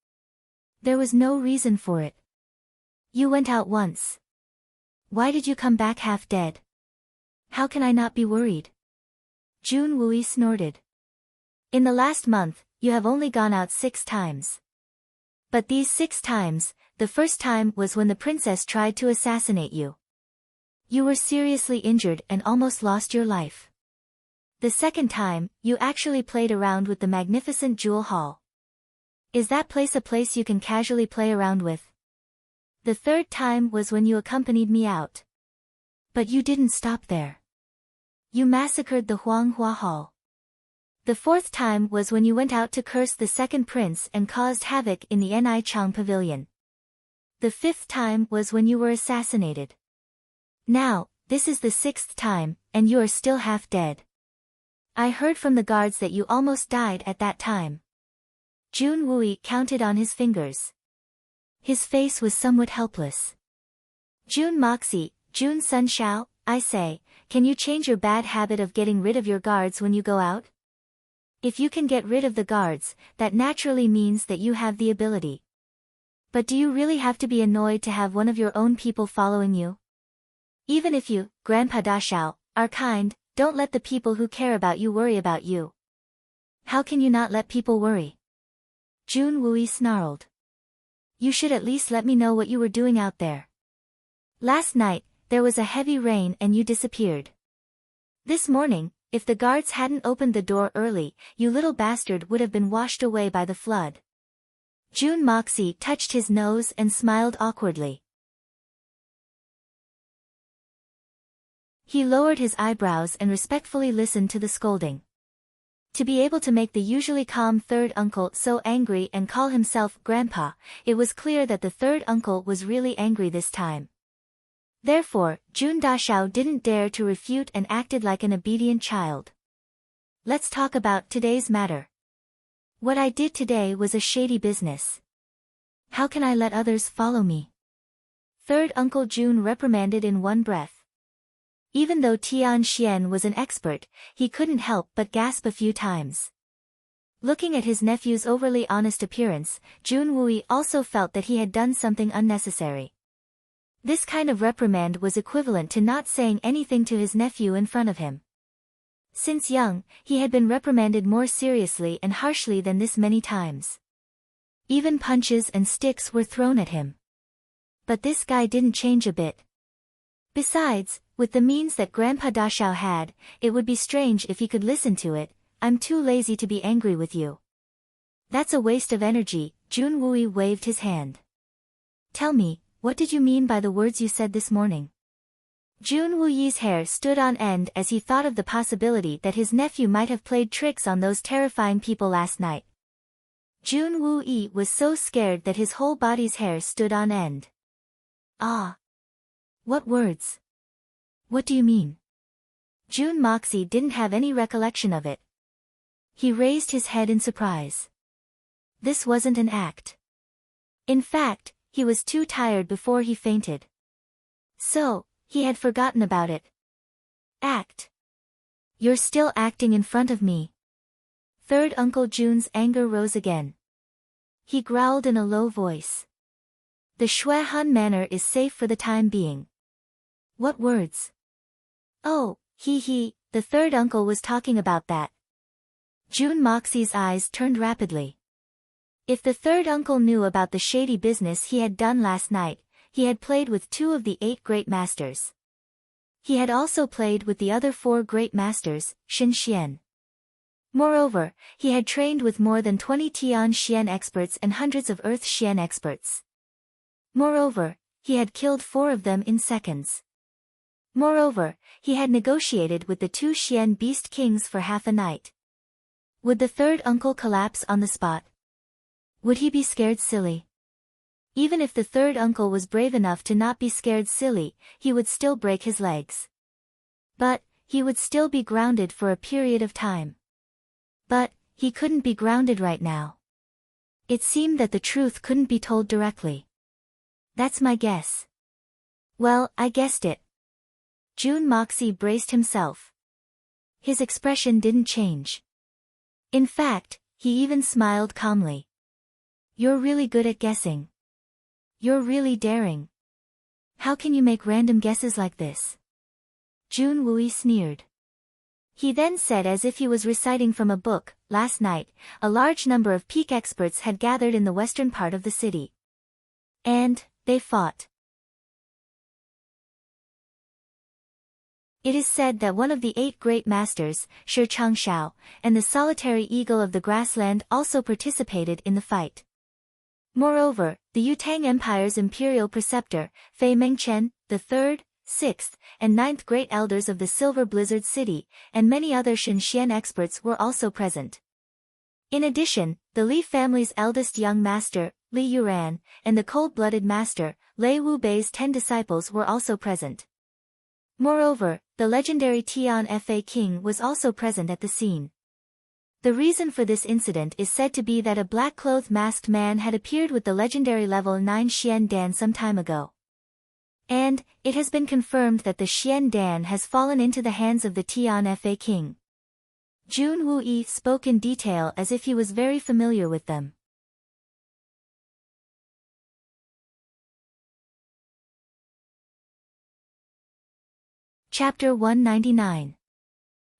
There was no reason for it. You went out once. Why did you come back half dead? How can I not be worried? Jun Wui snorted. In the last month, you have only gone out 6 times. But these 6 times, the first time was when the princess tried to assassinate you. You were seriously injured and almost lost your life. The second time, you actually played around with the magnificent Jewel Hall. Is that place a place you can casually play around with? The third time was when you accompanied me out. But you didn't stop there. You massacred the Huanghua Hall. The fourth time was when you went out to curse the second prince and caused havoc in the Ni Chang Pavilion. The fifth time was when you were assassinated. Now, this is the 6th time, and you are still half dead. I heard from the guards that you almost died at that time. Jun Wui counted on his fingers. His face was somewhat helpless. Jun Moxie, Jun Sunshao, I say, can you change your bad habit of getting rid of your guards when you go out? If you can get rid of the guards, that naturally means that you have the ability. But do you really have to be annoyed to have one of your own people following you? Even if you, Grandpa Dashao, are kind, don't let the people who care about you worry about you. How can you not let people worry? Jun Wui snarled. You should at least let me know what you were doing out there. Last night, there was a heavy rain and you disappeared. This morning, if the guards hadn't opened the door early, you little bastard would have been washed away by the flood. Jun Moxie touched his nose and smiled awkwardly. He lowered his eyebrows and respectfully listened to the scolding. To be able to make the usually calm third uncle so angry and call himself Grandpa, it was clear that the third uncle was really angry this time. Therefore, Jun Dashao didn't dare to refute and acted like an obedient child. Let's talk about today's matter. What I did today was a shady business. How can I let others follow me? Third Uncle Jun reprimanded in one breath. Even though Tian Xian was an expert, he couldn't help but gasp a few times. Looking at his nephew's overly honest appearance, Jun Wui also felt that he had done something unnecessary. This kind of reprimand was equivalent to not saying anything to his nephew in front of him. Since young, he had been reprimanded more seriously and harshly than this many times. Even punches and sticks were thrown at him. But this guy didn't change a bit. Besides, with the means that Grandpa Dashao had, it would be strange if he could listen to it. I'm too lazy to be angry with you. That's a waste of energy, Jun Wui waved his hand. Tell me, what did you mean by the words you said this morning? Jun Wuyi's hair stood on end as he thought of the possibility that his nephew might have played tricks on those terrifying people last night. Jun Wuyi was so scared that his whole body's hair stood on end. Ah! What words? What do you mean? Jun Moxie didn't have any recollection of it. He raised his head in surprise. This wasn't an act. In fact, he was too tired before he fainted. So, he had forgotten about it. Act. You're still acting in front of me. Third Uncle Jun's anger rose again. He growled in a low voice. The Shuehan Manor is safe for the time being. What words? Oh, the third uncle was talking about that. Jun Moxie's eyes turned rapidly. If the third uncle knew about the shady business he had done last night, he had played with 2 of the 8 great masters. He had also played with the other 4 great masters, Xin Xian. Moreover, he had trained with more than 20 Tian Xian experts and hundreds of Earth Xian experts. Moreover, he had killed 4 of them in seconds. Moreover, he had negotiated with the 2 Xian beast kings for half a night. Would the third uncle collapse on the spot? Would he be scared silly? Even if the third uncle was brave enough to not be scared silly, he would still break his legs. But, he would still be grounded for a period of time. But, he couldn't be grounded right now. It seemed that the truth couldn't be told directly. That's my guess. Well, I guessed it. Jun Moxie braced himself. His expression didn't change. In fact, he even smiled calmly. You're really good at guessing. You're really daring. How can you make random guesses like this? Jun Wui sneered. He then said as if he was reciting from a book, last night, a large number of peak experts had gathered in the western part of the city. And, they fought. It is said that one of the 8 great masters, Shi Changshao, and the solitary eagle of the grassland also participated in the fight. Moreover, the Yutang Empire's imperial preceptor, Fei Mengchen, the 3rd, 6th, and 9th great elders of the Silver Blizzard City, and many other Xinxian experts were also present. In addition, the Li family's eldest young master, Li Yuran, and the cold-blooded master, Lei Wu Bei's 10 disciples were also present. Moreover, the legendary Tian Fa king was also present at the scene. The reason for this incident is said to be that a black-clothed masked man had appeared with the legendary level 9 Xian Dan some time ago. And, it has been confirmed that the Xian Dan has fallen into the hands of the Tian Fa king. Jun Wui spoke in detail as if he was very familiar with them. Chapter 199.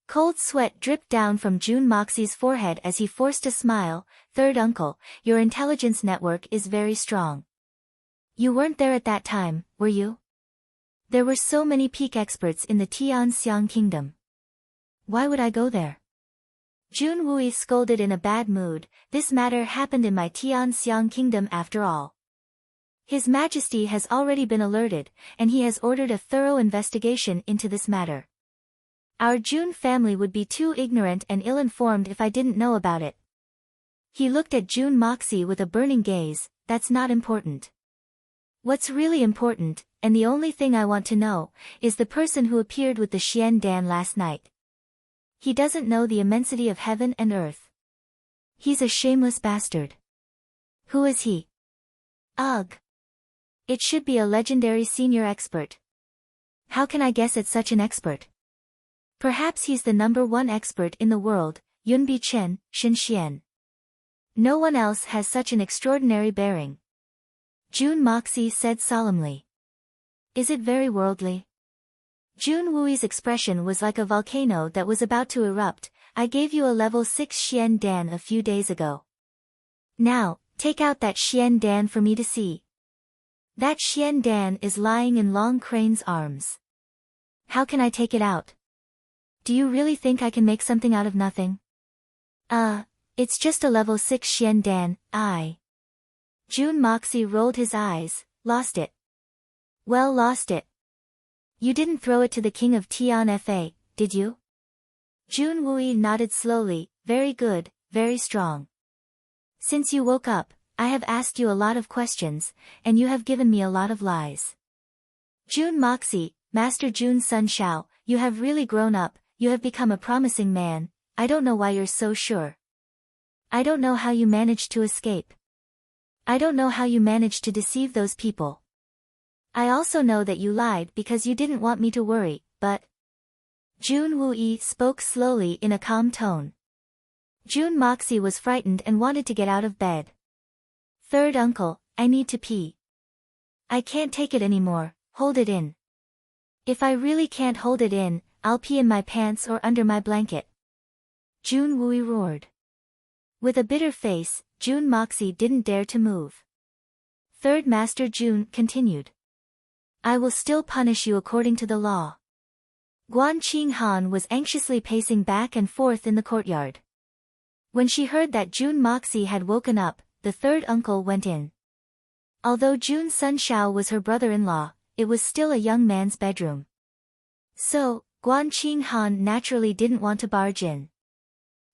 Cold sweat dripped down from Jun Moxie's forehead as he forced a smile. Third uncle, your intelligence network is very strong. You weren't there at that time, were you? There were so many peak experts in the Tianxiang kingdom. Why would I go there? Jun Wui scolded in a bad mood. This matter happened in my Tianxiang kingdom after all. His Majesty has already been alerted, and he has ordered a thorough investigation into this matter. Our June family would be too ignorant and ill-informed if I didn't know about it. He looked at June Moxie with a burning gaze. That's not important. What's really important, and the only thing I want to know, is the person who appeared with the Xian Dan last night. He doesn't know the immensity of heaven and earth. He's a shameless bastard. Who is he? Ugh. It should be a legendary senior expert. How can I guess at such an expert? Perhaps he's the #1 expert in the world, Yunbi Chen, Shin Xian. No one else has such an extraordinary bearing. June Moxie said solemnly. Is it very worldly? June Wui's expression was like a volcano that was about to erupt. I gave you a level 6 Xian Dan a few days ago. Now, take out that Xian Dan for me to see. That Xian Dan is lying in Long Crane's arms. How can I take it out? Do you really think I can make something out of nothing? It's just a level 6 Xian Dan, June Moxie rolled his eyes. Lost it. Well, lost it. You didn't throw it to the king of Tian Fa, did you? June Wui nodded slowly. Very good, very strong. Since you woke up, I have asked you a lot of questions, and you have given me a lot of lies. June Moxie, Master June Sun Shao, you have really grown up, you have become a promising man. I don't know why you're so sure. I don't know how you managed to escape. I don't know how you managed to deceive those people. I also know that you lied because you didn't want me to worry, but... June Wui spoke slowly in a calm tone. June Moxie was frightened and wanted to get out of bed. Third uncle, I need to pee. I can't take it anymore, hold it in. If I really can't hold it in, I'll pee in my pants or under my blanket. June Wui roared. With a bitter face, June Moxie didn't dare to move. Third Master June continued. I will still punish you according to the law. Guan Qinghan was anxiously pacing back and forth in the courtyard. When she heard that June Moxie had woken up, the third uncle went in. Although June Sun Shao was her brother-in-law, it was still a young man's bedroom. So, Guan Qinghan naturally didn't want to barge in.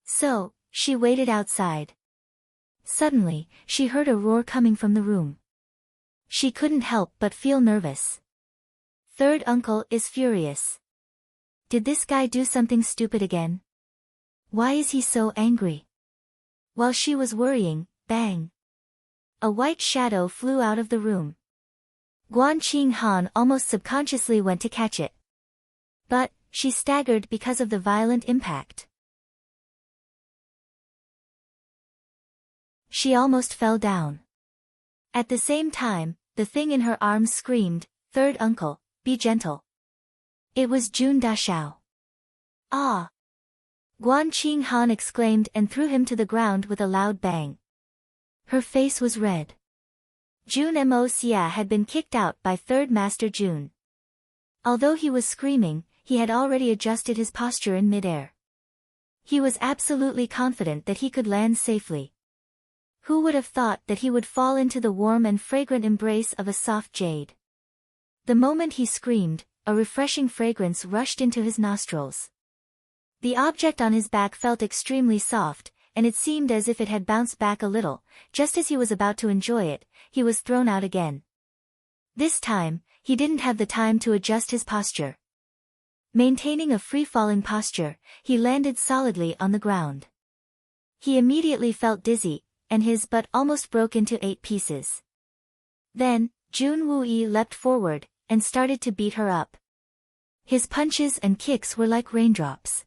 So, she waited outside. Suddenly, she heard a roar coming from the room. She couldn't help but feel nervous. Third uncle is furious. Did this guy do something stupid again? Why is he so angry? While she was worrying, bang! A white shadow flew out of the room. Guan Qinghan almost subconsciously went to catch it. But, she staggered because of the violent impact. She almost fell down. At the same time, the thing in her arms screamed, Third uncle, be gentle. It was June Dashao. Ah! Guan Qinghan exclaimed and threw him to the ground with a loud bang. Her face was red. June Mo Xia had been kicked out by Third Master June. Although he was screaming, he had already adjusted his posture in midair. He was absolutely confident that he could land safely. Who would have thought that he would fall into the warm and fragrant embrace of a soft jade? The moment he screamed, a refreshing fragrance rushed into his nostrils. The object on his back felt extremely soft, and it seemed as if it had bounced back a little. Just as he was about to enjoy it, he was thrown out again. This time, he didn't have the time to adjust his posture. Maintaining a free-falling posture, he landed solidly on the ground. He immediately felt dizzy, and his butt almost broke into 8 pieces. Then, June Wui leapt forward, and started to beat her up. His punches and kicks were like raindrops.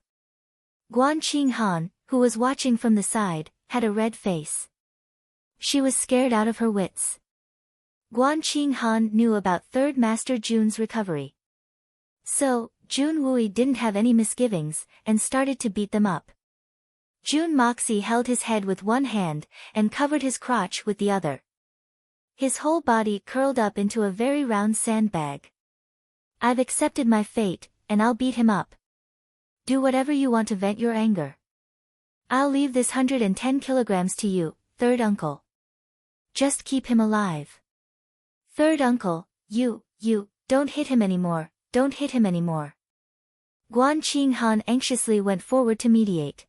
Guan Qinghan, who was watching from the side, had a red face. She was scared out of her wits. Guan Qinghan knew about Third Master June's recovery. So, June Wui didn't have any misgivings, and started to beat them up. June Moxie held his head with one hand, and covered his crotch with the other. His whole body curled up into a very round sandbag. I've accepted my fate, and I'll beat him up. Do whatever you want to vent your anger. I'll leave this 110 kilograms to you, third uncle. Just keep him alive. Third uncle, you, don't hit him anymore, don't hit him anymore. Guan Qinghan anxiously went forward to mediate.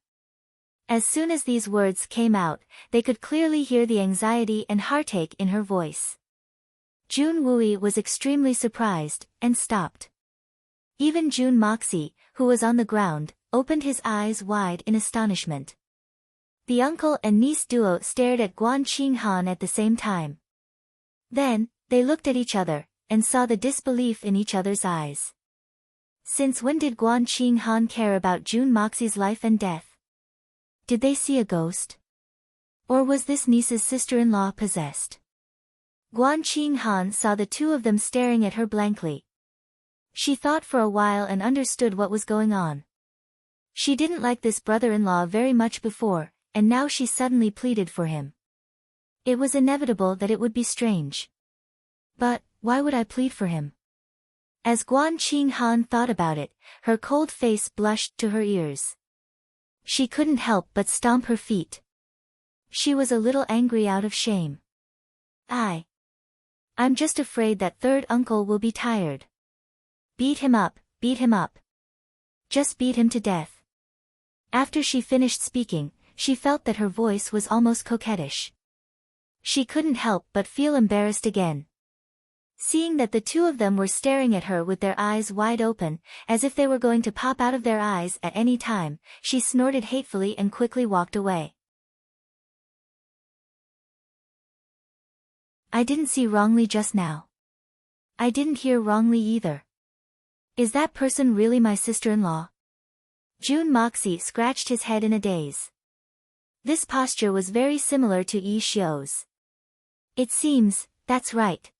As soon as these words came out, they could clearly hear the anxiety and heartache in her voice. Jun Wui was extremely surprised, and stopped. Even Jun Moxie, who was on the ground, opened his eyes wide in astonishment. The uncle and niece duo stared at Guan Qinghan at the same time. Then, they looked at each other, and saw the disbelief in each other's eyes. Since when did Guan Qinghan care about Jun Moxie's life and death? Did they see a ghost? Or was this niece's sister-in-law possessed? Guan Qinghan saw the two of them staring at her blankly. She thought for a while and understood what was going on. She didn't like this brother-in-law very much before, and now she suddenly pleaded for him. It was inevitable that it would be strange. But, why would I plead for him? As Guan Qinghan thought about it, her cold face blushed to her ears. She couldn't help but stomp her feet. She was a little angry out of shame. I'm just afraid that third uncle will be tired. Beat him up, beat him up. Just beat him to death. After she finished speaking, she felt that her voice was almost coquettish. She couldn't help but feel embarrassed again. Seeing that the two of them were staring at her with their eyes wide open, as if they were going to pop out of their eyes at any time, she snorted hatefully and quickly walked away. I didn't see wrongly just now. I didn't hear wrongly either. Is that person really my sister-in-law? Jun Moxie scratched his head in a daze. This posture was very similar to Yi Xiu's. It seems, that's right.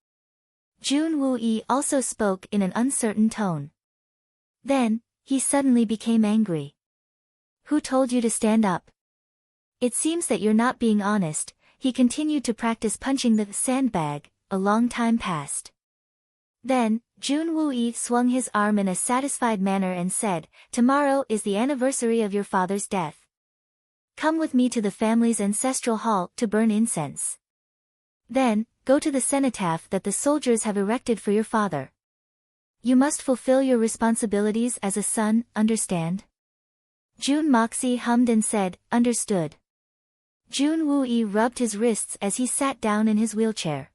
Jun Wuyi also spoke in an uncertain tone. Then, he suddenly became angry. Who told you to stand up? It seems that you're not being honest. He continued to practice punching the sandbag. A long time passed. Then, Jun Wuyi swung his arm in a satisfied manner and said, Tomorrow is the anniversary of your father's death. Come with me to the family's ancestral hall to burn incense. Then, go to the cenotaph that the soldiers have erected for your father. You must fulfill your responsibilities as a son, understand? Jun Moxie hummed and said, Understood. Jun Wuyi rubbed his wrists as he sat down in his wheelchair.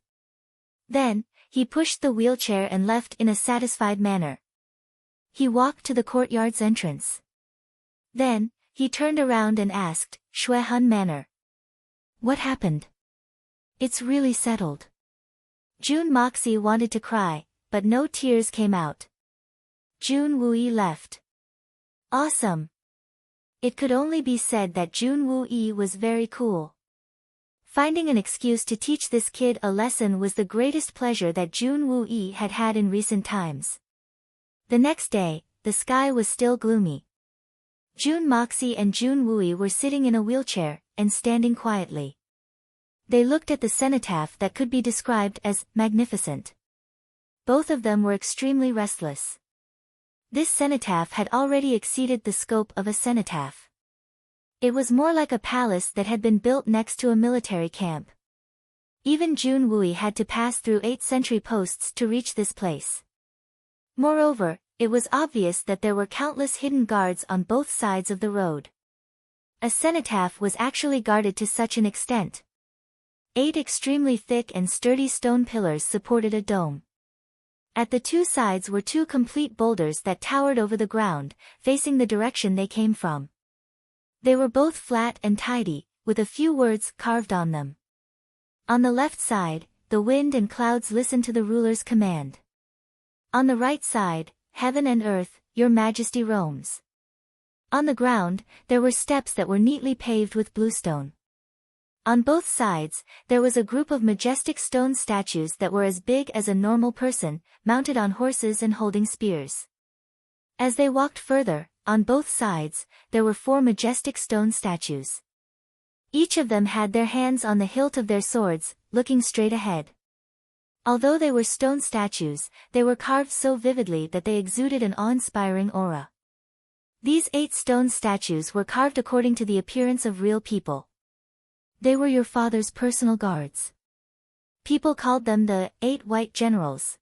Then, he pushed the wheelchair and left in a satisfied manner. He walked to the courtyard's entrance. Then, he turned around and asked, Shuehun Manor. What happened? It's really settled. Jun Moxie wanted to cry, but no tears came out. Jun Wuyi left. Awesome. It could only be said that Jun Wuyi was very cool. Finding an excuse to teach this kid a lesson was the greatest pleasure that Jun Wuyi had had in recent times. The next day, the sky was still gloomy. Jun Moxie and Jun Wuyi were sitting in a wheelchair, and standing quietly. They looked at the cenotaph that could be described as magnificent. Both of them were extremely restless. This cenotaph had already exceeded the scope of a cenotaph. It was more like a palace that had been built next to a military camp. Even Jun Wuyi had to pass through 8 sentry posts to reach this place. Moreover, it was obvious that there were countless hidden guards on both sides of the road. A cenotaph was actually guarded to such an extent. 8 extremely thick and sturdy stone pillars supported a dome. At the 2 sides were 2 complete boulders that towered over the ground, facing the direction they came from. They were both flat and tidy, with a few words carved on them. On the left side, the wind and clouds listened to the ruler's command. On the right side, heaven and earth, your majesty roams. On the ground, there were steps that were neatly paved with bluestone. On both sides, there was a group of majestic stone statues that were as big as a normal person, mounted on horses and holding spears. As they walked further, on both sides, there were 4 majestic stone statues. Each of them had their hands on the hilt of their swords, looking straight ahead. Although they were stone statues, they were carved so vividly that they exuded an awe-inspiring aura. These 8 stone statues were carved according to the appearance of real people. They were your father's personal guards. People called them the 8 White Generals.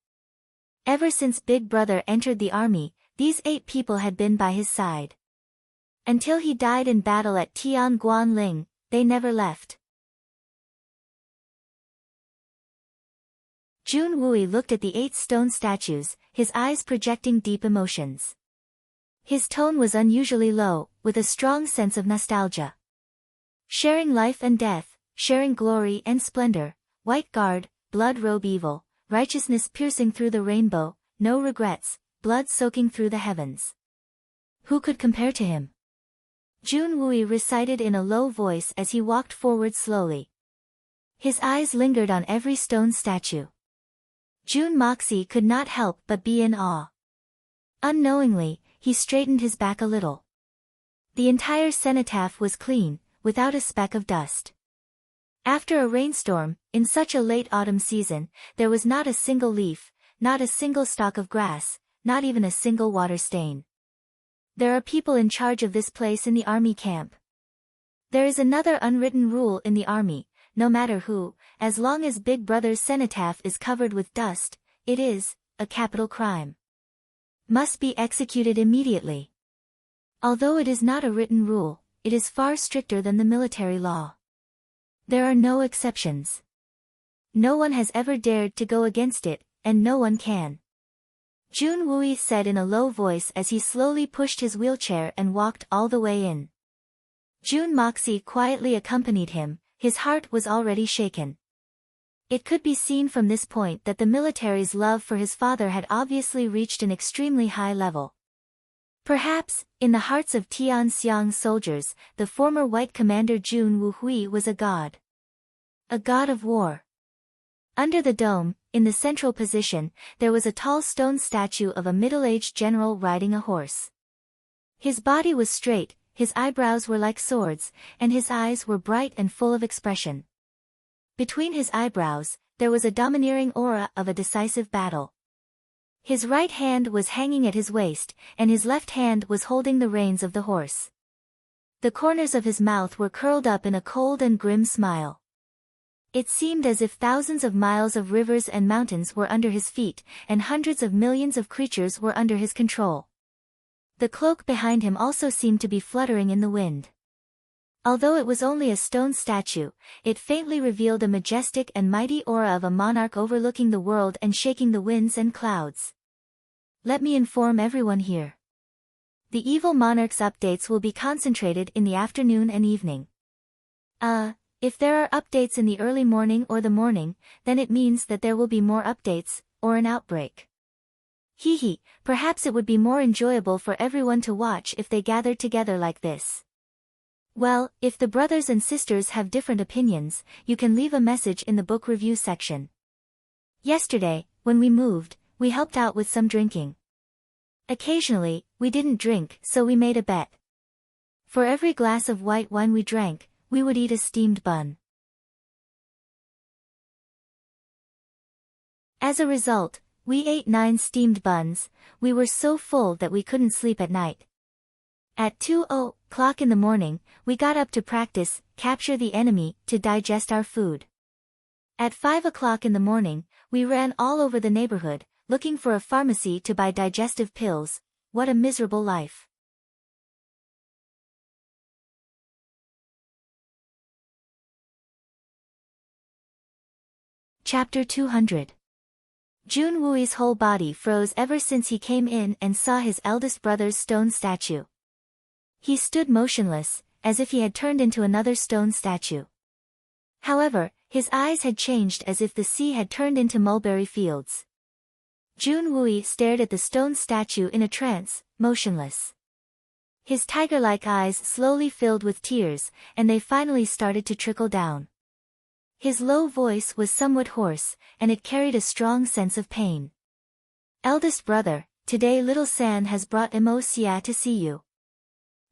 Ever since Big Brother entered the army, these 8 people had been by his side. Until he died in battle at Tianguanling, they never left. Jun Wui looked at the 8 stone statues, his eyes projecting deep emotions. His tone was unusually low, with a strong sense of nostalgia. Sharing life and death, sharing glory and splendor, white guard, blood robe evil, righteousness piercing through the rainbow, no regrets, blood soaking through the heavens. Who could compare to him? Jun Wui recited in a low voice as he walked forward slowly. His eyes lingered on every stone statue. Jun Moxie could not help but be in awe. Unknowingly, he straightened his back a little. The entire cenotaph was clean, without a speck of dust. After a rainstorm, in such a late autumn season, there was not a single leaf, not a single stalk of grass, not even a single water stain. There are people in charge of this place in the army camp. There is another unwritten rule in the army, no matter who, as long as Big Brother's cenotaph is covered with dust, it is a capital crime. Must be executed immediately. Although it is not a written rule, it is far stricter than the military law. There are no exceptions. No one has ever dared to go against it, and no one can. Jun Wui said in a low voice as he slowly pushed his wheelchair and walked all the way in. Jun Moxie quietly accompanied him, his heart was already shaken. It could be seen from this point that the military's love for his father had obviously reached an extremely high level. Perhaps, in the hearts of Tianxiang soldiers, the former white commander Jun Wuhui was a god. A god of war. Under the dome, in the central position, there was a tall stone statue of a middle-aged general riding a horse. His body was straight, his eyebrows were like swords, and his eyes were bright and full of expression. Between his eyebrows, there was a domineering aura of a decisive battle. His right hand was hanging at his waist, and his left hand was holding the reins of the horse. The corners of his mouth were curled up in a cold and grim smile. It seemed as if thousands of miles of rivers and mountains were under his feet, and hundreds of millions of creatures were under his control. The cloak behind him also seemed to be fluttering in the wind. Although it was only a stone statue, it faintly revealed a majestic and mighty aura of a monarch overlooking the world and shaking the winds and clouds. Let me inform everyone here. The evil monarch's updates will be concentrated in the afternoon and evening. If there are updates in the early morning or the morning, then it means that there will be more updates, or an outbreak. Perhaps it would be more enjoyable for everyone to watch if they gathered together like this. Well, if the brothers and sisters have different opinions, you can leave a message in the book review section. Yesterday, when we moved, we helped out with some drinking. Occasionally, we didn't drink, so we made a bet. For every glass of white wine we drank, we would eat a steamed bun. As a result, we ate 9 steamed buns. We were so full that we couldn't sleep at night. At 2:00 in the morning, we got up to practice, capture the enemy, to digest our food. At 5:00 in the morning, we ran all over the neighborhood, looking for a pharmacy to buy digestive pills. What a miserable life. Chapter 200. Jun Wui's whole body froze ever since he came in and saw his eldest brother's stone statue. He stood motionless, as if he had turned into another stone statue. However, his eyes had changed as if the sea had turned into mulberry fields. Jun Wui stared at the stone statue in a trance, motionless. His tiger-like eyes slowly filled with tears, and they finally started to trickle down. His low voice was somewhat hoarse, and it carried a strong sense of pain. Eldest brother, today little San has brought Mo Xia to see you.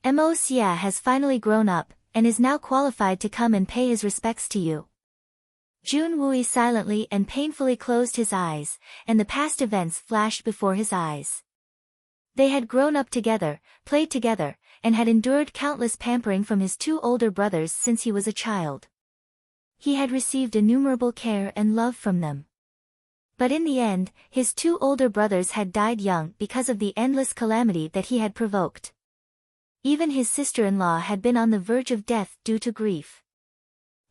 Mo Xia has finally grown up, and is now qualified to come and pay his respects to you. Jun Wui silently and painfully closed his eyes, and the past events flashed before his eyes. They had grown up together, played together, and had endured countless pampering from his 2 older brothers since he was a child. He had received innumerable care and love from them. But in the end, his two older brothers had died young because of the endless calamity that he had provoked. Even his sister-in-law had been on the verge of death due to grief.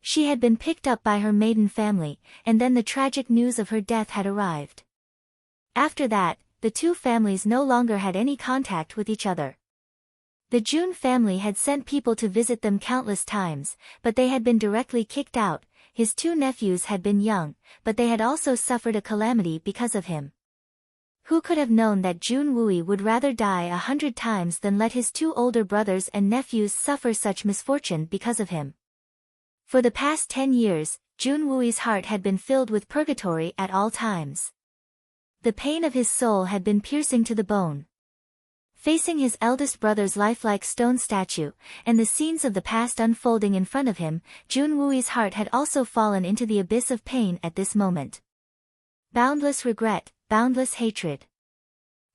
She had been picked up by her maiden family, and then the tragic news of her death had arrived. After that, the two families no longer had any contact with each other. The June family had sent people to visit them countless times, but they had been directly kicked out. His two nephews had been young, but they had also suffered a calamity because of him. Who could have known that Jun Wui would rather die 100 times than let his two older brothers and nephews suffer such misfortune because of him? For the past 10 years, Jun Wui's heart had been filled with purgatory at all times. The pain of his soul had been piercing to the bone. Facing his eldest brother's lifelike stone statue, and the scenes of the past unfolding in front of him, Jun Wui's heart had also fallen into the abyss of pain at this moment. Boundless regret, boundless hatred.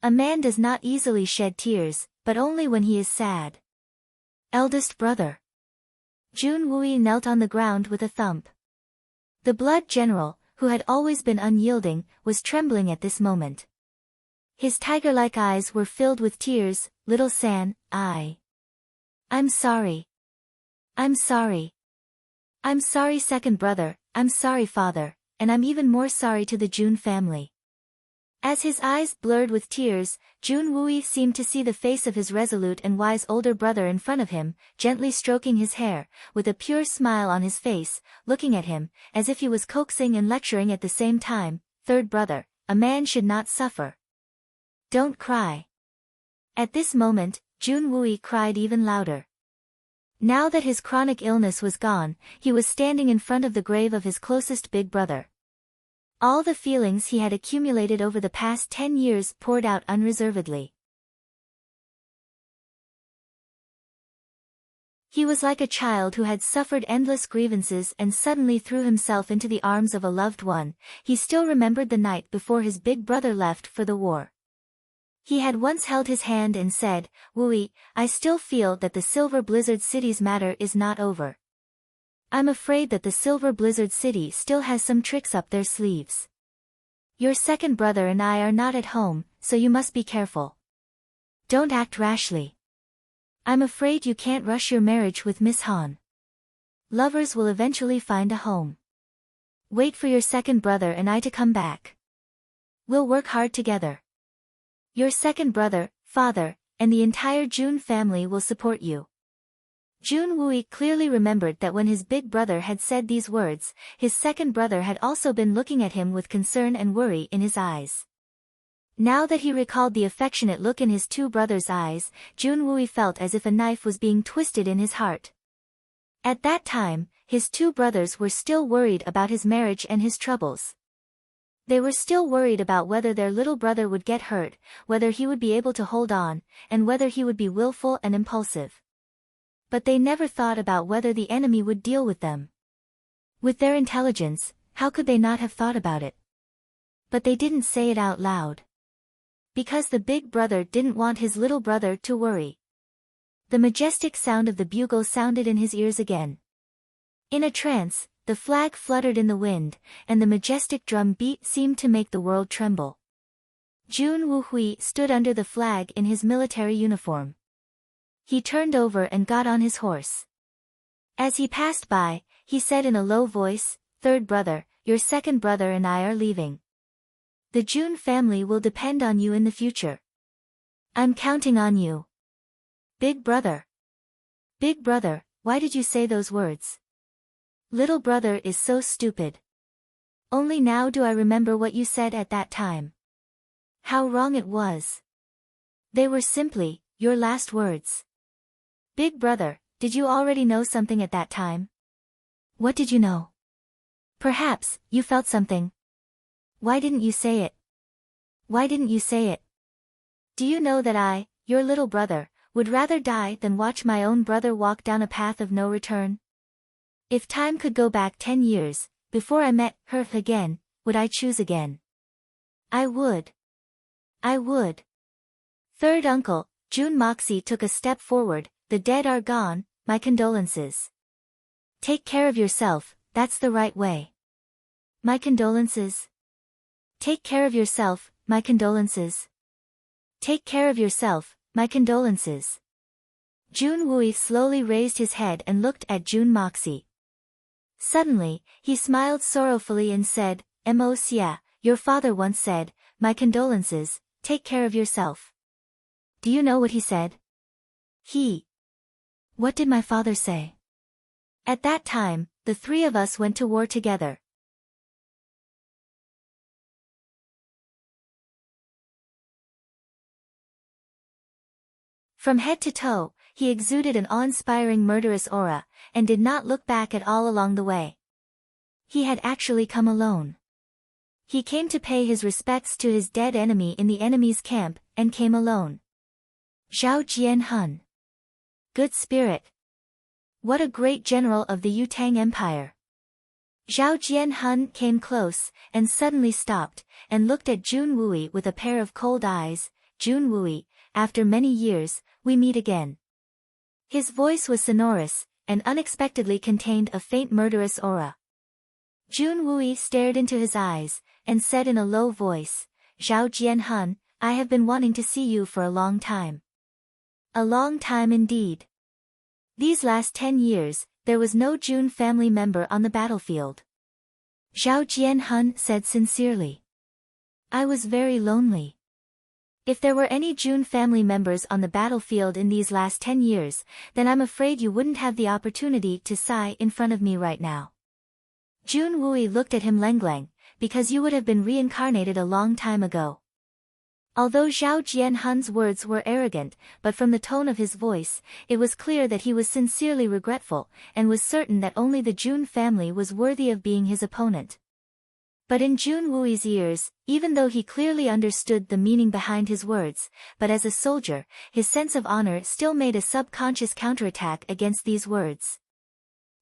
A man does not easily shed tears, but only when he is sad. Eldest brother. Jun Wui knelt on the ground with a thump. The blood general, who had always been unyielding, was trembling at this moment. His tiger-like eyes were filled with tears. Little San, I'm sorry. I'm sorry. I'm sorry, second brother, I'm sorry, father, and I'm even more sorry to the Jun family. As his eyes blurred with tears, Jun Wui seemed to see the face of his resolute and wise older brother in front of him, gently stroking his hair, with a pure smile on his face, looking at him, as if he was coaxing and lecturing at the same time. Third brother, a man should not suffer. Don't cry. At this moment, Jun Wui cried even louder. Now that his chronic illness was gone, he was standing in front of the grave of his closest big brother. All the feelings he had accumulated over the past 10 years poured out unreservedly. He was like a child who had suffered endless grievances and suddenly threw himself into the arms of a loved one. He still remembered the night before his big brother left for the war. He had once held his hand and said, "Wui, I still feel that the Silver Blizzard City's matter is not over. I'm afraid that the Silver Blizzard City still has some tricks up their sleeves. Your second brother and I are not at home, so you must be careful. Don't act rashly. I'm afraid you can't rush your marriage with Miss Han. Lovers will eventually find a home. Wait for your second brother and I to come back. We'll work hard together. Your second brother, father, and the entire Jun family will support you." Jun Wui clearly remembered that when his big brother had said these words, his second brother had also been looking at him with concern and worry in his eyes. Now that he recalled the affectionate look in his two brothers' eyes, Jun Wui felt as if a knife was being twisted in his heart. At that time, his two brothers were still worried about his marriage and his troubles. They were still worried about whether their little brother would get hurt, whether he would be able to hold on, and whether he would be willful and impulsive. But they never thought about whether the enemy would deal with them. With their intelligence, how could they not have thought about it? But they didn't say it out loud. Because the big brother didn't want his little brother to worry. The majestic sound of the bugle sounded in his ears again. In a trance, the flag fluttered in the wind, and the majestic drum beat seemed to make the world tremble. Jun Wuhui stood under the flag in his military uniform. He turned over and got on his horse. As he passed by, he said in a low voice, "Third brother, your second brother and I are leaving. The Jun family will depend on you in the future. I'm counting on you." Big brother. Big brother, why did you say those words? Little brother is so stupid. Only now do I remember what you said at that time. How wrong it was. They were simply your last words. Big brother, did you already know something at that time? What did you know? Perhaps, you felt something. Why didn't you say it? Why didn't you say it? Do you know that I, your little brother, would rather die than watch my own brother walk down a path of no return? If time could go back 10 years, before I met her again, would I choose again? I would. I would. Third uncle, Jun Moxie took a step forward. The dead are gone, my condolences. Take care of yourself, that's the right way. My condolences. Take care of yourself, my condolences. Take care of yourself, my condolences. Jun Wui slowly raised his head and looked at Jun Moxie. Suddenly, he smiled sorrowfully and said, Xia, your father once said, my condolences, take care of yourself. Do you know what he said? What did my father say? At that time, the three of us went to war together. From head to toe, he exuded an awe-inspiring murderous aura, and did not look back at all along the way. He had actually come alone. He came to pay his respects to his dead enemy in the enemy's camp, and came alone. Zhao Jianhun. Good spirit. What a great general of the Yutang Empire. Zhao Jianhun came close, and suddenly stopped, and looked at Jun Wui with a pair of cold eyes. Jun Wui, after many years, we meet again. His voice was sonorous, and unexpectedly contained a faint murderous aura. Jun Wui stared into his eyes, and said in a low voice, Zhao Jianhun, I have been wanting to see you for a long time. A long time indeed. These last 10 years, there was no Jun family member on the battlefield. Zhao Jianhun said sincerely. I was very lonely. If there were any Jun family members on the battlefield in these last 10 years, then I'm afraid you wouldn't have the opportunity to sigh in front of me right now. Jun Wui looked at him Lenglang, because you would have been reincarnated a long time ago. Although Zhao Jianhun's words were arrogant, but from the tone of his voice, it was clear that he was sincerely regretful, and was certain that only the Jun family was worthy of being his opponent. But in Jun Wui's ears, even though he clearly understood the meaning behind his words, but as a soldier, his sense of honor still made a subconscious counterattack against these words.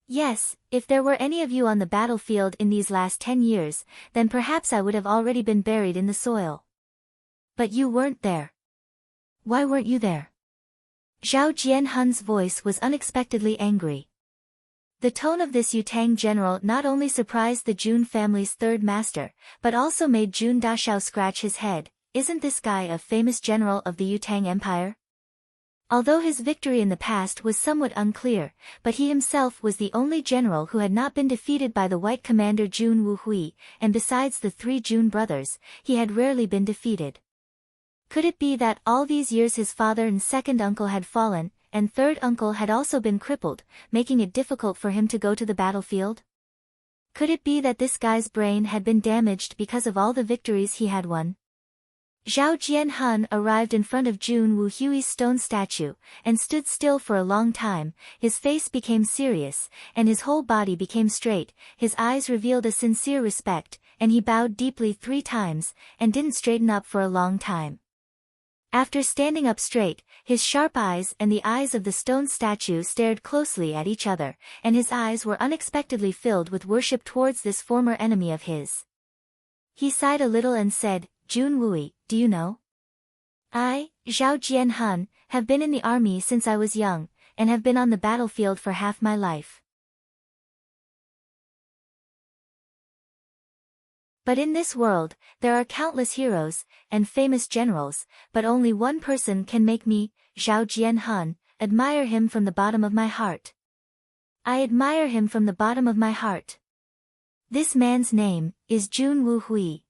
Yes, if there were any of you on the battlefield in these last 10 years, then perhaps I would have already been buried in the soil. But you weren't there. Why weren't you there? Zhao Jianhun's voice was unexpectedly angry. The tone of this Yutang general not only surprised the Jun family's third master, but also made Jun Dashao scratch his head. Isn't this guy a famous general of the Yutang Empire? Although his victory in the past was somewhat unclear, but he himself was the only general who had not been defeated by the white commander Jun Wuhui, and besides the 3 Jun brothers, he had rarely been defeated. Could it be that all these years his father and second uncle had fallen, and third uncle had also been crippled, making it difficult for him to go to the battlefield? Could it be that this guy's brain had been damaged because of all the victories he had won? Zhao Jianhun arrived in front of Jun Wuhui's stone statue, and stood still for a long time. His face became serious, and his whole body became straight. His eyes revealed a sincere respect, and he bowed deeply 3 times, and didn't straighten up for a long time. After standing up straight, his sharp eyes and the eyes of the stone statue stared closely at each other, and his eyes were unexpectedly filled with worship towards this former enemy of his. He sighed a little and said, Jun Wui, do you know? I, Zhao Jianhun, have been in the army since I was young, and have been on the battlefield for half my life. But in this world, there are countless heroes, and famous generals, but only one person can make me, Zhao Jianhun, admire him from the bottom of my heart. I admire him from the bottom of my heart. This man's name is Jun Wuhui.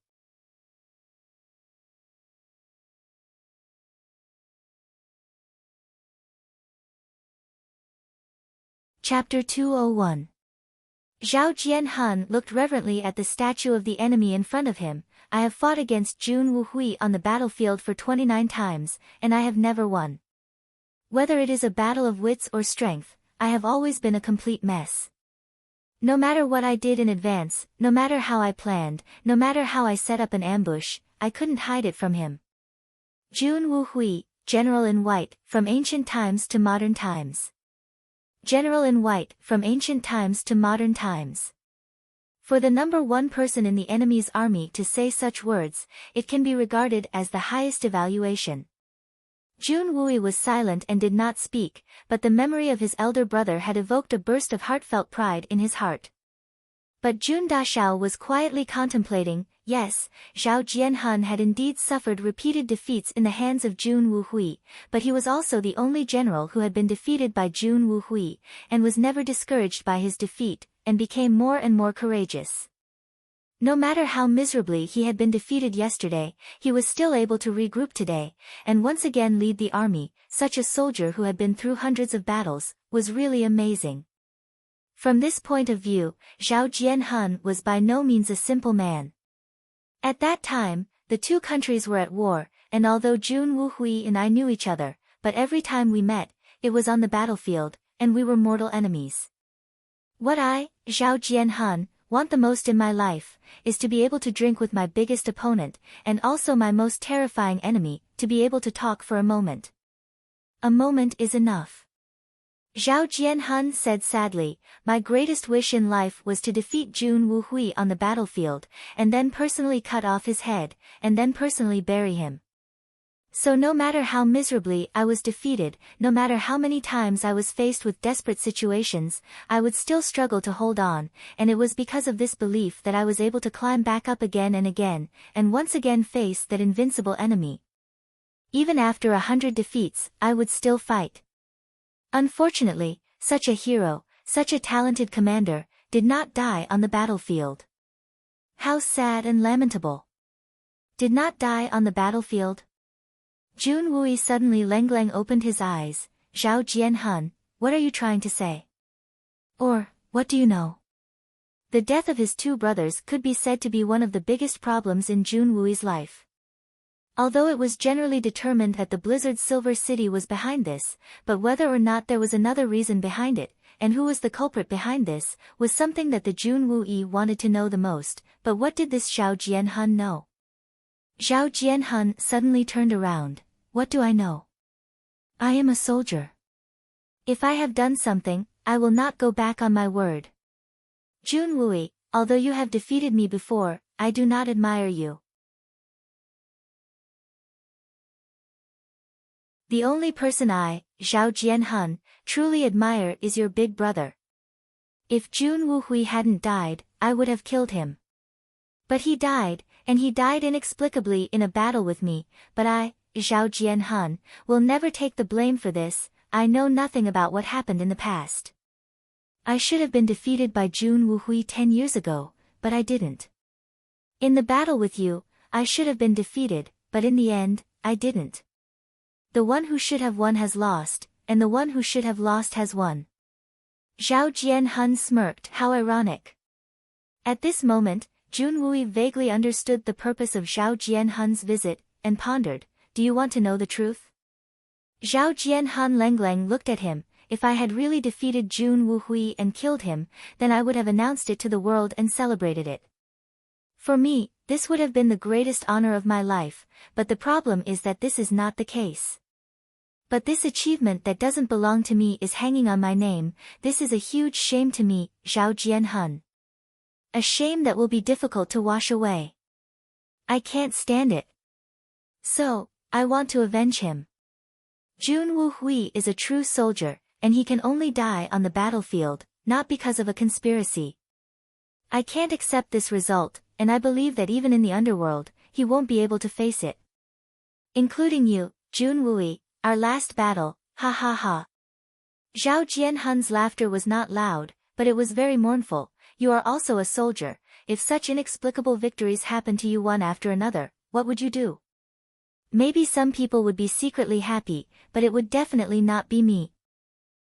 Chapter 201. Zhao Jianhun looked reverently at the statue of the enemy in front of him. I have fought against Jun Wuhui on the battlefield for 29 times, and I have never won. Whether it is a battle of wits or strength, I have always been a complete mess. No matter what I did in advance, no matter how I planned, no matter how I set up an ambush, I couldn't hide it from him. Jun Wuhui, General in White, from ancient times to modern times. General in White, from ancient times to modern times. For the number 1 person in the enemy's army to say such words, it can be regarded as the highest evaluation. Jun Wui was silent and did not speak, but the memory of his elder brother had evoked a burst of heartfelt pride in his heart. But Jun Dashao was quietly contemplating. Yes, Zhao Jianhun had indeed suffered repeated defeats in the hands of Jun Wuhui, but he was also the only general who had been defeated by Jun Wuhui, and was never discouraged by his defeat, and became more and more courageous. No matter how miserably he had been defeated yesterday, he was still able to regroup today, and once again lead the army. Such a soldier who had been through hundreds of battles was really amazing. From this point of view, Zhao Jianhun was by no means a simple man. At that time, the two countries were at war, and although Jun Wuhui and I knew each other, but every time we met, it was on the battlefield, and we were mortal enemies. What I, Zhao Jianhun, want the most in my life, is to be able to drink with my biggest opponent, and also my most terrifying enemy, to be able to talk for a moment. A moment is enough. Zhao Jianhun said sadly, my greatest wish in life was to defeat Jun Wuhui on the battlefield, and then personally cut off his head, and then personally bury him. So no matter how miserably I was defeated, no matter how many times I was faced with desperate situations, I would still struggle to hold on, and it was because of this belief that I was able to climb back up again, and once again face that invincible enemy. Even after 100 defeats, I would still fight. Unfortunately, such a hero, such a talented commander, did not die on the battlefield. How sad and lamentable. Did not die on the battlefield? Jun Wuhui suddenly Lengleng opened his eyes. Zhao Jianhun, what are you trying to say? Or, what do you know? The death of his two brothers could be said to be one of the biggest problems in Jun Wui's life. Although it was generally determined that the Blizzard Silver City was behind this, but whether or not there was another reason behind it, and who was the culprit behind this, was something that the Jun Wuyi wanted to know the most. But what did this Zhao Jianhun know? Zhao Jianhun suddenly turned around. What do I know? I am a soldier. If I have done something, I will not go back on my word. Jun Wuyi, although you have defeated me before, I do not admire you. The only person I, Zhao Jianhun, truly admire is your big brother. If Jun Wuhui hadn't died, I would have killed him. But he died, and he died inexplicably in a battle with me, but I, Zhao Jianhun, will never take the blame for this. I know nothing about what happened in the past. I should have been defeated by Jun Wuhui 10 years ago, but I didn't. In the battle with you, I should have been defeated, but in the end, I didn't. The one who should have won has lost, and the one who should have lost has won. Zhao Jianhun smirked. How ironic. At this moment, Jun Wuyi vaguely understood the purpose of Zhao Jianhun's visit, and pondered, do you want to know the truth? Zhao Jianhun Lengleng looked at him. If I had really defeated Jun Wuhui and killed him, then I would have announced it to the world and celebrated it. For me, this would have been the greatest honor of my life, but the problem is that this is not the case. But this achievement that doesn't belong to me is hanging on my name. This is a huge shame to me, Zhao Jianhun. A shame that will be difficult to wash away. I can't stand it. So, I want to avenge him. Jun Wuhui is a true soldier, and he can only die on the battlefield, not because of a conspiracy. I can't accept this result, and I believe that even in the underworld, he won't be able to face it. Including you, Jun Wuhui, our last battle, ha ha ha. Zhao Jianhun's laughter was not loud, but it was very mournful. You are also a soldier. If such inexplicable victories happen to you one after another, what would you do? Maybe some people would be secretly happy, but it would definitely not be me.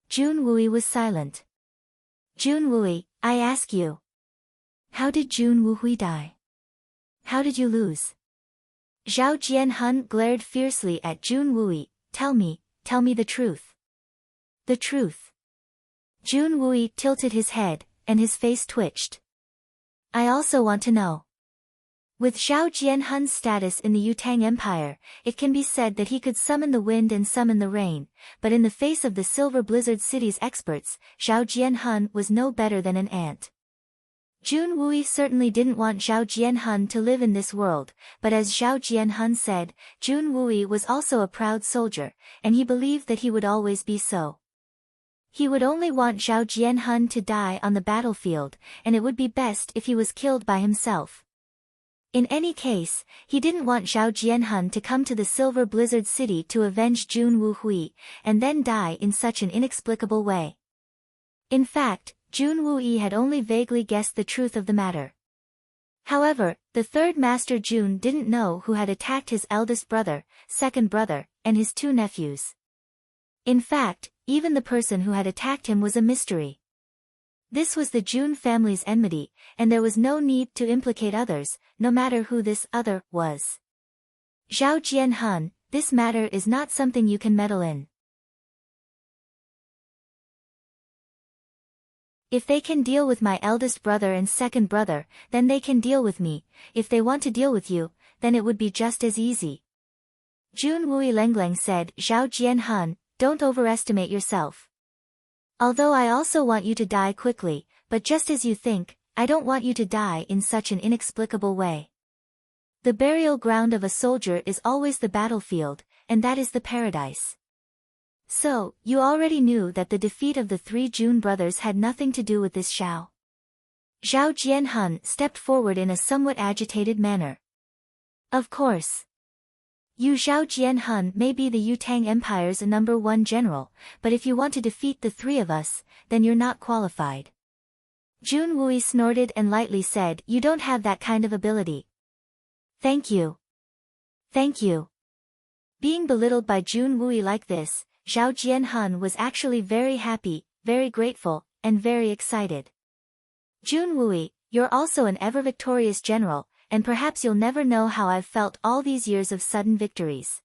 Jun Wuyi was silent. Jun Wuyi, I ask you. How did Jun Wuhui die? How did you lose? Zhao Jianhun glared fiercely at Jun Wuyi. Tell me the truth. The truth. Jun Wuyi tilted his head, and his face twitched. I also want to know. With Zhao Jianhun's status in the Yutang Empire, it can be said that he could summon the wind and summon the rain, but in the face of the Silver Blizzard City's experts, Zhao Jianhun was no better than an ant. Jun Wuyi certainly didn't want Zhao Jianhun to live in this world, but as Zhao Jianhun said, Jun Wuyi was also a proud soldier, and he believed that he would always be so. He would only want Zhao Jianhun to die on the battlefield, and it would be best if he was killed by himself. In any case, he didn't want Zhao Jianhun to come to the Silver Blizzard City to avenge Jun Wuhui, and then die in such an inexplicable way. In fact, Jun Wuyi had only vaguely guessed the truth of the matter. However, the third Master Jun didn't know who had attacked his eldest brother, second brother, and his two nephews. In fact, even the person who had attacked him was a mystery. This was the Jun family's enmity, and there was no need to implicate others, no matter who this other was. Zhao Jianhun, this matter is not something you can meddle in. If they can deal with my eldest brother and second brother, then they can deal with me. If they want to deal with you, then it would be just as easy. Jun Wui Lengleng said, Zhao Jianhun, don't overestimate yourself. Although I also want you to die quickly, but just as you think, I don't want you to die in such an inexplicable way. The burial ground of a soldier is always the battlefield, and that is the paradise. So, you already knew that the defeat of the three Jun brothers had nothing to do with this Zhao. Zhao Jianhun stepped forward in a somewhat agitated manner. Of course. You Zhao Jianhun may be the Yutang Empire's #1 general, but if you want to defeat the three of us, then you're not qualified. Jun Wui snorted and lightly said, you don't have that kind of ability. Thank you. Thank you. Being belittled by Jun Wui like this, Zhao Jianhun was actually very happy, very grateful, and very excited. Jun Wui, you're also an ever-victorious general, and perhaps you'll never know how I've felt all these years of sudden victories.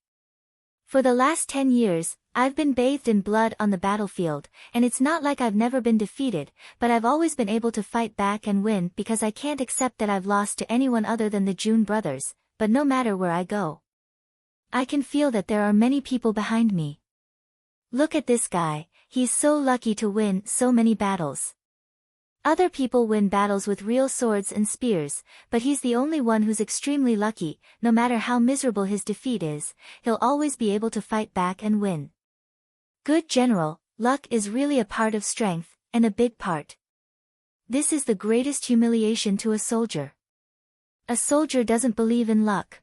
For the last 10 years, I've been bathed in blood on the battlefield, and it's not like I've never been defeated, but I've always been able to fight back and win because I can't accept that I've lost to anyone other than the Jun brothers, but no matter where I go, I can feel that there are many people behind me. Look at this guy, he's so lucky to win so many battles. Other people win battles with real swords and spears, but he's the only one who's extremely lucky. No matter how miserable his defeat is, he'll always be able to fight back and win. Good general, luck is really a part of strength, and a big part. This is the greatest humiliation to a soldier. A soldier doesn't believe in luck.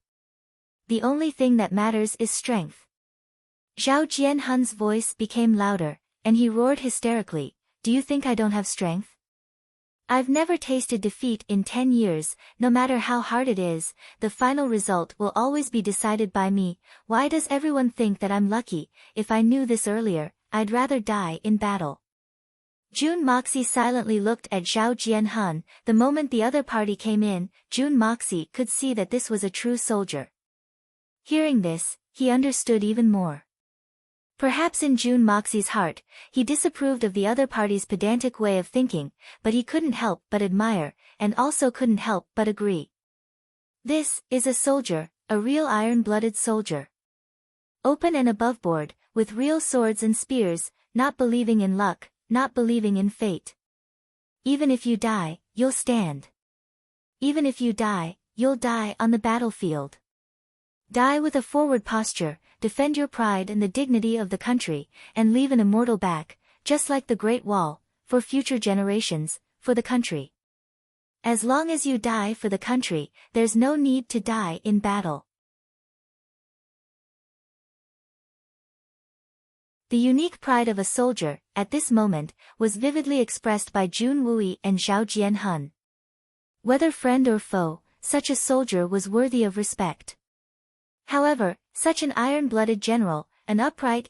The only thing that matters is strength. Zhao Jianhun's voice became louder, and he roared hysterically, do you think I don't have strength? I've never tasted defeat in 10 years, no matter how hard it is, the final result will always be decided by me. Why does everyone think that I'm lucky? If I knew this earlier, I'd rather die in battle. Jun Moxie silently looked at Zhao Jianhun. The moment the other party came in, Jun Moxie could see that this was a true soldier. Hearing this, he understood even more. Perhaps in Jun Moxie's heart, he disapproved of the other party's pedantic way of thinking, but he couldn't help but admire, and also couldn't help but agree. This is a soldier, a real iron-blooded soldier. Open and aboveboard, with real swords and spears, not believing in luck, not believing in fate. Even if you die, you'll stand. Even if you die, you'll die on the battlefield. Die with a forward posture, defend your pride and the dignity of the country, and leave an immortal back, just like the Great Wall, for future generations, for the country. As long as you die for the country, there's no need to die in battle. The unique pride of a soldier, at this moment, was vividly expressed by Jun Wui and Zhao Jianhun. Whether friend or foe, such a soldier was worthy of respect. However, such an iron-blooded general, an upright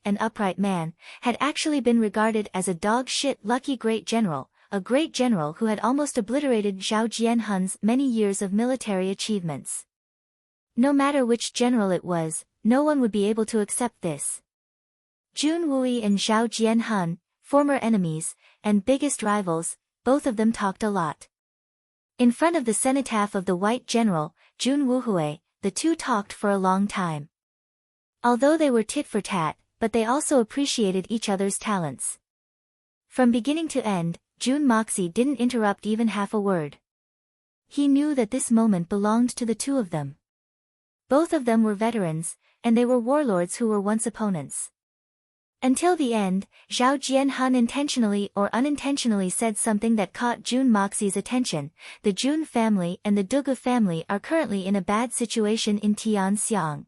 man, had actually been regarded as a dog-shit lucky great general, a great general who had almost obliterated Zhao Jianhun's many years of military achievements. No matter which general it was, no one would be able to accept this. Jun Wui and Zhao Jianhun, former enemies, and biggest rivals, both of them talked a lot. In front of the cenotaph of the white general, Jun Wuhui, the two talked for a long time. Although they were tit for tat, but they also appreciated each other's talents. From beginning to end, Jun Moxie didn't interrupt even half a word. He knew that this moment belonged to the two of them. Both of them were veterans, and they were warlords who were once opponents. Until the end, Zhao Jianhun intentionally or unintentionally said something that caught Jun Moxie's attention. The Jun family and the Dugu family are currently in a bad situation in Tianxiang.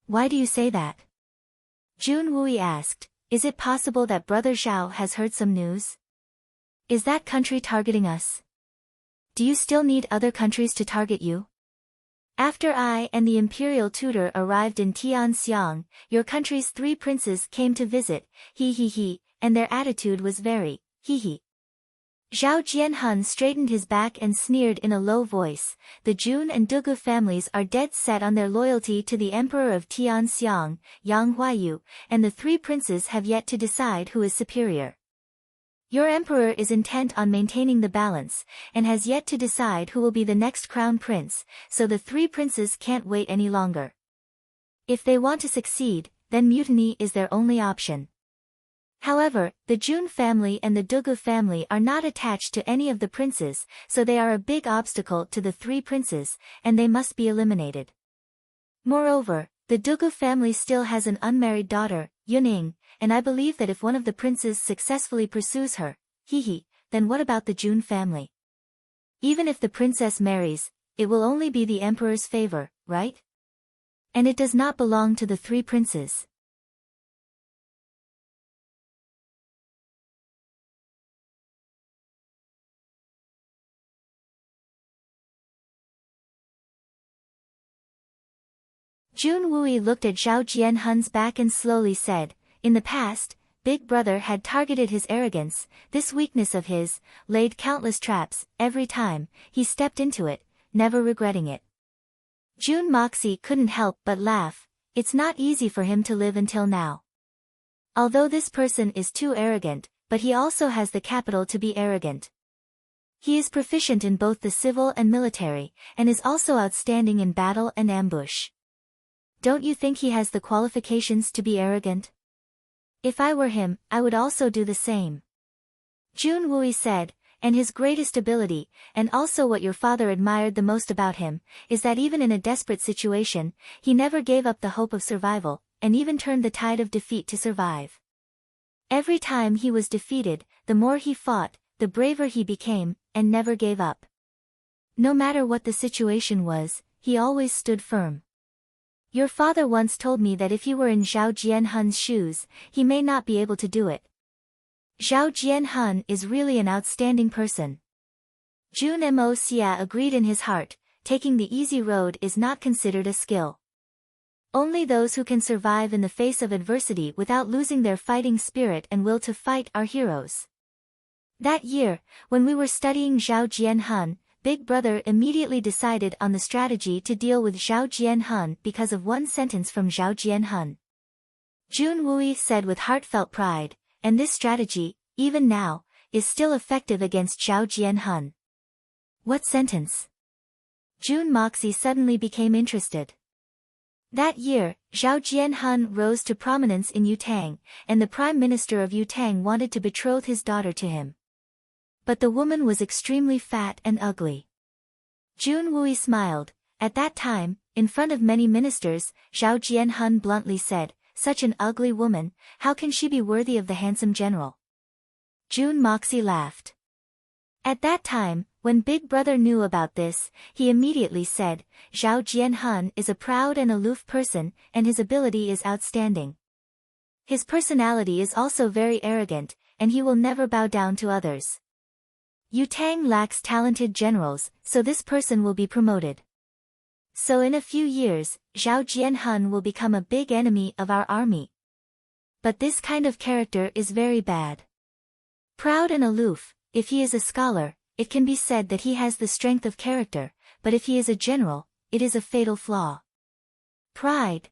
Why do you say that? Jun Wui asked. Is it possible that Brother Zhao has heard some news? Is that country targeting us? Do you still need other countries to target you? After I and the imperial tutor arrived in Tianxiang, your country's 3 princes came to visit, and their attitude was very, Zhao Jianhun straightened his back and sneered in a low voice. The Jun and Dugu families are dead set on their loyalty to the emperor of Tianxiang, Yang Huayu, and the 3 princes have yet to decide who is superior. Your emperor is intent on maintaining the balance, and has yet to decide who will be the next crown prince, so the 3 princes can't wait any longer. If they want to succeed, then mutiny is their only option. However, the Jun family and the Dugu family are not attached to any of the princes, so they are a big obstacle to the 3 princes, and they must be eliminated. Moreover, the Dugu family still has an unmarried daughter, Yuning, and I believe that if one of the princes successfully pursues her, then what about the Jun family? Even if the princess marries, it will only be the emperor's favor, right? And it does not belong to the 3 princes. Jun Wui looked at Zhao Jianhun's back and slowly said, in the past, Big Brother had targeted his arrogance, this weakness of his, laid countless traps, every time, he stepped into it, never regretting it. Jun Moxie couldn't help but laugh. It's not easy for him to live until now. Although this person is too arrogant, but he also has the capital to be arrogant. He is proficient in both the civil and military, and is also outstanding in battle and ambush. Don't you think he has the qualifications to be arrogant? If I were him, I would also do the same. Jun Wui said, and his greatest ability, and also what your father admired the most about him, is that even in a desperate situation, he never gave up the hope of survival, and even turned the tide of defeat to survive. Every time he was defeated, the more he fought, the braver he became, and never gave up. No matter what the situation was, he always stood firm. Your father once told me that if he were in Zhao Jianhun's shoes, he may not be able to do it. Zhao Jianhun is really an outstanding person. Jun Mo Xia agreed in his heart, taking the easy road is not considered a skill. Only those who can survive in the face of adversity without losing their fighting spirit and will to fight are heroes. That year, when we were studying Zhao Jianhun, Big Brother immediately decided on the strategy to deal with Zhao Jianhun because of one sentence from Zhao Jianhun. Jun Wui said with heartfelt pride, and this strategy, even now, is still effective against Zhao Jianhun. What sentence? Jun Moxie suddenly became interested. That year, Zhao Jianhun rose to prominence in Yutang, and the Prime Minister of Yutang wanted to betroth his daughter to him. But the woman was extremely fat and ugly. Jun Wui smiled. At that time, in front of many ministers, Zhao Jianhun bluntly said, such an ugly woman, how can she be worthy of the handsome general? Jun Moxie laughed. At that time, when Big Brother knew about this, he immediately said, Zhao Jianhun is a proud and aloof person, and his ability is outstanding. His personality is also very arrogant, and he will never bow down to others. Yutang lacks talented generals, so this person will be promoted. So in a few years, Zhao Jianhun will become a big enemy of our army. But this kind of character is very bad. Proud and aloof, if he is a scholar, it can be said that he has the strength of character, but if he is a general, it is a fatal flaw. Pride.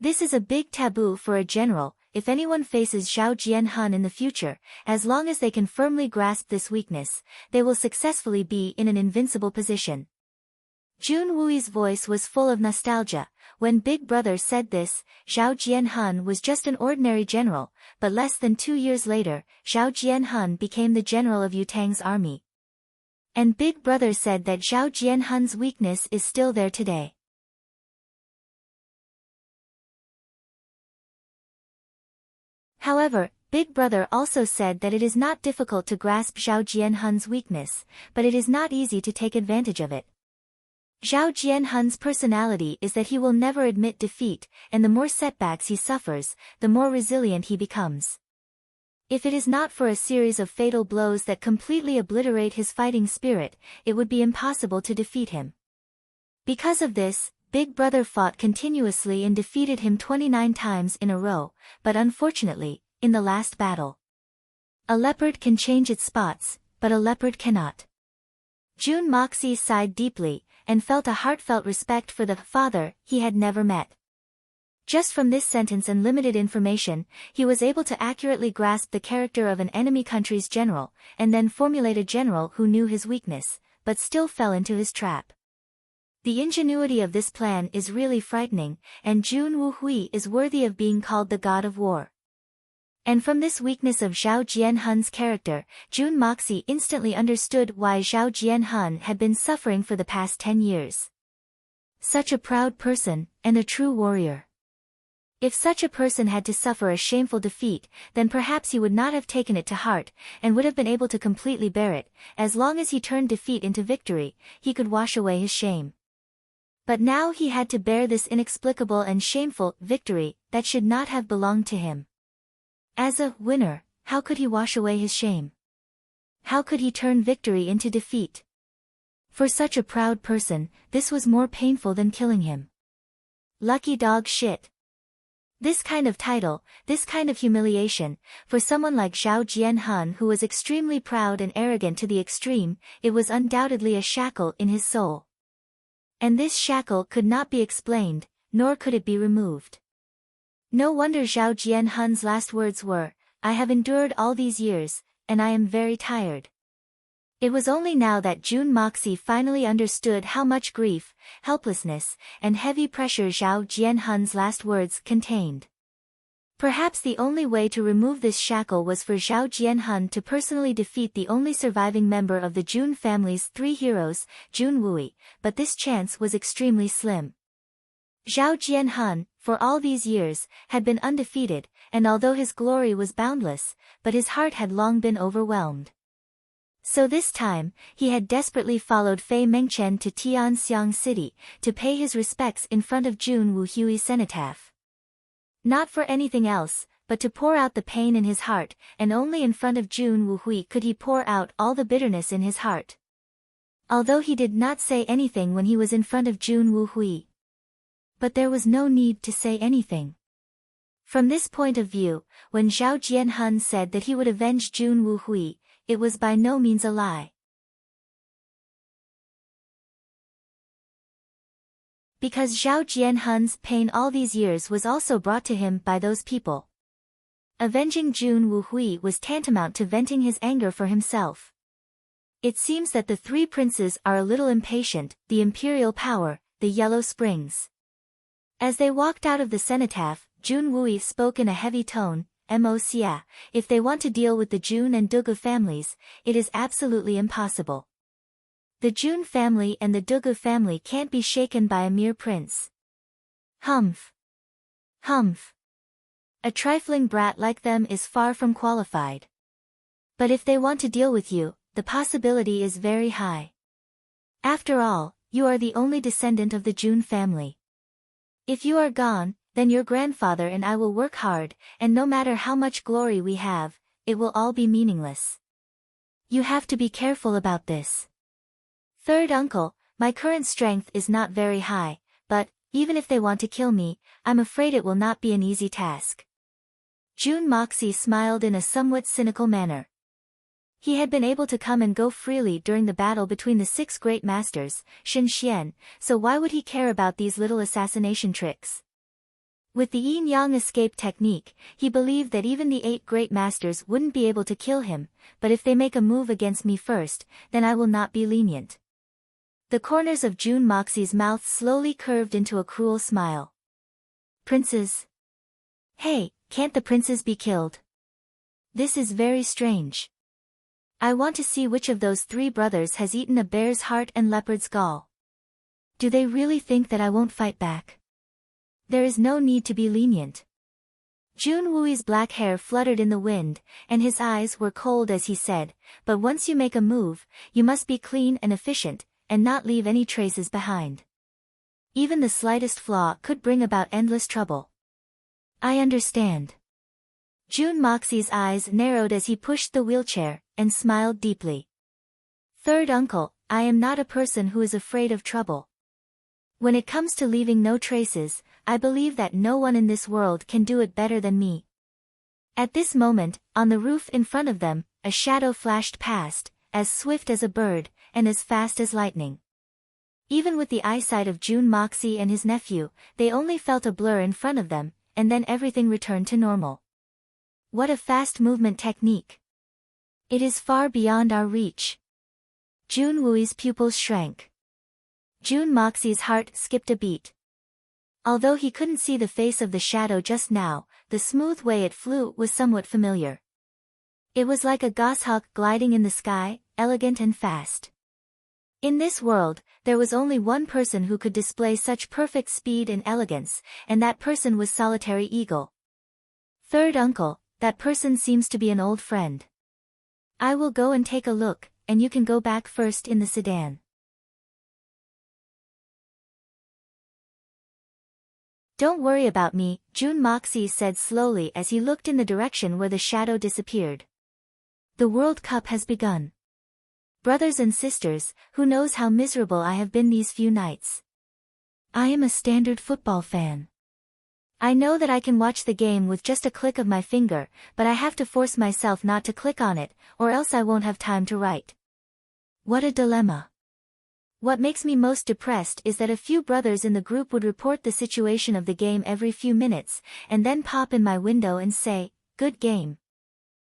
This is a big taboo for a general. If anyone faces Zhao Jianhun in the future, as long as they can firmly grasp this weakness, they will successfully be in an invincible position. Jun Wui's voice was full of nostalgia. When Big Brother said this, Zhao Jianhun was just an ordinary general, but less than 2 years later, Zhao Jianhun became the general of Yutang's army. And Big Brother said that Zhao Jianhun's weakness is still there today. However, Big Brother also said that it is not difficult to grasp Zhao Jianhun's weakness, but it is not easy to take advantage of it. Zhao Jianhun's personality is that he will never admit defeat, and the more setbacks he suffers, the more resilient he becomes. If it is not for a series of fatal blows that completely obliterate his fighting spirit, it would be impossible to defeat him. Because of this, Big Brother fought continuously and defeated him 29 times in a row, but unfortunately, in the last battle. A leopard can change its spots, but a leopard cannot. Jun Moxie sighed deeply, and felt a heartfelt respect for the father he had never met. Just from this sentence and limited information, he was able to accurately grasp the character of an enemy country's general, and then formulate a general who knew his weakness, but still fell into his trap. The ingenuity of this plan is really frightening, and Jun Wuhui is worthy of being called the god of war. And from this weakness of Zhao Jianhun's character, Jun Moxie instantly understood why Zhao Jianhun had been suffering for the past 10 years. Such a proud person, and a true warrior. If such a person had to suffer a shameful defeat, then perhaps he would not have taken it to heart, and would have been able to completely bear it. As long as he turned defeat into victory, he could wash away his shame. But now he had to bear this inexplicable and shameful victory that should not have belonged to him. As a winner, how could he wash away his shame? How could he turn victory into defeat? For such a proud person, this was more painful than killing him. Lucky dog shit. This kind of title, this kind of humiliation, for someone like Zhao Jianhun who was extremely proud and arrogant to the extreme, it was undoubtedly a shackle in his soul. And this shackle could not be explained, nor could it be removed. No wonder Zhao Jianhun's last words were, "I have endured all these years, and I am very tired." It was only now that Jun Moxie finally understood how much grief, helplessness, and heavy pressure Zhao Jianhun's last words contained. Perhaps the only way to remove this shackle was for Zhao Jianhun to personally defeat the only surviving member of the Jun family's 3 heroes, Jun Wui, but this chance was extremely slim. Zhao Jianhun, for all these years, had been undefeated, and although his glory was boundless, but his heart had long been overwhelmed. So this time, he had desperately followed Fei Mengchen to Tianxiang City, to pay his respects in front of Jun Wuhui's cenotaph. Not for anything else, but to pour out the pain in his heart, and only in front of Jun Wuhui could he pour out all the bitterness in his heart. Although he did not say anything when he was in front of Jun Wuhui. But there was no need to say anything. From this point of view, when Zhao Jianhun said that he would avenge Jun Wuhui, it was by no means a lie. Because Zhao Jianhun's pain all these years was also brought to him by those people. Avenging Jun Wuhui was tantamount to venting his anger for himself. It seems that the 3 princes are a little impatient, the imperial power, the Yellow Springs. As they walked out of the cenotaph, Jun Wui spoke in a heavy tone, "Moxia, if they want to deal with the Jun and Dugu families, it is absolutely impossible. The Jun family and the Dugu family can't be shaken by a mere prince. Humph. Humph. A trifling brat like them is far from qualified. But if they want to deal with you, the possibility is very high. After all, you are the only descendant of the Jun family. If you are gone, then your grandfather and I will work hard, and no matter how much glory we have, it will all be meaningless. You have to be careful about this. Third uncle, my current strength is not very high, but, even if they want to kill me, I'm afraid it will not be an easy task." Jun Moxie smiled in a somewhat cynical manner. He had been able to come and go freely during the battle between the 6 great masters, Shen Xian, so why would he care about these little assassination tricks? With the yin-yang escape technique, he believed that even the 8 great masters wouldn't be able to kill him, but if they make a move against me first, then I will not be lenient. The corners of Jun Moxie's mouth slowly curved into a cruel smile. Princes? Hey, can't the princes be killed? This is very strange. I want to see which of those 3 brothers has eaten a bear's heart and leopard's gall. Do they really think that I won't fight back? There is no need to be lenient. Jun Wui's black hair fluttered in the wind, and his eyes were cold as he said, "But once you make a move, you must be clean and efficient, and not leave any traces behind. Even the slightest flaw could bring about endless trouble." "I understand." Jun Moxie's eyes narrowed as he pushed the wheelchair, and smiled deeply. "Third uncle, I am not a person who is afraid of trouble. When it comes to leaving no traces, I believe that no one in this world can do it better than me." At this moment, on the roof in front of them, a shadow flashed past, as swift as a bird, and as fast as lightning. Even with the eyesight of Jun Moxie and his nephew, they only felt a blur in front of them, and then everything returned to normal. What a fast movement technique! It is far beyond our reach. Jun Wui's pupils shrank. Jun Moxie's heart skipped a beat. Although he couldn't see the face of the shadow just now, the smooth way it flew was somewhat familiar. It was like a goshawk gliding in the sky, elegant and fast. In this world, there was only one person who could display such perfect speed and elegance, and that person was Solitary Eagle. "Third uncle, that person seems to be an old friend. I will go and take a look, and you can go back first in the sedan." "Don't worry about me," Jun Moxie said slowly as he looked in the direction where the shadow disappeared. "The World Cup has begun. Brothers and sisters, who knows how miserable I have been these few nights. I am a standard football fan. I know that I can watch the game with just a click of my finger, but I have to force myself not to click on it, or else I won't have time to write. What a dilemma. What makes me most depressed is that a few brothers in the group would report the situation of the game every few minutes, and then pop in my window and say, 'Good game.'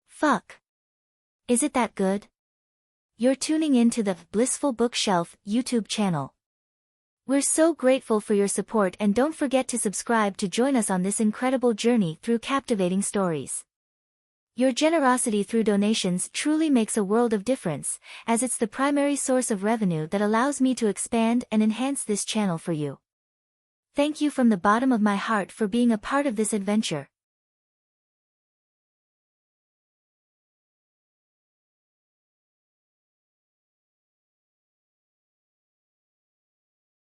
Fuck. Is it that good?" You're tuning in to the Blissful Bookshelf YouTube channel. We're so grateful for your support, and don't forget to subscribe to join us on this incredible journey through captivating stories. Your generosity through donations truly makes a world of difference, as it's the primary source of revenue that allows me to expand and enhance this channel for you. Thank you from the bottom of my heart for being a part of this adventure.